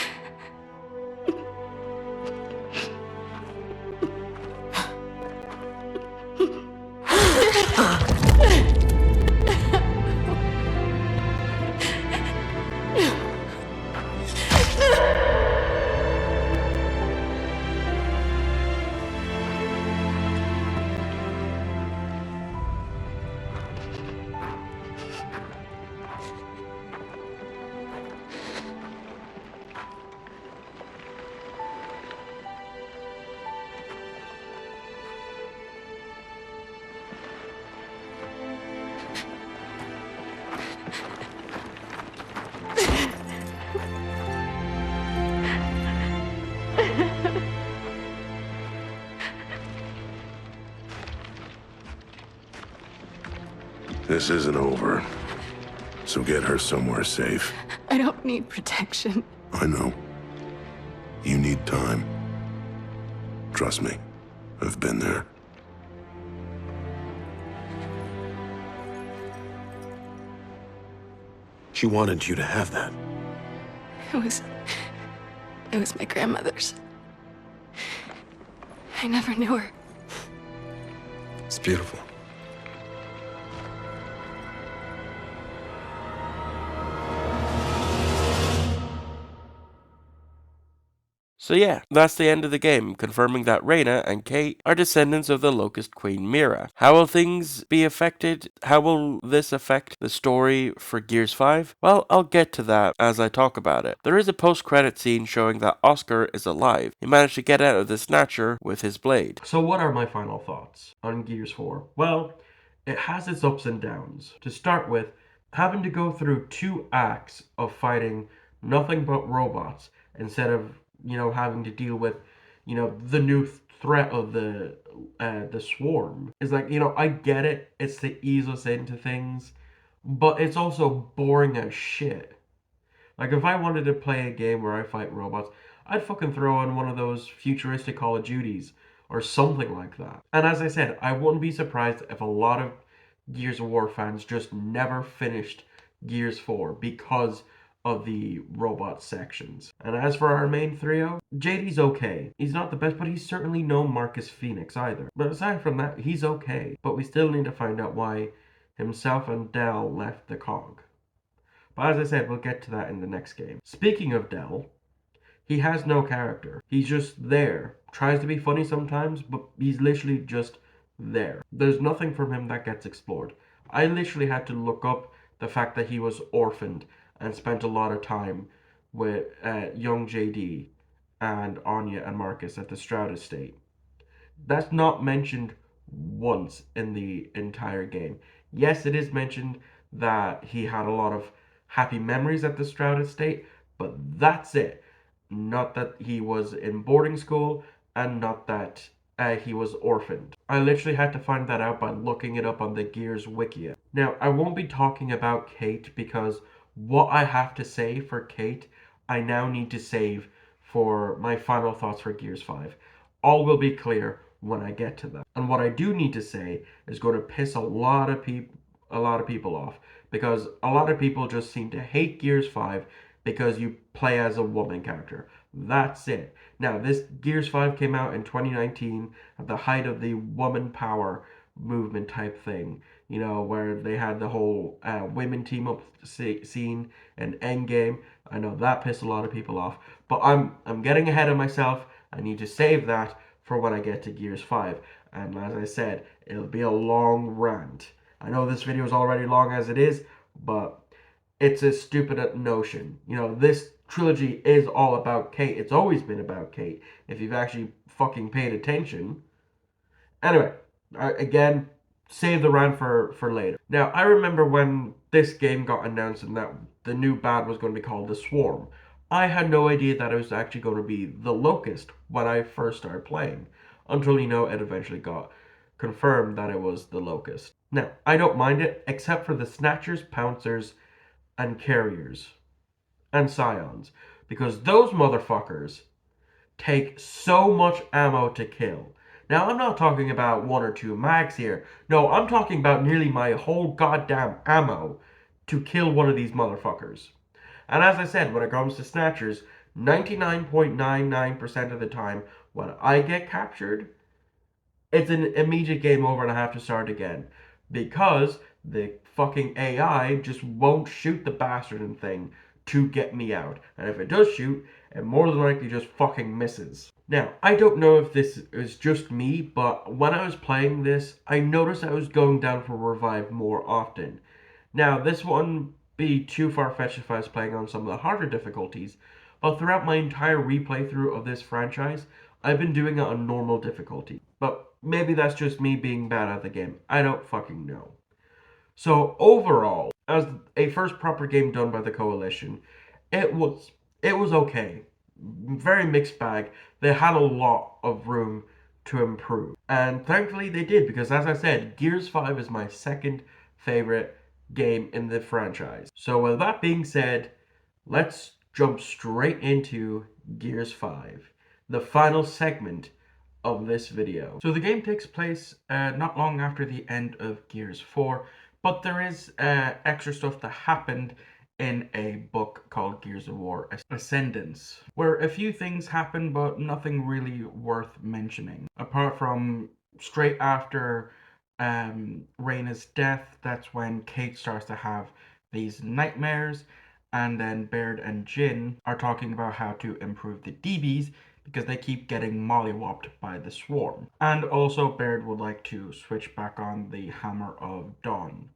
This isn't over. So get her somewhere safe. I don't need protection. I know. You need time. Trust me. I've been there. She wanted you to have that. It was my grandmother's. I never knew her. It's beautiful. So yeah, that's the end of the game, confirming that Reyna and Kate are descendants of the Locust Queen Mira. How will things be affected? How will this affect the story for Gears 5? Well, I'll get to that as I talk about it. There is a post-credit scene showing that Oscar is alive. He managed to get out of the Snatcher with his blade. So what are my final thoughts on Gears 4? Well, it has its ups and downs. To start with, having to go through 2 acts of fighting nothing but robots instead of, having to deal with, the new threat of the swarm is like, I get it. It's to ease us into things, but it's also boring as shit. Like, if I wanted to play a game where I fight robots, I'd fucking throw on one of those futuristic Call of Duties or something like that. And as I said, I wouldn't be surprised if a lot of Gears of War fans just never finished Gears 4 because of the robot sections. And as for our main trio, JD's okay. He's not the best, but he's certainly no Marcus Phoenix either. But aside from that, he's okay. But we still need to find out why himself and Dell left the COG. But as I said, we'll get to that in the next game. Speaking of Dell, he has no character. He's just there. Tries to be funny sometimes, but he's literally just there. There's nothing from him that gets explored. I literally had to look up the fact that he was orphaned and spent a lot of time with young JD and Anya and Marcus at the Stroud estate. That's not mentioned once in the entire game. Yes, it is mentioned that he had a lot of happy memories at the Stroud estate, but that's it. Not that he was in boarding school, and not that he was orphaned. I literally had to find that out by looking it up on the Gears wiki. Now, I won't be talking about Kate because what I have to say for Kate, I now need to save for my final thoughts for Gears 5. All will be clear when I get to that. And what I do need to say is going to piss a lot of people off, because a lot of people just seem to hate Gears 5 because you play as a woman character. That's it. Now, this Gears 5 came out in 2019 at the height of the woman power movement type thing, where they had the whole women team up scene and Endgame. I know that pissed a lot of people off, but I'm getting ahead of myself. I need to save that for when I get to Gears 5. And as I said, it'll be a long rant. I know this video is already long as it is, but it's a stupid notion. This trilogy is all about Kate. It's always been about Kate, if you've actually fucking paid attention. Anyway, again, save the rant for later. Now, I remember when this game got announced and that the new bad was going to be called the Swarm. I had no idea that it was actually going to be the Locust when I first started playing, until, it eventually got confirmed that it was the Locust. Now, I don't mind it, except for the Snatchers, Pouncers, and Carriers, and Scions, because those motherfuckers take so much ammo to kill. Now, I'm not talking about 1 or 2 mags here. No, I'm talking about nearly my whole goddamn ammo to kill one of these motherfuckers. And as I said, when it comes to Snatchers, 99.99% of the time, when I get captured, it's an immediate game over and I have to start again. Because the fucking AI just won't shoot the bastard and thing to get me out. And if it does shoot, it more than likely just fucking misses. Now, I don't know if this is just me, but when I was playing this, I noticed I was going down for revive more often. Now, this wouldn't be too far-fetched if I was playing on some of the harder difficulties, but throughout my entire replay through of this franchise, I've been doing it on normal difficulty. But maybe that's just me being bad at the game. I don't fucking know. So overall, as a first proper game done by the Coalition, it was okay. Very mixed bag. They had a lot of room to improve. And thankfully they did, because as I said, Gears 5 is my second favorite game in the franchise. So with that being said, let's jump straight into Gears 5, the final segment of this video. So the game takes place not long after the end of Gears 4, but there is extra stuff that happened in a book called Gears of War Ascendance, where a few things happen, but nothing really worth mentioning. Apart from straight after Reyna's death, that's when Kate starts to have these nightmares, and then Baird and Jin are talking about how to improve the DBs because they keep getting mollywopped by the swarm. And also Baird would like to switch back on the Hammer of Dawn,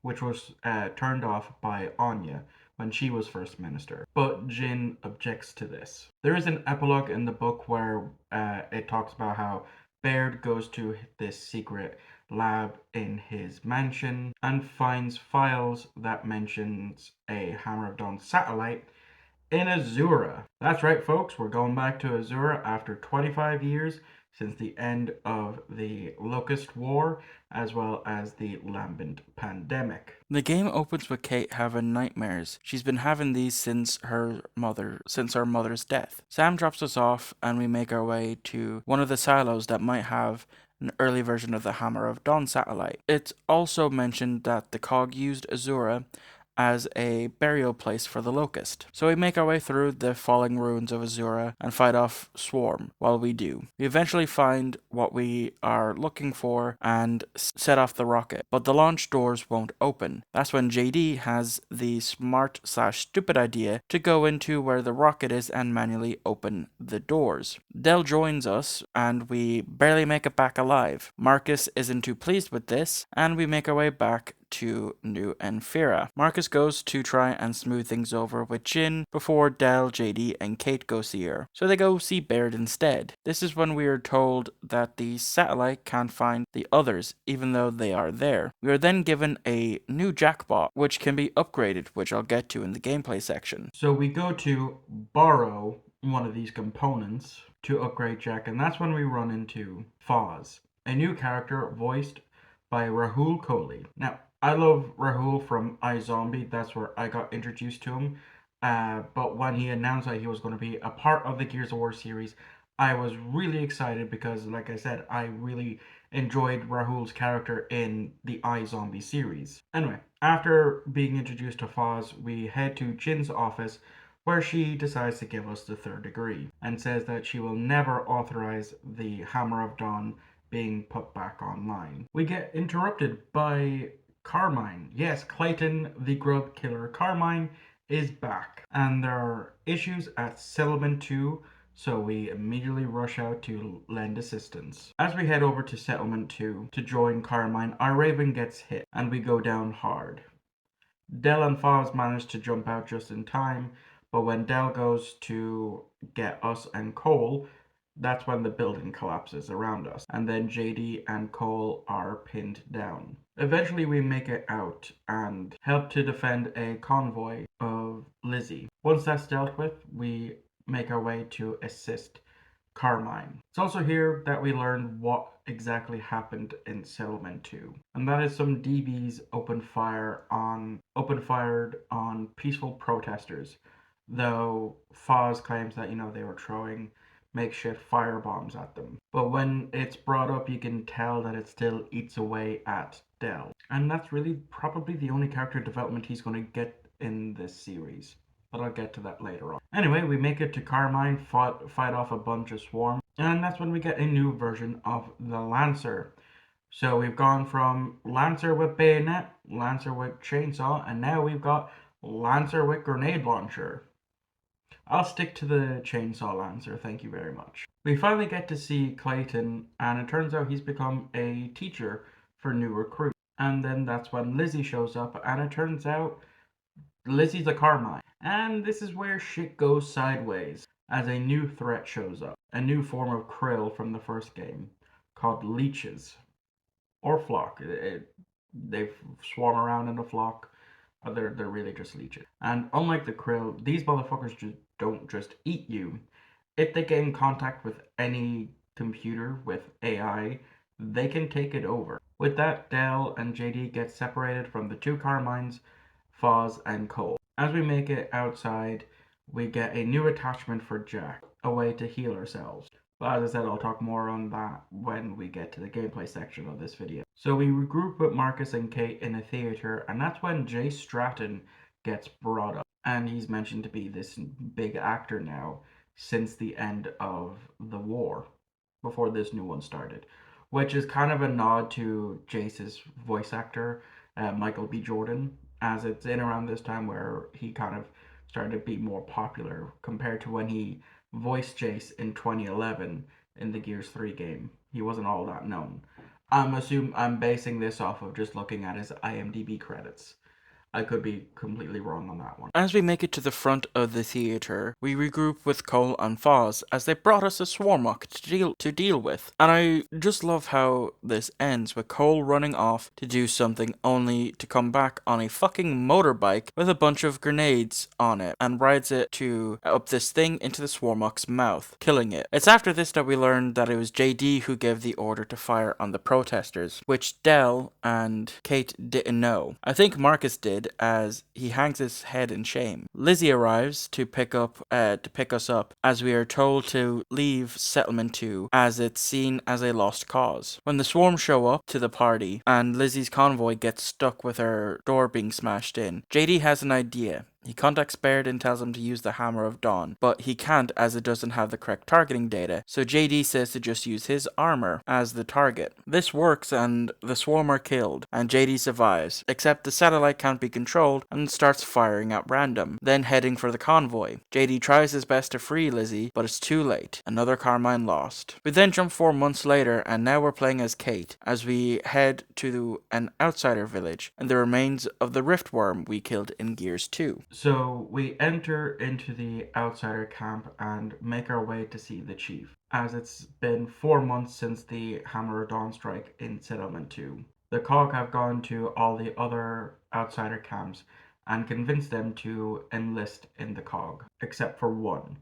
which was turned off by Anya when she was First Minister. But Jin objects to this. There is an epilogue in the book where it talks about how Baird goes to this secret lab in his mansion and finds files that mentions a Hammer of Dawn satellite in Azura. That's right, folks, we're going back to Azura after 25 years since the end of the Locust War, as well as the Lambent pandemic. The game opens with Kate having nightmares. She's been having these since her mother's death. Sam drops us off and we make our way to one of the silos that might have an early version of the Hammer of Dawn satellite. It's also mentioned that the COG used Azura as a burial place for the Locust. So we make our way through the falling ruins of Azura and fight off Swarm. While we do, we eventually find what we are looking for and set off the rocket, but the launch doors won't open. That's when JD has the smart/stupid idea to go into where the rocket is and manually open the doors. Del joins us and we barely make it back alive. Marcus isn't too pleased with this and we make our way back to New Enfira. Marcus goes to try and smooth things over with Jin before Del, JD, and Kate go see her. So they go see Baird instead. This is when we are told that the satellite can't find the others, even though they are there. We are then given a new jackbot, which can be upgraded, which I'll get to in the gameplay section. So we go to borrow one of these components to upgrade Jack, and that's when we run into Foz, a new character voiced by Rahul Kohli. Now, I love Rahul from iZombie. That's where I got introduced to him. But when he announced that he was going to be a part of the Gears of War series, I was really excited because, like I said, I really enjoyed Rahul's character in the iZombie series. Anyway, after being introduced to Foz, we head to Jin's office where she decides to give us the third degree and says that she will never authorize the Hammer of Dawn being put back online. We get interrupted by Carmine. Yes, Clayton, the Grub Killer Carmine, is back. And there are issues at Settlement 2, so we immediately rush out to lend assistance. As we head over to Settlement 2 to join Carmine, our Raven gets hit, and we go down hard. Del and Foz manage to jump out just in time, but when Del goes to get us and Cole, that's when the building collapses around us, and then JD and Cole are pinned down. Eventually we make it out and help to defend a convoy of Lizzie. Once that's dealt with, we make our way to assist Carmine. It's also here that we learn what exactly happened in Settlement 2, and that is some DBs opened fired on peaceful protesters, though Foz claims that, they were throwing makeshift fire bombs at them. But when it's brought up, you can tell that it still eats away at Del. And that's really probably the only character development he's going to get in this series. But I'll get to that later on. Anyway, we make it to Carmine, fight off a bunch of swarm, and that's when we get a new version of the Lancer. So we've gone from Lancer with bayonet, Lancer with chainsaw, and now we've got Lancer with grenade launcher. I'll stick to the chainsaw Lancer, thank you very much. We finally get to see Clayton, and it turns out he's become a teacher for new recruits. And then that's when Lizzie shows up, and it turns out Lizzie's a Carmine. And this is where shit goes sideways, as a new threat shows up. A new form of krill from the first game, called leeches. Or flock. They swarm around in a flock. They're really just leeches. And unlike the krill, these motherfuckers don't just eat you. If they get in contact with any computer with AI, they can take it over. With that, Dell and JD get separated from the two Carmines, Foz and Cole. As we make it outside, we get a new attachment for Jack, a way to heal ourselves. But as I said, I'll talk more on that when we get to the gameplay section of this video. So we regroup with Marcus and Kate in a theater, and that's when Jay Stratton gets brought up. And he's mentioned to be this big actor now since the end of the war, before this new one started, which is kind of a nod to Jace's voice actor, Michael B. Jordan, as it's in around this time where he kind of started to be more popular compared to when he voiced Jace in 2011 in the Gears 3 game. He wasn't all that known. I'm basing this off of just looking at his IMDb credits. I could be completely wrong on that one. As we make it to the front of the theater, we regroup with Cole and Foz as they brought us a Swarmok to deal with. And I just love how this ends with Cole running off to do something only to come back on a fucking motorbike with a bunch of grenades on it and rides it up this thing into the Swarmok's mouth, killing it. It's after this that we learned that it was JD who gave the order to fire on the protesters, which Dell and Kate didn't know. I think Marcus did, as he hangs his head in shame. Lizzie arrives to pick us up, as we are told to leave Settlement 2 as it's seen as a lost cause. When the swarm show up to the party and Lizzie's convoy gets stuck with her door being smashed in, JD has an idea. He contacts Baird and tells him to use the Hammer of Dawn, but he can't as it doesn't have the correct targeting data, so JD says to just use his armor as the target. This works and the swarm are killed, and JD survives, except the satellite can't be controlled and starts firing at random, then heading for the convoy. JD tries his best to free Lizzie, but it's too late. Another Carmine lost. We then jump 4 months later, and now we're playing as Kate, as we head to an outsider village, and the remains of the Riftworm we killed in Gears 2. So we enter into the outsider camp and make our way to see the chief, as it's been 4 months since the Hammer of Dawn strike in Settlement 2. The COG have gone to all the other outsider camps and convinced them to enlist in the COG, except for one.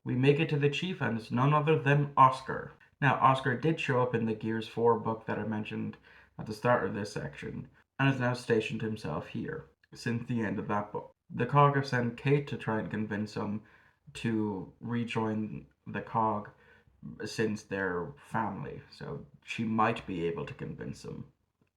We make it to the chief, and it's none other than Oscar. Now, Oscar did show up in the Gears 4 book that I mentioned at the start of this section, and has now stationed himself here since the end of that book. The COG have sent Kate to try and convince him to rejoin the COG since they're family, so she might be able to convince him.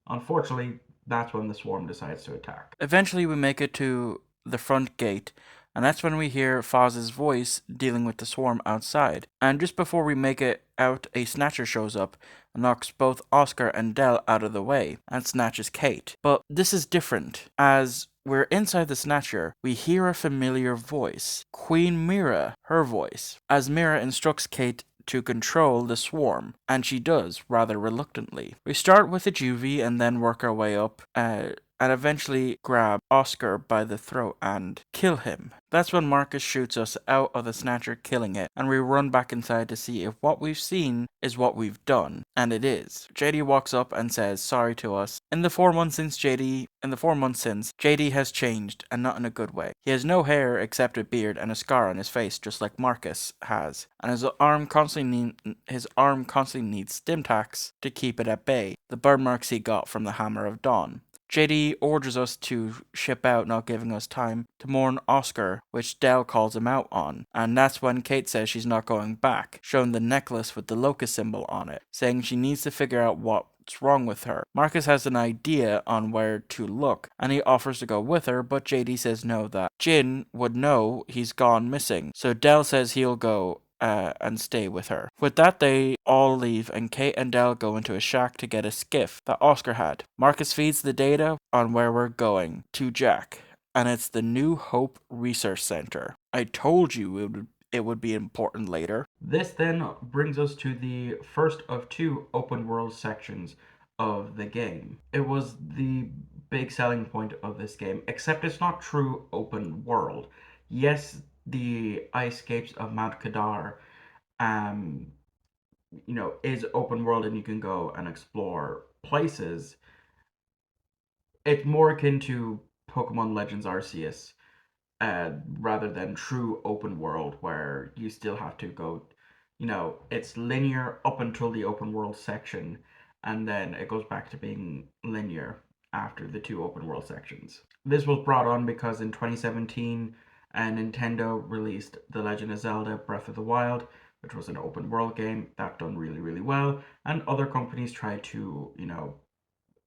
Unfortunately, that's when the swarm decides to attack. Eventually, we make it to the front gate, and that's when we hear Foz's voice dealing with the swarm outside. And just before we make it out, a snatcher shows up and knocks both Oscar and Dell out of the way and snatches Kate. But this is different, as we're inside the snatcher, we hear a familiar voice. Queen Mira, her voice, as Mira instructs Kate to control the swarm, and she does, rather reluctantly. We start with a juvie and then work our way up, and eventually grab Oscar by the throat and kill him. That's when Marcus shoots us out of the snatcher, killing it, and we run back inside to see if what we've seen is what we've done, and it is. JD walks up and says sorry to us. In the 4 months since, JD has changed, and not in a good way. He has no hair except a beard and a scar on his face, just like Marcus has, and his arm constantly needs stim tacks to keep it at bay, the burn marks he got from the Hammer of Dawn. JD orders us to ship out, not giving us time to mourn Oscar, which Dell calls him out on, and that's when Kate says she's not going back, showing the necklace with the locust symbol on it, saying she needs to figure out what's wrong with her. Marcus has an idea on where to look, and he offers to go with her, but JD says no, that Jin would know he's gone missing, so Dell says he'll go and stay with her. With that, they all leave, and Kate and Dell go into a shack to get a skiff that Oscar had. Marcus feeds the data on where we're going to Jack, and it's the New Hope Research Center. I told you it would be important later. This then brings us to the first of 2 open world sections of the game. It was the big selling point of this game, except it's not true open world. Yes, the ice-scapes of Mount Kadar, is open world and you can go and explore places. It's more akin to Pokemon Legends Arceus, rather than true open world where you still have to go, it's linear up until the open world section, and then it goes back to being linear after the 2 open world sections. This was brought on because in 2017, Nintendo released The Legend of Zelda Breath of the Wild, which was an open world game that done really, really well, and other companies tried to,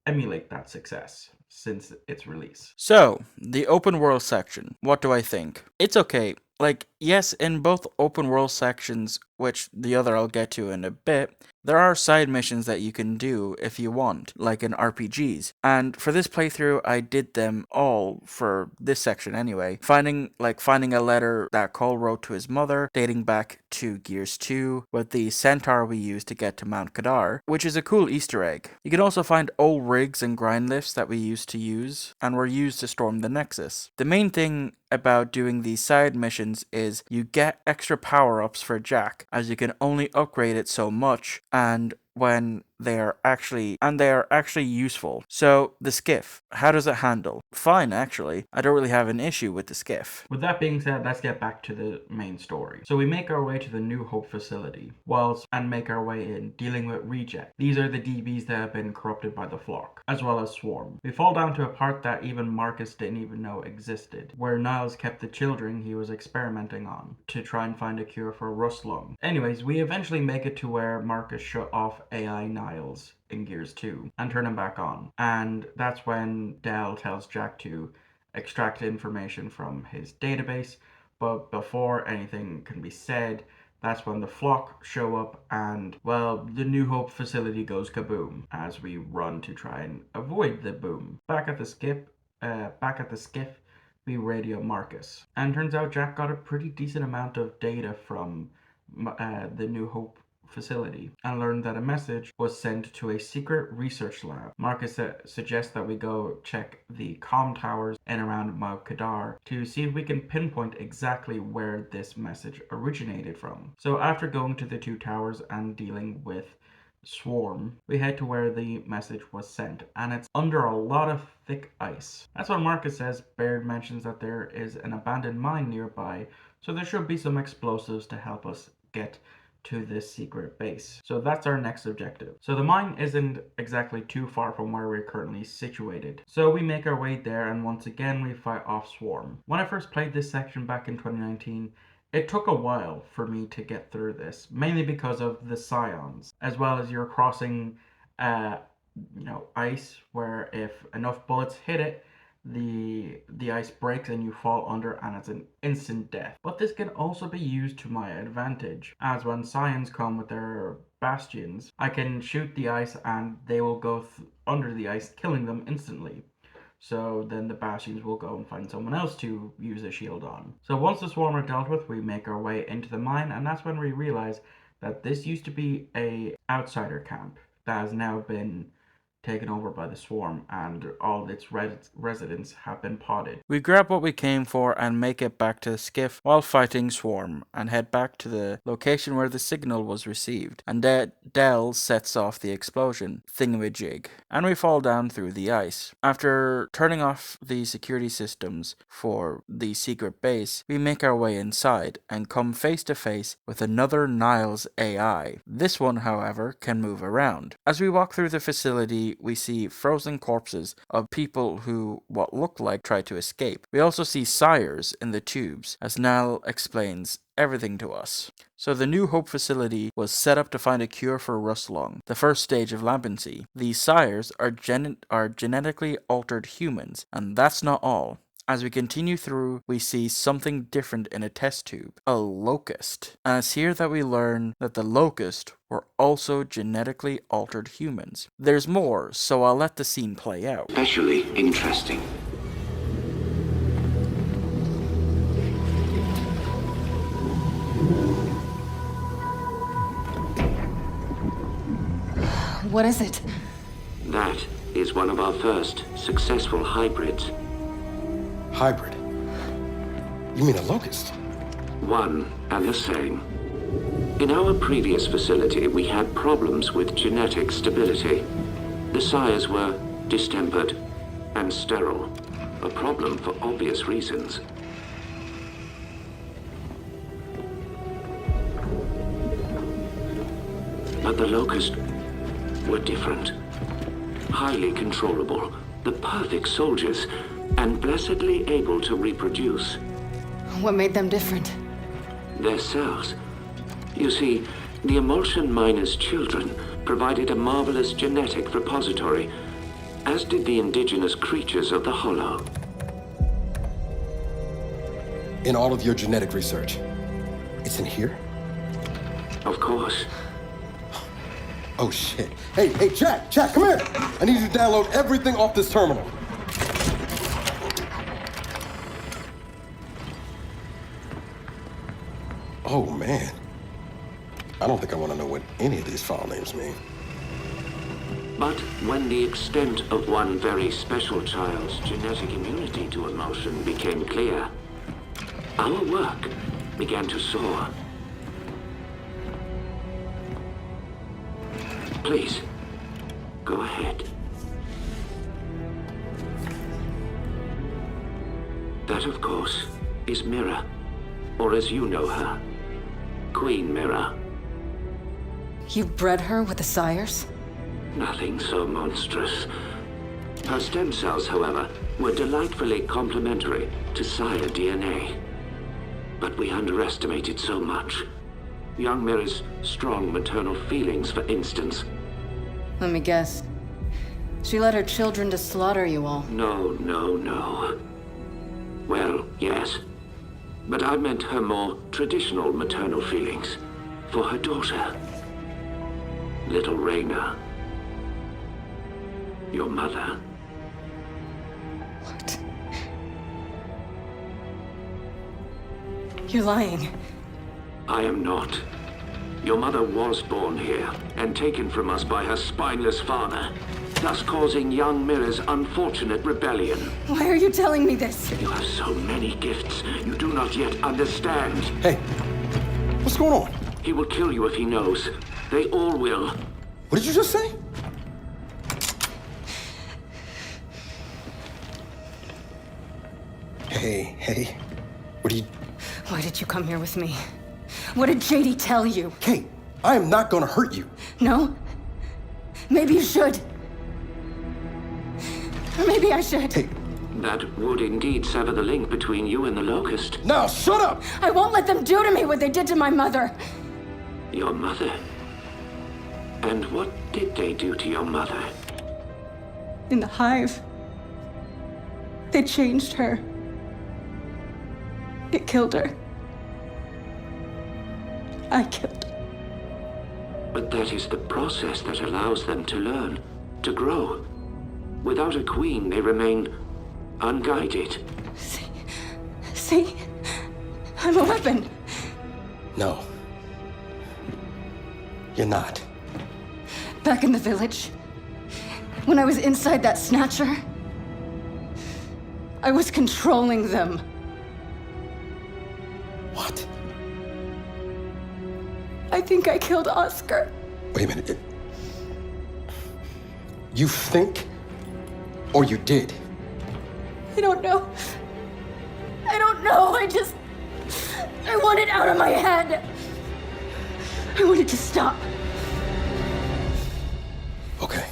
emulate that success since its release. So, the open world section, what do I think? It's okay. Like, yes, in both open world sections, which the other I'll get to in a bit, there are side missions that you can do if you want, like in RPGs. And for this playthrough, I did them all for this section anyway. Finding a letter that Cole wrote to his mother, dating back to Gears 2, with the centaur we used to get to Mount Kadar, which is a cool Easter egg. You can also find old rigs and grind lifts that we used to use, and were used to storm the Nexus. The main thing about doing these side missions is you get extra power-ups for Jack, as you can only upgrade it so much, and when they are actually useful. So the skiff, how does it handle? Fine, actually. I don't really have an issue with the skiff. With that being said, let's get back to the main story. So we make our way to the New Hope facility, and make our way in, dealing with Reject. These are the DBs that have been corrupted by the Flock, as well as Swarm. We fall down to a part that even Marcus didn't even know existed, where Niles kept the children he was experimenting on, to try and find a cure for rust lung. Anyways, we eventually make it to where Marcus shut off AI Niles in Gears 2 and turn him back on. And that's when Dell tells Jack to extract information from his database, but before anything can be said, that's when the Flock show up and, well, the New Hope facility goes kaboom as we run to try and avoid the boom. Back at the skiff, we radio Marcus. And turns out Jack got a pretty decent amount of data from the New Hope facility and learned that a message was sent to a secret research lab. Marcus suggests that we go check the comm towers in around Mount Kadar to see if we can pinpoint exactly where this message originated from. So after going to the 2 towers and dealing with Swarm, we head to where the message was sent, and it's under a lot of thick ice. That's when Marcus says Baird mentions that there is an abandoned mine nearby, so there should be some explosives to help us get to this secret base. So that's our next objective. So the mine isn't exactly too far from where we're currently situated. So we make our way there, and once again we fight off Swarm. When I first played this section back in 2019, it took a while for me to get through this, mainly because of the scions, as well as you're crossing ice where if enough bullets hit it, the ice breaks and you fall under, and it's an instant death. But this can also be used to my advantage, as when scions come with their bastions, I can shoot the ice and they will go under the ice, killing them instantly. So then the bastions will go and find someone else to use a shield on. So once the Swarm are dealt with, we make our way into the mine, and that's when we realize that this used to be a outsider camp that has now been taken over by the Swarm, and all its residents have been potted. We grab what we came for and make it back to the skiff while fighting Swarm, and head back to the location where the signal was received, and Dell sets off the explosion thingamajig, and we fall down through the ice. After turning off the security systems for the secret base, we make our way inside and come face to face with another Niles AI. This one, however, can move around. As we walk through the facility, we see frozen corpses of people who, what look like, try to escape. We also see sires in the tubes, as Nile explains everything to us. So the New Hope facility was set up to find a cure for rust lung, the first stage of lambency. These sires are genetically altered humans, and that's not all. As we continue through, we see something different in a test tube, a locust. And it's here that we learn that the locust were also genetically altered humans. There's more, so I'll let the scene play out. Especially interesting. What is it? That is one of our first successful hybrids. Hybrid? You mean a locust? One and the same. In our previous facility, we had problems with genetic stability. The sires were distempered and sterile, a problem for obvious reasons. But the locust were different. Highly controllable, the perfect soldiers, and blessedly able to reproduce. What made them different? Their cells. You see, the emulsion miners' children provided a marvelous genetic repository, as did the indigenous creatures of the Hollow. In all of your genetic research, it's in here? Of course. Oh, shit. Hey, Jack, come here! I need you to download everything off this terminal. Oh, man. I don't think I want to know what any of these file names mean. But when the extent of one very special child's genetic immunity to emulsion became clear, our work began to soar. Please, go ahead. That, of course, is Mira, or as you know her, Queen Mira. You bred her with the sires? Nothing so monstrous. Her stem cells, however, were delightfully complementary to sire DNA. But we underestimated so much. Young Mira's strong maternal feelings, for instance. Let me guess. She led her children to slaughter you all. No. Well, yes. But I meant her more traditional maternal feelings for her daughter. Little Raina. Your mother. What? You're lying. I am not. Your mother was born here and taken from us by her spineless father, thus causing young Mira's unfortunate rebellion. Why are you telling me this? You have so many gifts you do not yet understand. Hey, what's going on? He will kill you if he knows. They all will. What did you just say? Hey, what are you... Why did you come here with me? What did JD tell you? Kate, I am not gonna hurt you. No? Maybe you should. Or maybe I should. Hey. That would indeed sever the link between you and the Locust. Now, shut up! I won't let them do to me what they did to my mother. Your mother? And what did they do to your mother? In the hive, they changed her. It killed her. I killed her. But that is the process that allows them to learn, to grow. Without a queen, they remain unguided. See? I'm a weapon. No. You're not. Back in the village, when I was inside that snatcher, I was controlling them. What? I think I killed Oscar. Wait a minute. You think? Or you did? I don't know. I want it out of my head. I want it to stop. Okay.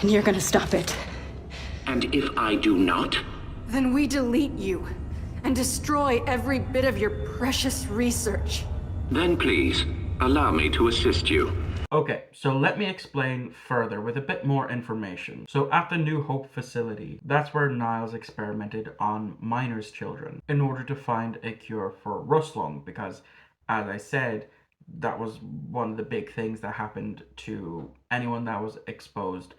And you're gonna stop it. And if I do not? Then we delete you and destroy every bit of your precious research. Then please, allow me to assist you. Okay, so let me explain further with a bit more information. So at the New Hope facility, that's where Niles experimented on miners' children in order to find a cure for Rustlung, because as I said, that was one of the big things that happened to anyone that was exposed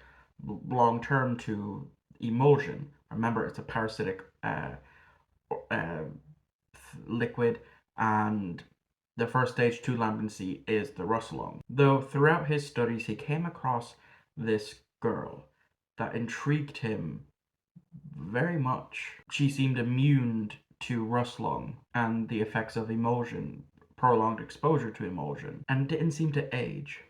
long term to emulsion. Remember, it's a parasitic liquid, and the first stage to lambency is the Rustlung. Though throughout his studies he came across this girl that intrigued him very much. She seemed immune to Rustlung and the effects of emulsion, prolonged exposure to emulsion, and didn't seem to age.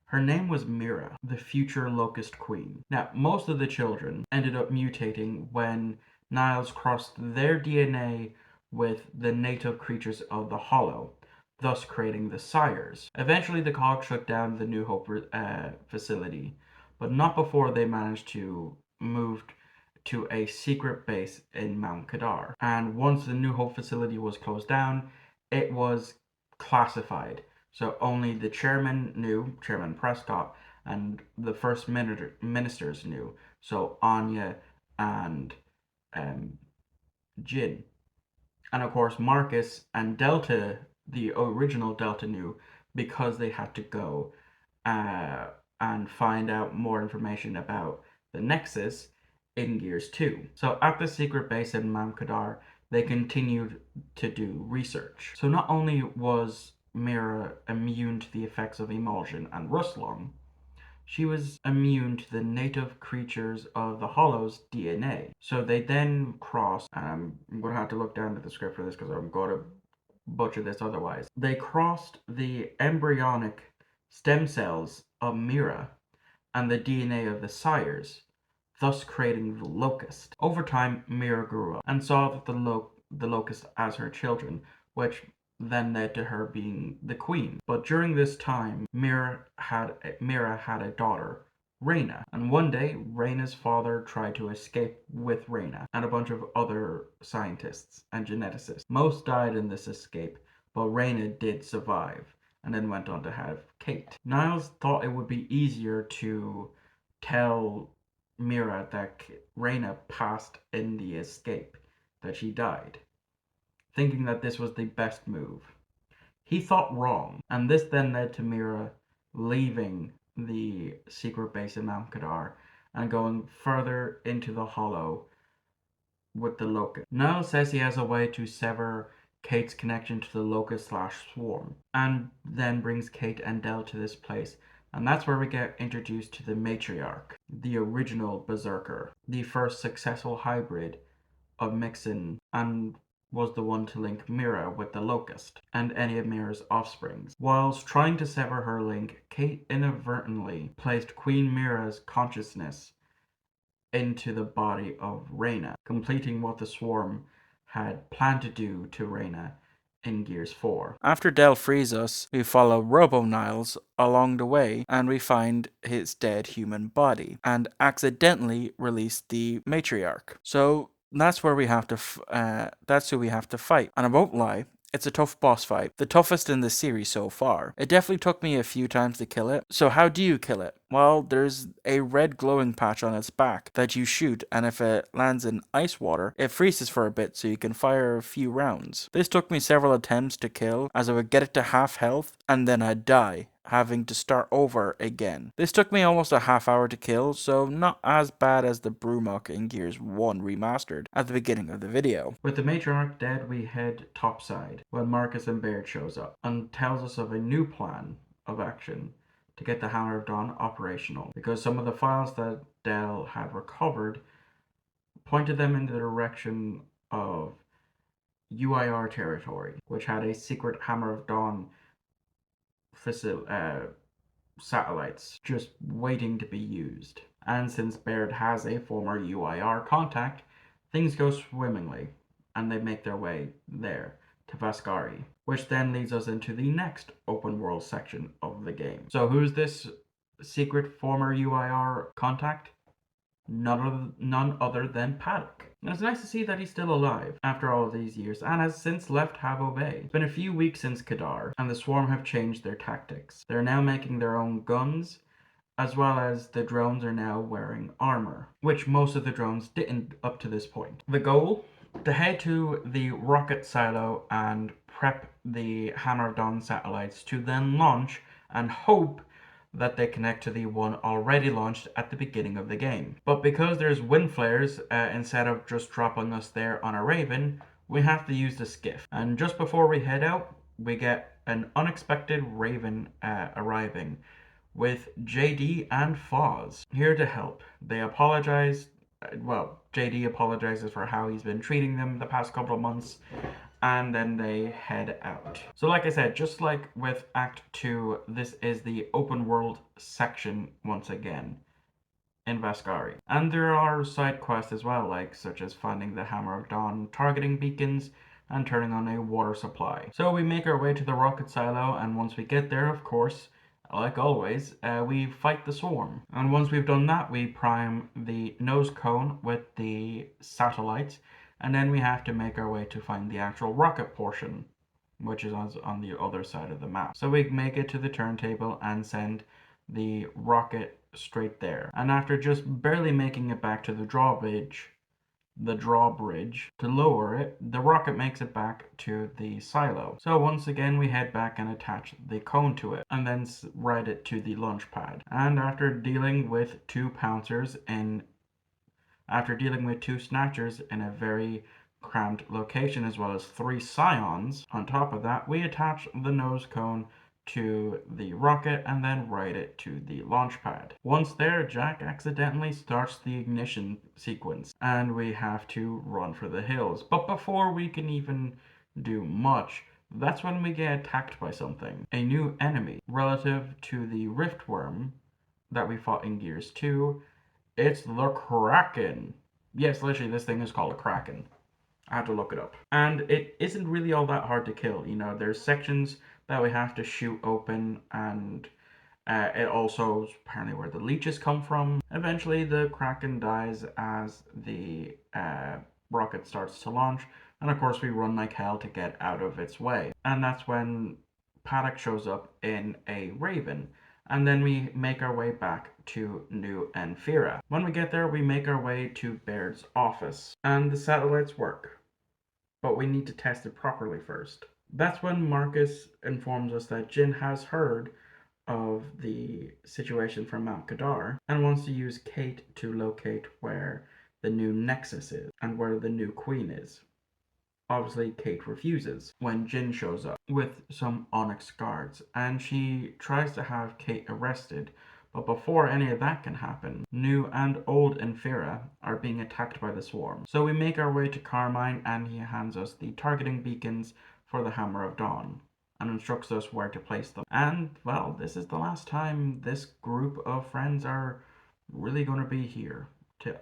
Her name was Mira, the future Locust Queen. Now, most of the children ended up mutating when Niles crossed their DNA with the native creatures of the Hollow, thus creating the Sires. Eventually, the COG shut down the New Hope facility, but not before they managed to move to a secret base in Mount Kadar. And once the New Hope facility was closed down, it was classified. So only the chairman knew, Chairman Prescott, and the first ministers knew. So Anya and Jin. And of course, Marcus and Delta, the original Delta, knew because they had to go uh, and find out more information about the Nexus in Gears 2. So at the secret base in Mount Kadar, they continued to do research. So not only was Mira immune to the effects of emulsion and rustlung, she was immune to the native creatures of the Hollow's DNA. So they then crossed, and I'm going to have to look down at the script for this because I'm going to butcher this otherwise. They crossed the embryonic stem cells of Mira and the DNA of the sires, thus creating the Locust. Over time, Mira grew up and saw that the Locust as her children, which then led to her being the queen. But during this time, Mira had a daughter, Reyna, and one day Reyna's father tried to escape with Reyna and a bunch of other scientists and geneticists. Most died in this escape, but Reyna did survive and then went on to have Kate. Niles thought it would be easier to tell Mira that Reyna passed in the escape, that she died, thinking that this was the best move. He thought wrong, and this then led to Mira leaving the secret base in Mount Kadar and going further into the Hollow with the Locust. Niles says he has a way to sever Kate's connection to the Locust/Swarm, and then brings Kate and Del to this place. And that's where we get introduced to the Matriarch, the original Berserker, the first successful hybrid of Mixin, and was the one to link Mira with the Locust and any of Mira's offsprings. Whilst trying to sever her link, Kate inadvertently placed Queen Mira's consciousness into the body of Reyna, completing what the Swarm had planned to do to Reyna in Gears 4. After Del frees us, we follow Robo Niles along the way and we find his dead human body and accidentally release the Matriarch. So that's where we have to that's who we have to fight. And I won't lie, it's a tough boss fight, the toughest in the series so far. It definitely took me a few times to kill it. So how do you kill it? Well, there's a red glowing patch on its back that you shoot, and if it lands in ice water, it freezes for a bit so you can fire a few rounds. This took me several attempts to kill, as I would get it to half health and then I'd die, having to start over again. This took me almost a half hour to kill, so not as bad as the Brumok in Gears 1 remastered at the beginning of the video. With the Matriarch dead, we head topside when Marcus and Baird shows up and tells us of a new plan of action to get the Hammer of Dawn operational, because some of the files that Del had recovered pointed them in the direction of UIR territory, which had a secret Hammer of Dawn satellites just waiting to be used. And since Baird has a former UIR contact, things go swimmingly, and they make their way there to Vascari, which then leads us into the next open world section of the game. So who's this secret former UIR contact? None other than Paddock. And it's nice to see that he's still alive after all of these years and has since left Havo Bay. It's been a few weeks since Kadar, and the Swarm have changed their tactics. They're now making their own guns, as well as the drones are now wearing armor, which most of the drones didn't up to this point. The goal? To head to the rocket silo and prep the Hammer of Dawn satellites to then launch and hope that they connect to the one already launched at the beginning of the game. But because there's wind flares, instead of just dropping us there on a Raven, we have to use the skiff. And just before we head out, we get an unexpected Raven arriving with JD and Foz here to help. They apologize. Well, JD apologizes for how he's been treating them the past couple of months, and then they head out. So like I said, just like with Act 2, this is the open world section once again in Vascari. And there are side quests as well, like such as finding the Hammer of Dawn targeting beacons, and turning on a water supply. So we make our way to the rocket silo, and once we get there, of course, like always, we fight the swarm. And once we've done that, we prime the nose cone with the satellites, and then we have to make our way to find the actual rocket portion, which is on the other side of the map. So we make it to the turntable and send the rocket straight there. And after just barely making it back to the drawbridge to lower it, the rocket makes it back to the silo. So once again we head back and attach the cone to it, and then ride it to the launch pad. And after dealing with two snatchers in a very cramped location, as well as 3 scions on top of that, we attach the nose cone to the rocket and then ride it to the launch pad. Once there, Jack accidentally starts the ignition sequence and we have to run for the hills. But before we can even do much, that's when we get attacked by something. A new enemy relative to the riftworm that we fought in Gears 2. It's the Kraken. Yes, literally this thing is called a Kraken. I had to look it up. And it isn't really all that hard to kill. You know, there's sections that we have to shoot open, and it also is apparently where the leeches come from. Eventually the Kraken dies as the rocket starts to launch, and of course we run like hell to get out of its way. And that's when Paddock shows up in a Raven, and then we make our way back to New Enfira. When we get there, we make our way to Baird's office, and the satellites work, but we need to test it properly first. That's when Marcus informs us that Jin has heard of the situation from Mount Kadar and wants to use Kate to locate where the new Nexus is and where the new Queen is. Obviously, Kate refuses when Jin shows up with some Onyx guards, and she tries to have Kate arrested. But before any of that can happen, New and Old Enfira are being attacked by the swarm. So we make our way to Carmine, and he hands us the targeting beacons for the Hammer of Dawn and instructs us where to place them. And, well, this is the last time this group of friends are really going to be here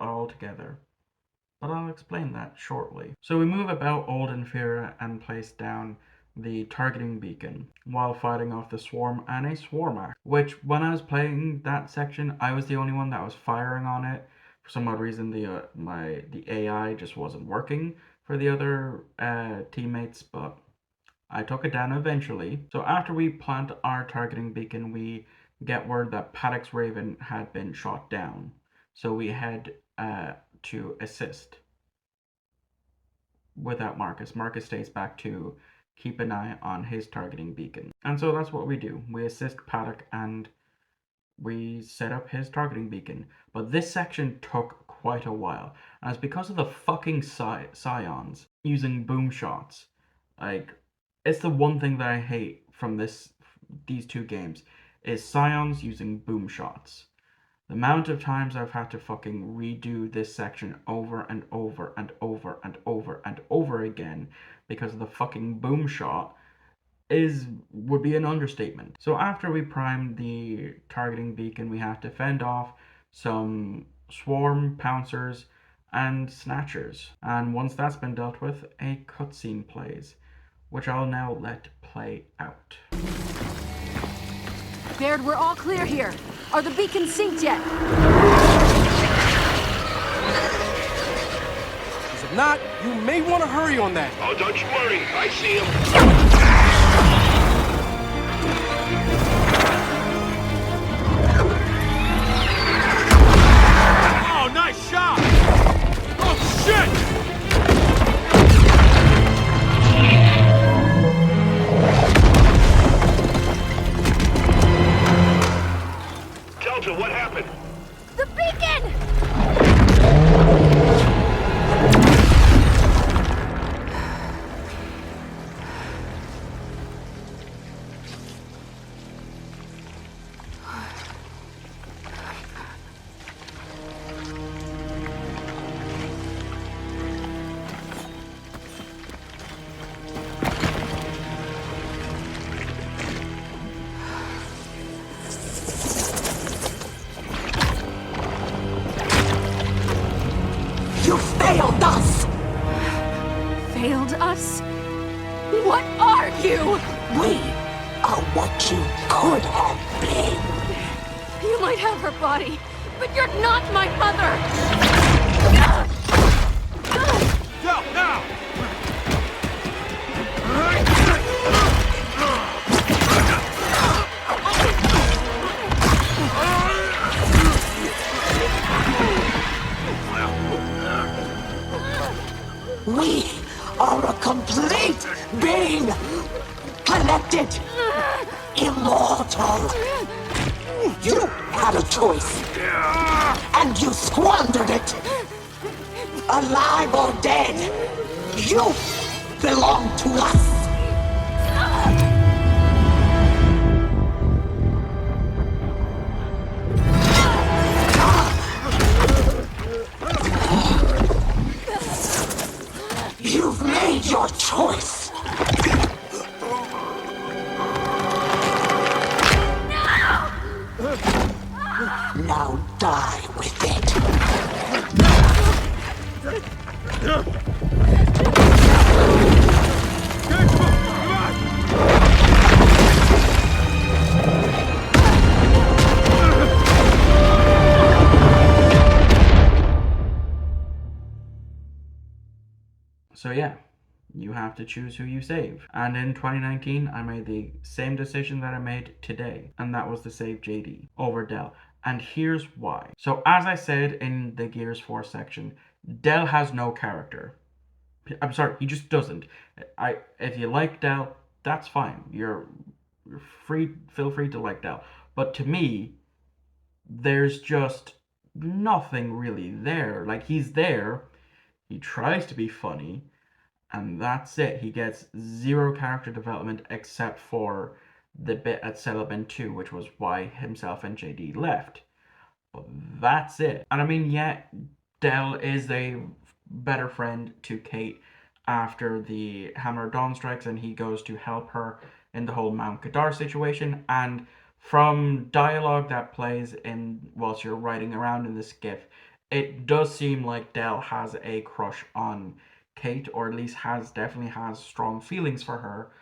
all together. But I'll explain that shortly. So we move about Old Enfira and place down the targeting beacon while fighting off the swarm and a swarmax, which when I was playing that section, I was the only one that was firing on it. For some odd reason, the AI just wasn't working for the other teammates, but I took it down eventually. So after we plant our targeting beacon, we get word that Paddock's Raven had been shot down. So we head to assist without Marcus. Marcus stays back to keep an eye on his targeting beacon. And so that's what we do. We assist Paddock and we set up his targeting beacon. But this section took quite a while. And it's because of the fucking scions using boom shots. Like, it's the one thing that I hate from these two games is scions using boom shots. The amount of times I've had to fucking redo this section over and over and over and over and over again because of the fucking boom shot would be an understatement. So after we prime the targeting beacon, we have to fend off some swarm, pouncers, and snatchers. And once that's been dealt with, a cutscene plays, which I'll now let play out. Baird, we're all clear here. Are the beacons synced yet? Because if not, you may want to hurry on that. Oh, don't you worry. I see him. Oh, nice shot! Oh, shit! What happened? The beacon! You failed us! Failed us? What are you? We are what you could have been. You might have her body, but you're not my mother! Go, now! We are a complete being, connected, immortal. You had a choice, and you squandered it. Alive or dead, you belong to us. You've made your choice. Now die with it. So yeah, you have to choose who you save. And in 2019, I made the same decision that I made today, and that was to save JD over Del. And here's why. So as I said in the Gears 4 section, Del has no character. I'm sorry, he just doesn't. If you like Del, that's fine. You're free, feel free to like Del. But to me, there's just nothing really there. Like, he's there, he tries to be funny, and that's it. He gets zero character development except for the bit at Settlement 2, which was why himself and JD left. But that's it. And I mean, yeah, Del is a better friend to Kate after the Hammer of Dawn strikes, and he goes to help her in the whole Mount Kadar situation. And from dialogue that plays in whilst you're riding around in the skiff, it does seem like Del has a crush on Kate, or at least definitely has strong feelings for her.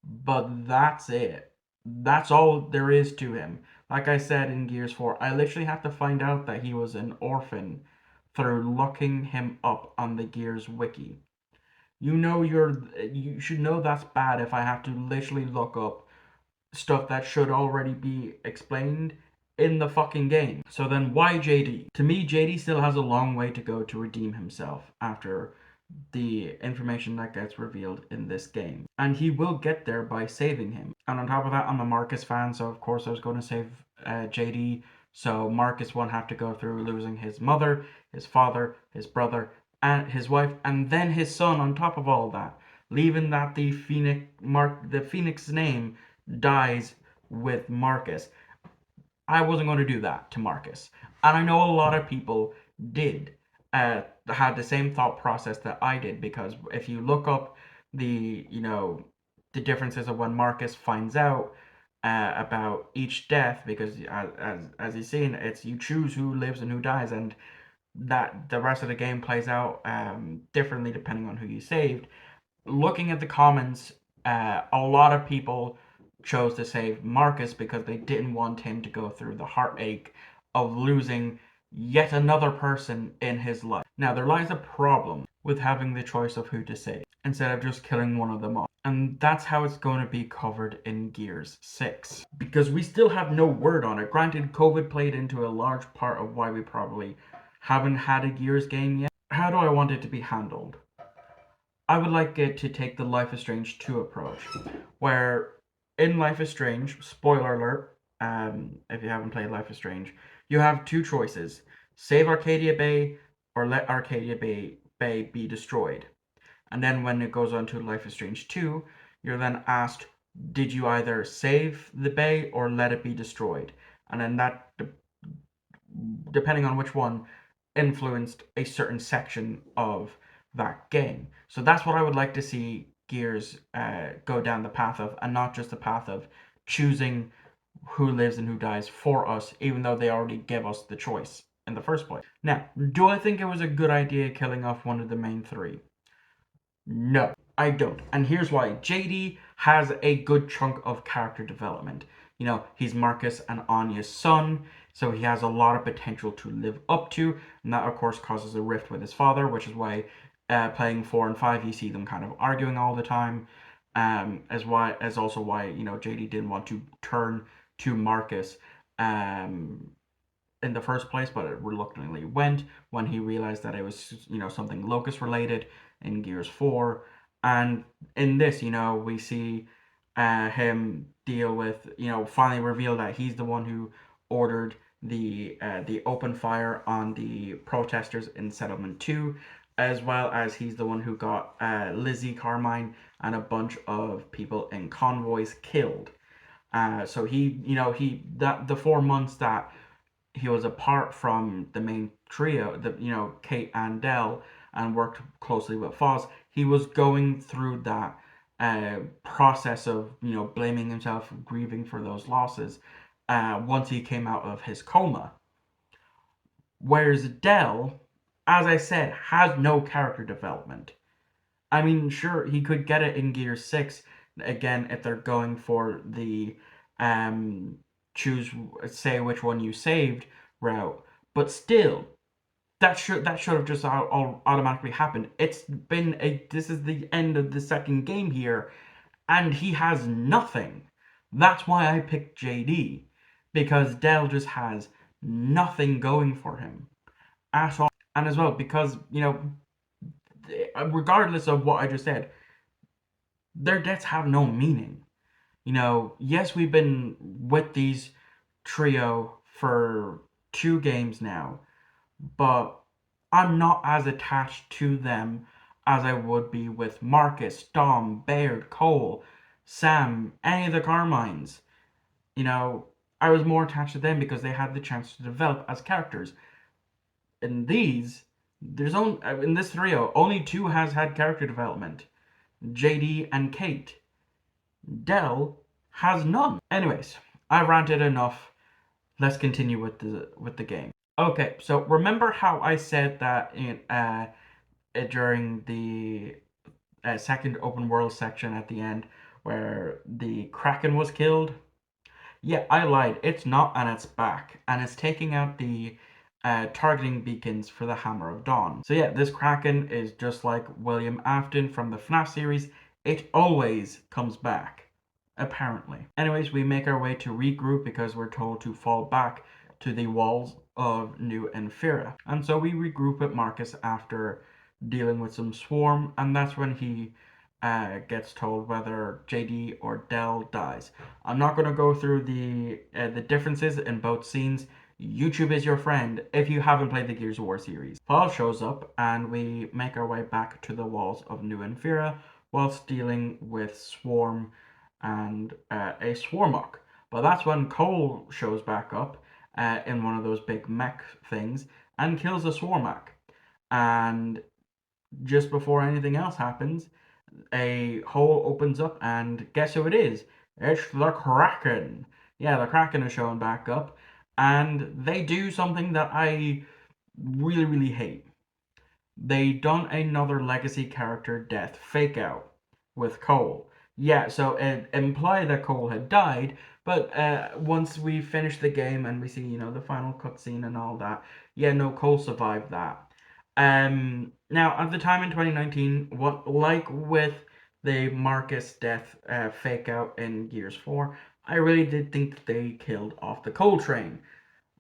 But that's it. That's all there is to him. Like I said in Gears 4, I literally had to find out that he was an orphan through looking him up on the Gears wiki. You should know that's bad if I have to literally look up stuff that should already be explained in the fucking game. So then why JD? To me, JD still has a long way to go to redeem himself after the information that gets revealed in this game. And he will get there by saving him. And on top of that, I'm a Marcus fan, so of course I was going to save JD, so Marcus won't have to go through losing his mother, his father, his brother, and his wife, and then his son on top of all of that, leaving that the Phoenix's name dies with Marcus. I wasn't going to do that to Marcus. And I know a lot of people did. Had the same thought process that I did, because if you look up the differences of when Marcus finds out about each death, because as you've seen, it's you choose who lives and who dies, and that the rest of the game plays out differently depending on who you saved. Looking at the comments, a lot of people chose to save Marcus because they didn't want him to go through the heartache of losing yet another person in his life. Now, there lies a problem with having the choice of who to save instead of just killing one of them off. And that's how it's going to be covered in Gears 6. Because we still have no word on it. Granted, COVID played into a large part of why we probably haven't had a Gears game yet. How do I want it to be handled? I would like it to take the Life is Strange 2 approach, where in Life is Strange, spoiler alert, if you haven't played Life is Strange, you have two choices: save Arcadia Bay or let Arcadia Bay be destroyed. And then when it goes on to Life is Strange 2, you're then asked, did you either save the bay or let it be destroyed? And then that, depending on which one, influenced a certain section of that game. So that's what I would like to see Gears go down the path of, and not just the path of choosing who lives and who dies for us, even though they already give us the choice in the first place. Now, do I think it was a good idea killing off one of the main three? No. I don't. And here's why. JD has a good chunk of character development. You know, he's Marcus and Anya's son, so he has a lot of potential to live up to, and that of course causes a rift with his father, which is why playing 4 and 5 you see them kind of arguing all the time. As also why, you know, JD didn't want to turn to Marcus in the first place, but it reluctantly went when he realized that it was, you know, something Locust related in Gears 4. And in this, you know, we see him deal with, you know, finally reveal that he's the one who ordered the open fire on the protesters in Settlement 2, as well as he's the one who got Lizzie, Carmine, and a bunch of people in convoys killed. So he, you know, the 4 months that he was apart from the main trio, you know, Kate and Dell, and worked closely with Foz, he was going through that process of, you know, blaming himself, grieving for those losses once he came out of his coma. Whereas Dell, as I said, has no character development. I mean, sure, he could get it in Gear 6, again, if they're going for the choose, say which one you saved route, but still, that should have just all automatically happened. This is the end of the second game here, and he has nothing. That's why I picked JD, because Dell just has nothing going for him at all. And as well, because, you know, regardless of what I just said, their deaths have no meaning. You know, yes, we've been with these trio for 2 games now, but I'm not as attached to them as I would be with Marcus, Dom, Baird, Cole, Sam, any of the Carmines. You know, I was more attached to them because they had the chance to develop as characters. In these, in this trio, only 2 has had character development. JD and Kate. Dell has none. Anyways, I ranted enough. Let's continue with the game. Okay, so remember how I said that during the second open world section at the end where the Kraken was killed? Yeah, I lied. It's not, and it's back, and it's taking out the targeting beacons for the Hammer of Dawn. So yeah, this Kraken is just like William Afton from the FNAF series. It always comes back, apparently. Anyways, we make our way to regroup because we're told to fall back to the walls of New Enfira. And so we regroup with Marcus after dealing with some swarm, and that's when he gets told whether JD or Dell dies. I'm not going to go through the differences in both scenes. YouTube is your friend if you haven't played the Gears of War series. Paul shows up and we make our way back to the walls of New Enfira whilst dealing with Swarm and a Swarmok. But that's when Cole shows back up in one of those big mech things and kills a Swarmok. And just before anything else happens, a hole opens up and guess who it is? It's the Kraken. Yeah, the Kraken is showing back up, and they do something that I really, really hate. They done another legacy character death fake out with Cole. Yeah, so it implied that Cole had died, but once we finish the game and we see, you know, the final cutscene and all that, yeah, no, Cole survived that. Now, at the time in 2019, like with the Marcus death fake out in Gears 4, I really did think that they killed off the Cole train,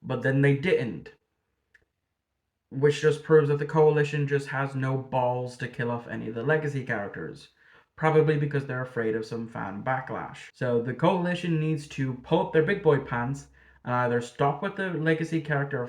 but then they didn't. Which just proves that the Coalition just has no balls to kill off any of the legacy characters. Probably because they're afraid of some fan backlash. So the Coalition needs to pull up their big boy pants and either stop with the legacy character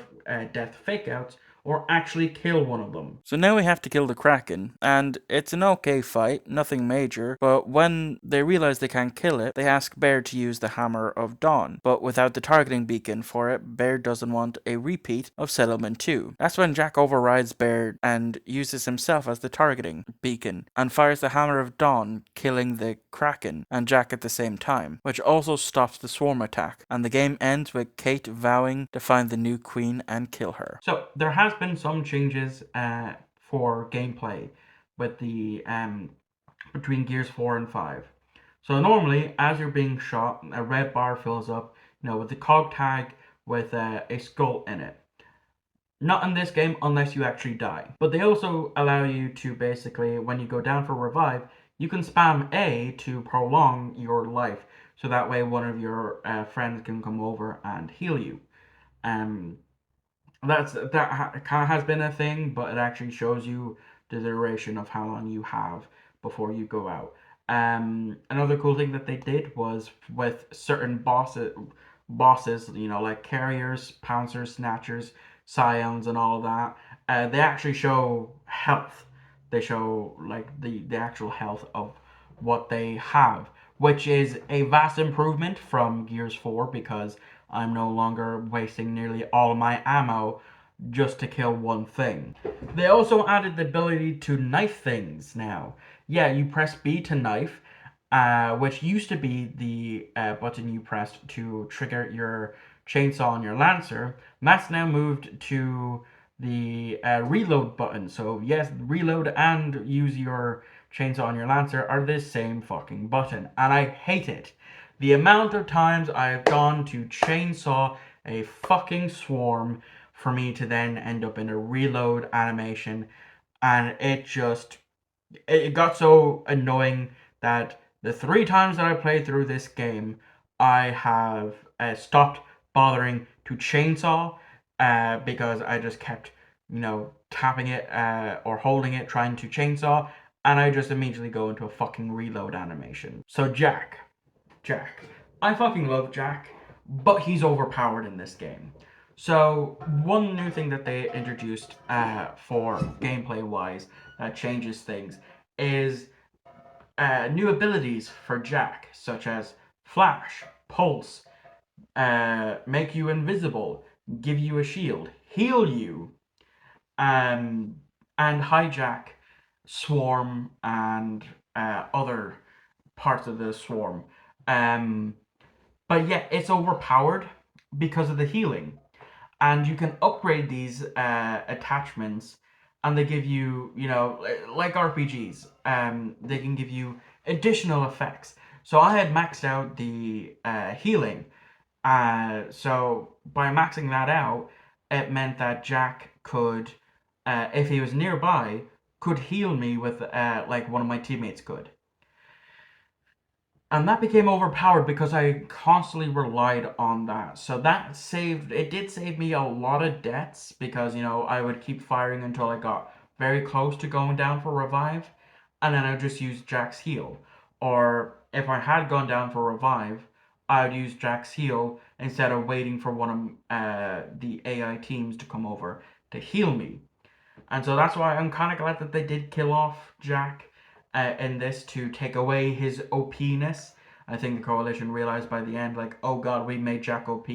death fakeouts or actually kill one of them. So now we have to kill the Kraken, and it's an okay fight, nothing major, but when they realize they can't kill it, they ask Baird to use the Hammer of Dawn, but without the targeting beacon for it, Baird doesn't want a repeat of Settlement 2. That's when Jack overrides Baird and uses himself as the targeting beacon, and fires the Hammer of Dawn, killing the Kraken and Jack at the same time, which also stops the swarm attack, and the game ends with Kate vowing to find the new queen and kill her. So there has been some changes for gameplay with the between Gears 4 and 5. So normally, as you're being shot, a red bar fills up, with the cog tag with a skull in it. Not in this game unless you actually die. But they also allow you to basically, when you go down for revive, you can spam A to prolong your life. So that way one of your friends can come over and heal you. That kind of has been a thing, but it actually shows you the duration of how long you have before you go out. Another cool thing that they did was with certain bosses, like carriers, pouncers, snatchers, scions, and all of that. They actually show health. They show like the actual health of what they have, which is a vast improvement from Gears 4 because I'm no longer wasting nearly all my ammo just to kill one thing. They also added the ability to knife things now. Yeah, you press B to knife, which used to be the button you pressed to trigger your chainsaw on your Lancer. That's now moved to the reload button. So yes, reload and use your chainsaw on your Lancer are the same fucking button. And I hate it. The amount of times I've gone to chainsaw a fucking swarm for me to then end up in a reload animation, and it got so annoying that the 3 times that I played through this game, I have stopped bothering to chainsaw because I just kept, tapping it or holding it, trying to chainsaw, and I just immediately go into a fucking reload animation. So Jack. I fucking love Jack, but he's overpowered in this game. So one new thing that they introduced for gameplay wise that changes things is new abilities for Jack, such as Flash, Pulse, make you invisible, give you a shield, heal you, and hijack Swarm and other parts of the Swarm. But yeah, it's overpowered because of the healing. And you can upgrade these attachments, and they give you, like RPGs, they can give you additional effects. So I had maxed out the healing. So by maxing that out, it meant that Jack could, if he was nearby, could heal me with like one of my teammates could. And that became overpowered because I constantly relied on that. So it did save me a lot of deaths because, I would keep firing until I got very close to going down for revive. And then I would just use Jack's heal. Or if I had gone down for revive, I would use Jack's heal instead of waiting for one of the AI teams to come over to heal me. And so that's why I'm kind of glad that they did kill off Jack in this to take away his OP-ness. I think the Coalition realized by the end, like, oh god, we made Jack OP.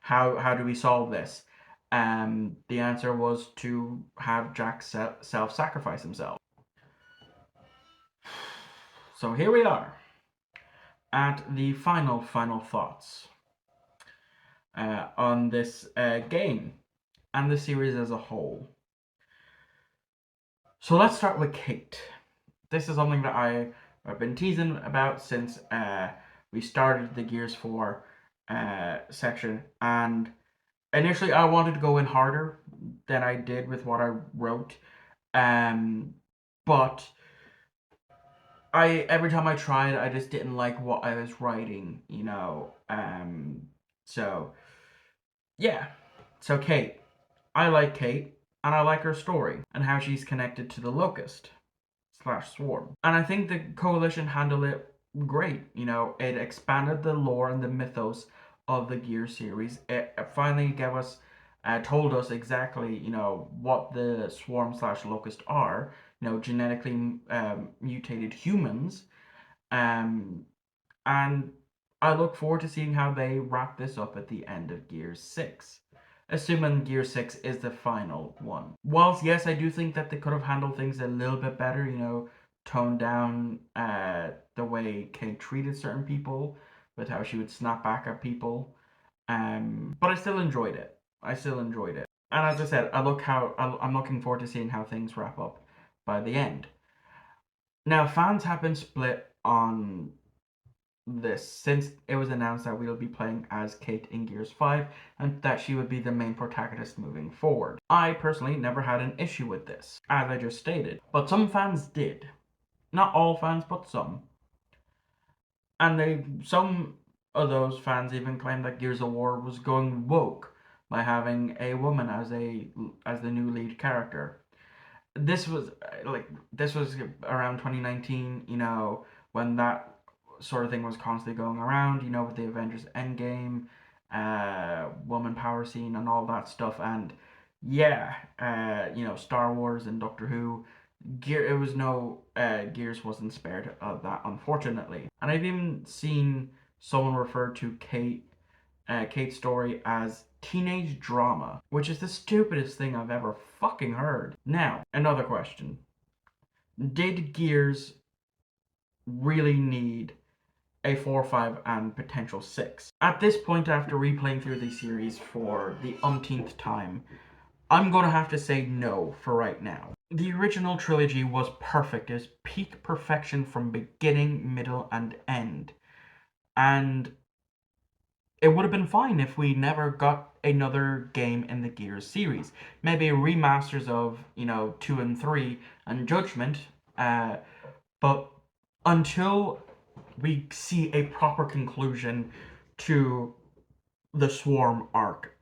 How do we solve this? The answer was to have Jack self-sacrifice himself. So here we are at the final thoughts on this game and the series as a whole. So let's start with Kate. This is something that I've been teasing about since we started the Gears 4 section, and initially I wanted to go in harder than I did with what I wrote, but every time I tried, I just didn't like what I was writing, so yeah. So Kate, I like Kate, and I like her story and how she's connected to the Locust / Swarm. And I think the Coalition handled it great. It expanded the lore and the mythos of the Gear series. It finally told us exactly, what the Swarm / Locust are. Genetically mutated humans. And I look forward to seeing how they wrap this up at the end of Gear 6. Assuming Gear 6 is the final one. Whilst, yes, I do think that they could have handled things a little bit better, toned down the way Kate treated certain people, with how she would snap back at people. But I still enjoyed it. And as I said, I'm looking forward to seeing how things wrap up by the end. Now, fans have been split on this since it was announced that we'll be playing as Kate in Gears 5 and that she would be the main protagonist moving forward. I personally never had an issue with this, as I just stated, but some fans did. Not all fans, but some. And some of those fans even claimed that Gears of War was going woke by having a woman as the new lead character. This was around 2019, when that sort of thing was constantly going around, with the Avengers Endgame, woman power scene and all that stuff. And yeah, Star Wars and Doctor Who, Gears wasn't spared of that, unfortunately. And I've even seen someone refer to Kate's story as teenage drama, which is the stupidest thing I've ever fucking heard. Now, another question. Did Gears really need a 4, 5, and potential 6? At this point, after replaying through the series for the umpteenth time, I'm gonna have to say no for right now. The original trilogy was perfect. It was peak perfection from beginning, middle, and end. And it would have been fine if we never got another game in the Gears series. Maybe remasters of, 2 and 3 and Judgment, but until we see a proper conclusion to the Swarm arc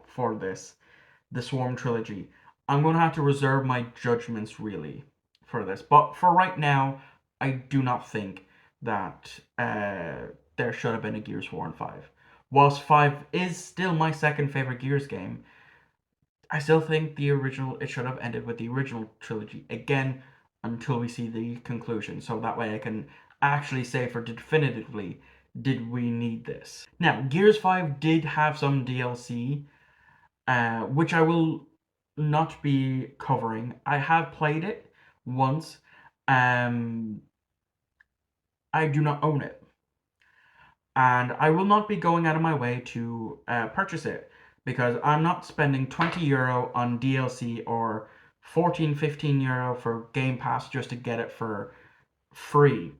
for the Swarm trilogy, I'm going to have to reserve my judgments really for this. But for right now, I do not think that there should have been a Gears 4 and 5. Whilst 5 is still my second favorite Gears game, I still think it should have ended with the original trilogy again until we see the conclusion. So that way I can actually say for definitively, did we need this? Now, Gears 5 did have some DLC, which I will not be covering. I have played it once. I do not own it. And I will not be going out of my way to purchase it, because I'm not spending €20 on DLC or 14, €15 for Game Pass just to get it for free.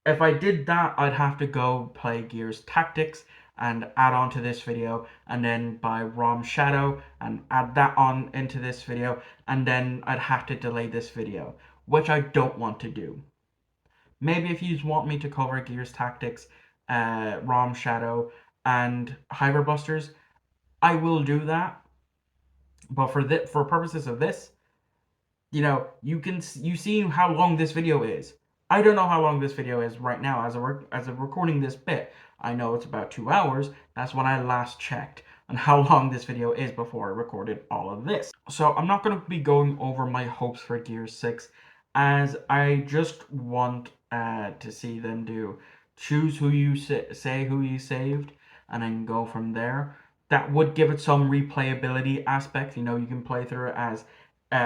If I did that, I'd have to go play Gears Tactics and add on to this video, and then buy ROM Shadow and add that on into this video, and then I'd have to delay this video, which I don't want to do. Maybe if you want me to cover Gears Tactics, ROM Shadow, and Hyper Busters, I will do that. But for purposes of this, you see how long this video is. I don't know how long this video is right now as of recording this bit. I know it's about 2 hours. That's when I last checked on how long this video is before I recorded all of this. So I'm not going to be going over my hopes for Gears 6, as I just want to see them choose who you say who you saved, and then go from there. That would give it some replayability aspect. You can play through it as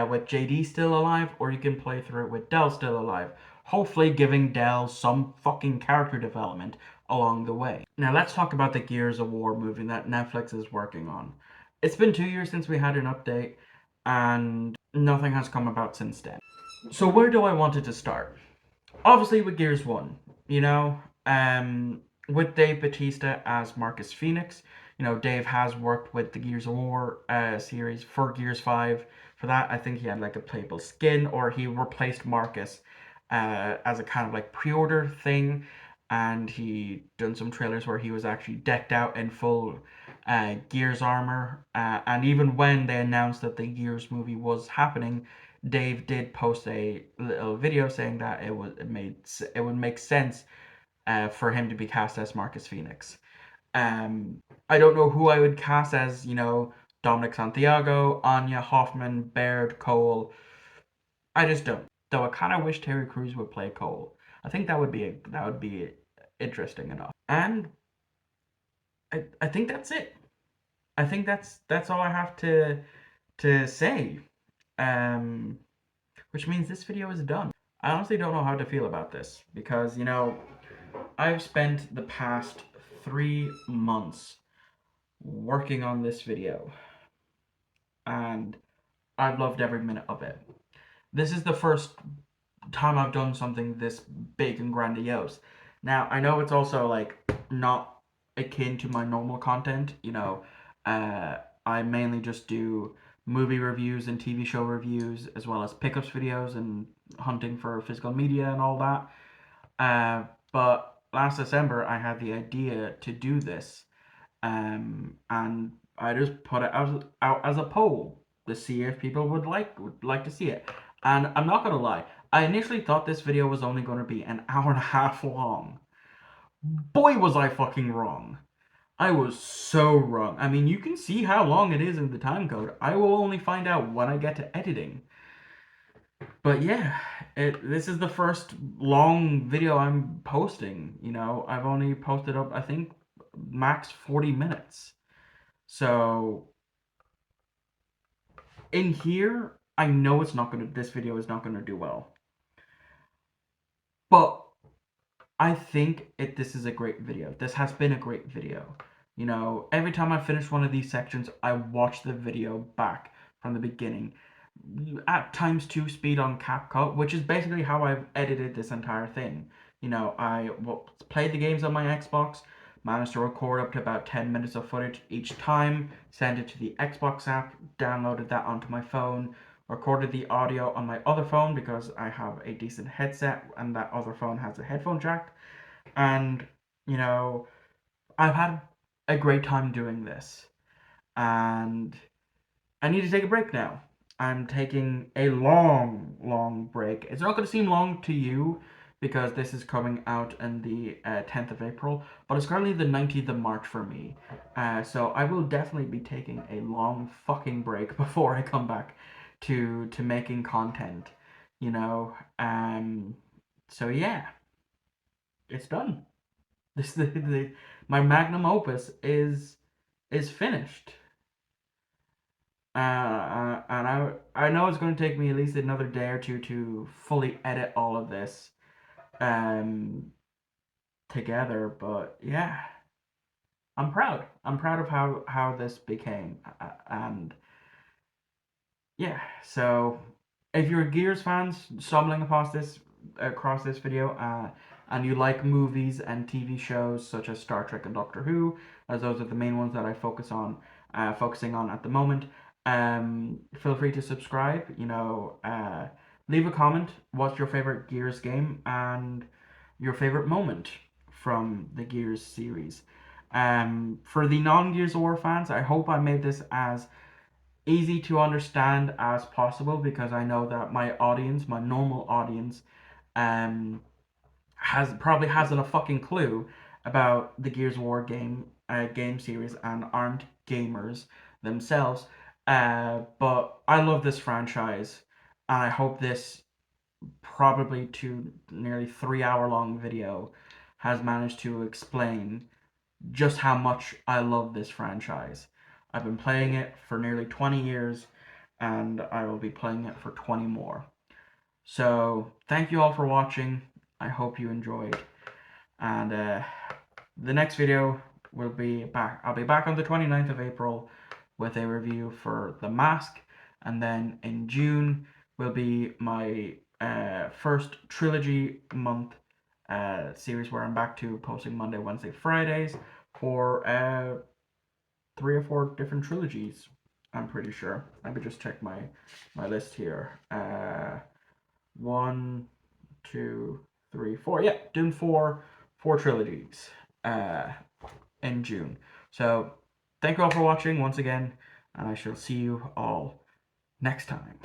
with JD still alive, or you can play through it with Del still alive. Hopefully giving Del some fucking character development along the way. Now let's talk about the Gears of War movie that Netflix is working on. It's been 2 years since we had an update, and nothing has come about since then. So where do I want it to start? Obviously with Gears 1, with Dave Bautista as Marcus Phoenix. Dave has worked with the Gears of War series for Gears 5. For that, I think he had like a playable skin, or he replaced Marcus as a kind of like pre-order thing, and he done some trailers where he was actually decked out in full Gears armor. And even when they announced that the Gears movie was happening, Dave did post a little video saying that it would make sense for him to be cast as Marcus Phoenix. I don't know who I would cast as, Dominic Santiago, Anya, Hoffman, Baird, Cole. I just don't. Though I kind of wish Terry Crews would play Cole. I think that would be interesting enough. And I think that's it. I think that's all I have to say. Which means this video is done. I honestly don't know how to feel about this, because I've spent the past 3 months working on this video, and I've loved every minute of it. This is the first time I've done something this big and grandiose. Now, I know it's also like not akin to my normal content. I mainly just do movie reviews and TV show reviews, as well as pickups videos and hunting for physical media and all that. But last December, I had the idea to do this, and I just put it out as a poll to see if people would like to see it. And I'm not gonna lie, I initially thought this video was only going to be an hour and a half long. Boy, was I fucking wrong. I was so wrong. I mean, you can see how long it is in the time code. I will only find out when I get to editing. But yeah, this is the first long video I'm posting. I've only posted up, I think, max 40 minutes. So in here, I know this video is not gonna do well. But I think this is a great video. This has been a great video. Every time I finish one of these sections, I watch the video back from the beginning at ×2 speed on CapCut, which is basically how I've edited this entire thing. I played the games on my Xbox, managed to record up to about 10 minutes of footage each time, sent it to the Xbox app, downloaded that onto my phone, recorded the audio on my other phone because I have a decent headset and that other phone has a headphone jack. And, I've had a great time doing this. And I need to take a break now. I'm taking a long, long break. It's not going to seem long to you because this is coming out on the 10th of April, but it's currently the 19th of March for me. So I will definitely be taking a long fucking break before I come back to making content, So yeah, it's done. My magnum opus is finished. And I know it's going to take me at least another day or two to fully edit all of this together, but yeah, I'm proud. I'm proud of how this became, and yeah. So if you're a Gears fans stumbling across this video, and you like movies and TV shows such as Star Trek and Doctor Who, as those are the main ones that I focusing on at the moment, feel free to subscribe. Leave a comment. What's your favorite Gears game and your favorite moment from the Gears series? For the non-Gears of War fans, I hope I made this as easy to understand as possible, because I know that my normal audience, probably hasn't a fucking clue about the Gears of War game series and aren't gamers themselves. But I love this franchise, and I hope this probably nearly 3 hour long video has managed to explain just how much I love this franchise. I've been playing it for nearly 20 years, and I will be playing it for 20 more. So, thank you all for watching. I hope you enjoyed. And the next video will be back. I'll be back on the 29th of April with a review for The Mask. And then in June will be my first trilogy month series, where I'm back to posting Monday, Wednesday, Fridays for 3 or 4 different trilogies. I'm pretty sure. Let me just check my list here. 1, 2, 3, 4. Yeah, doing four trilogies in June. So thank you all for watching once again, and I shall see you all next time.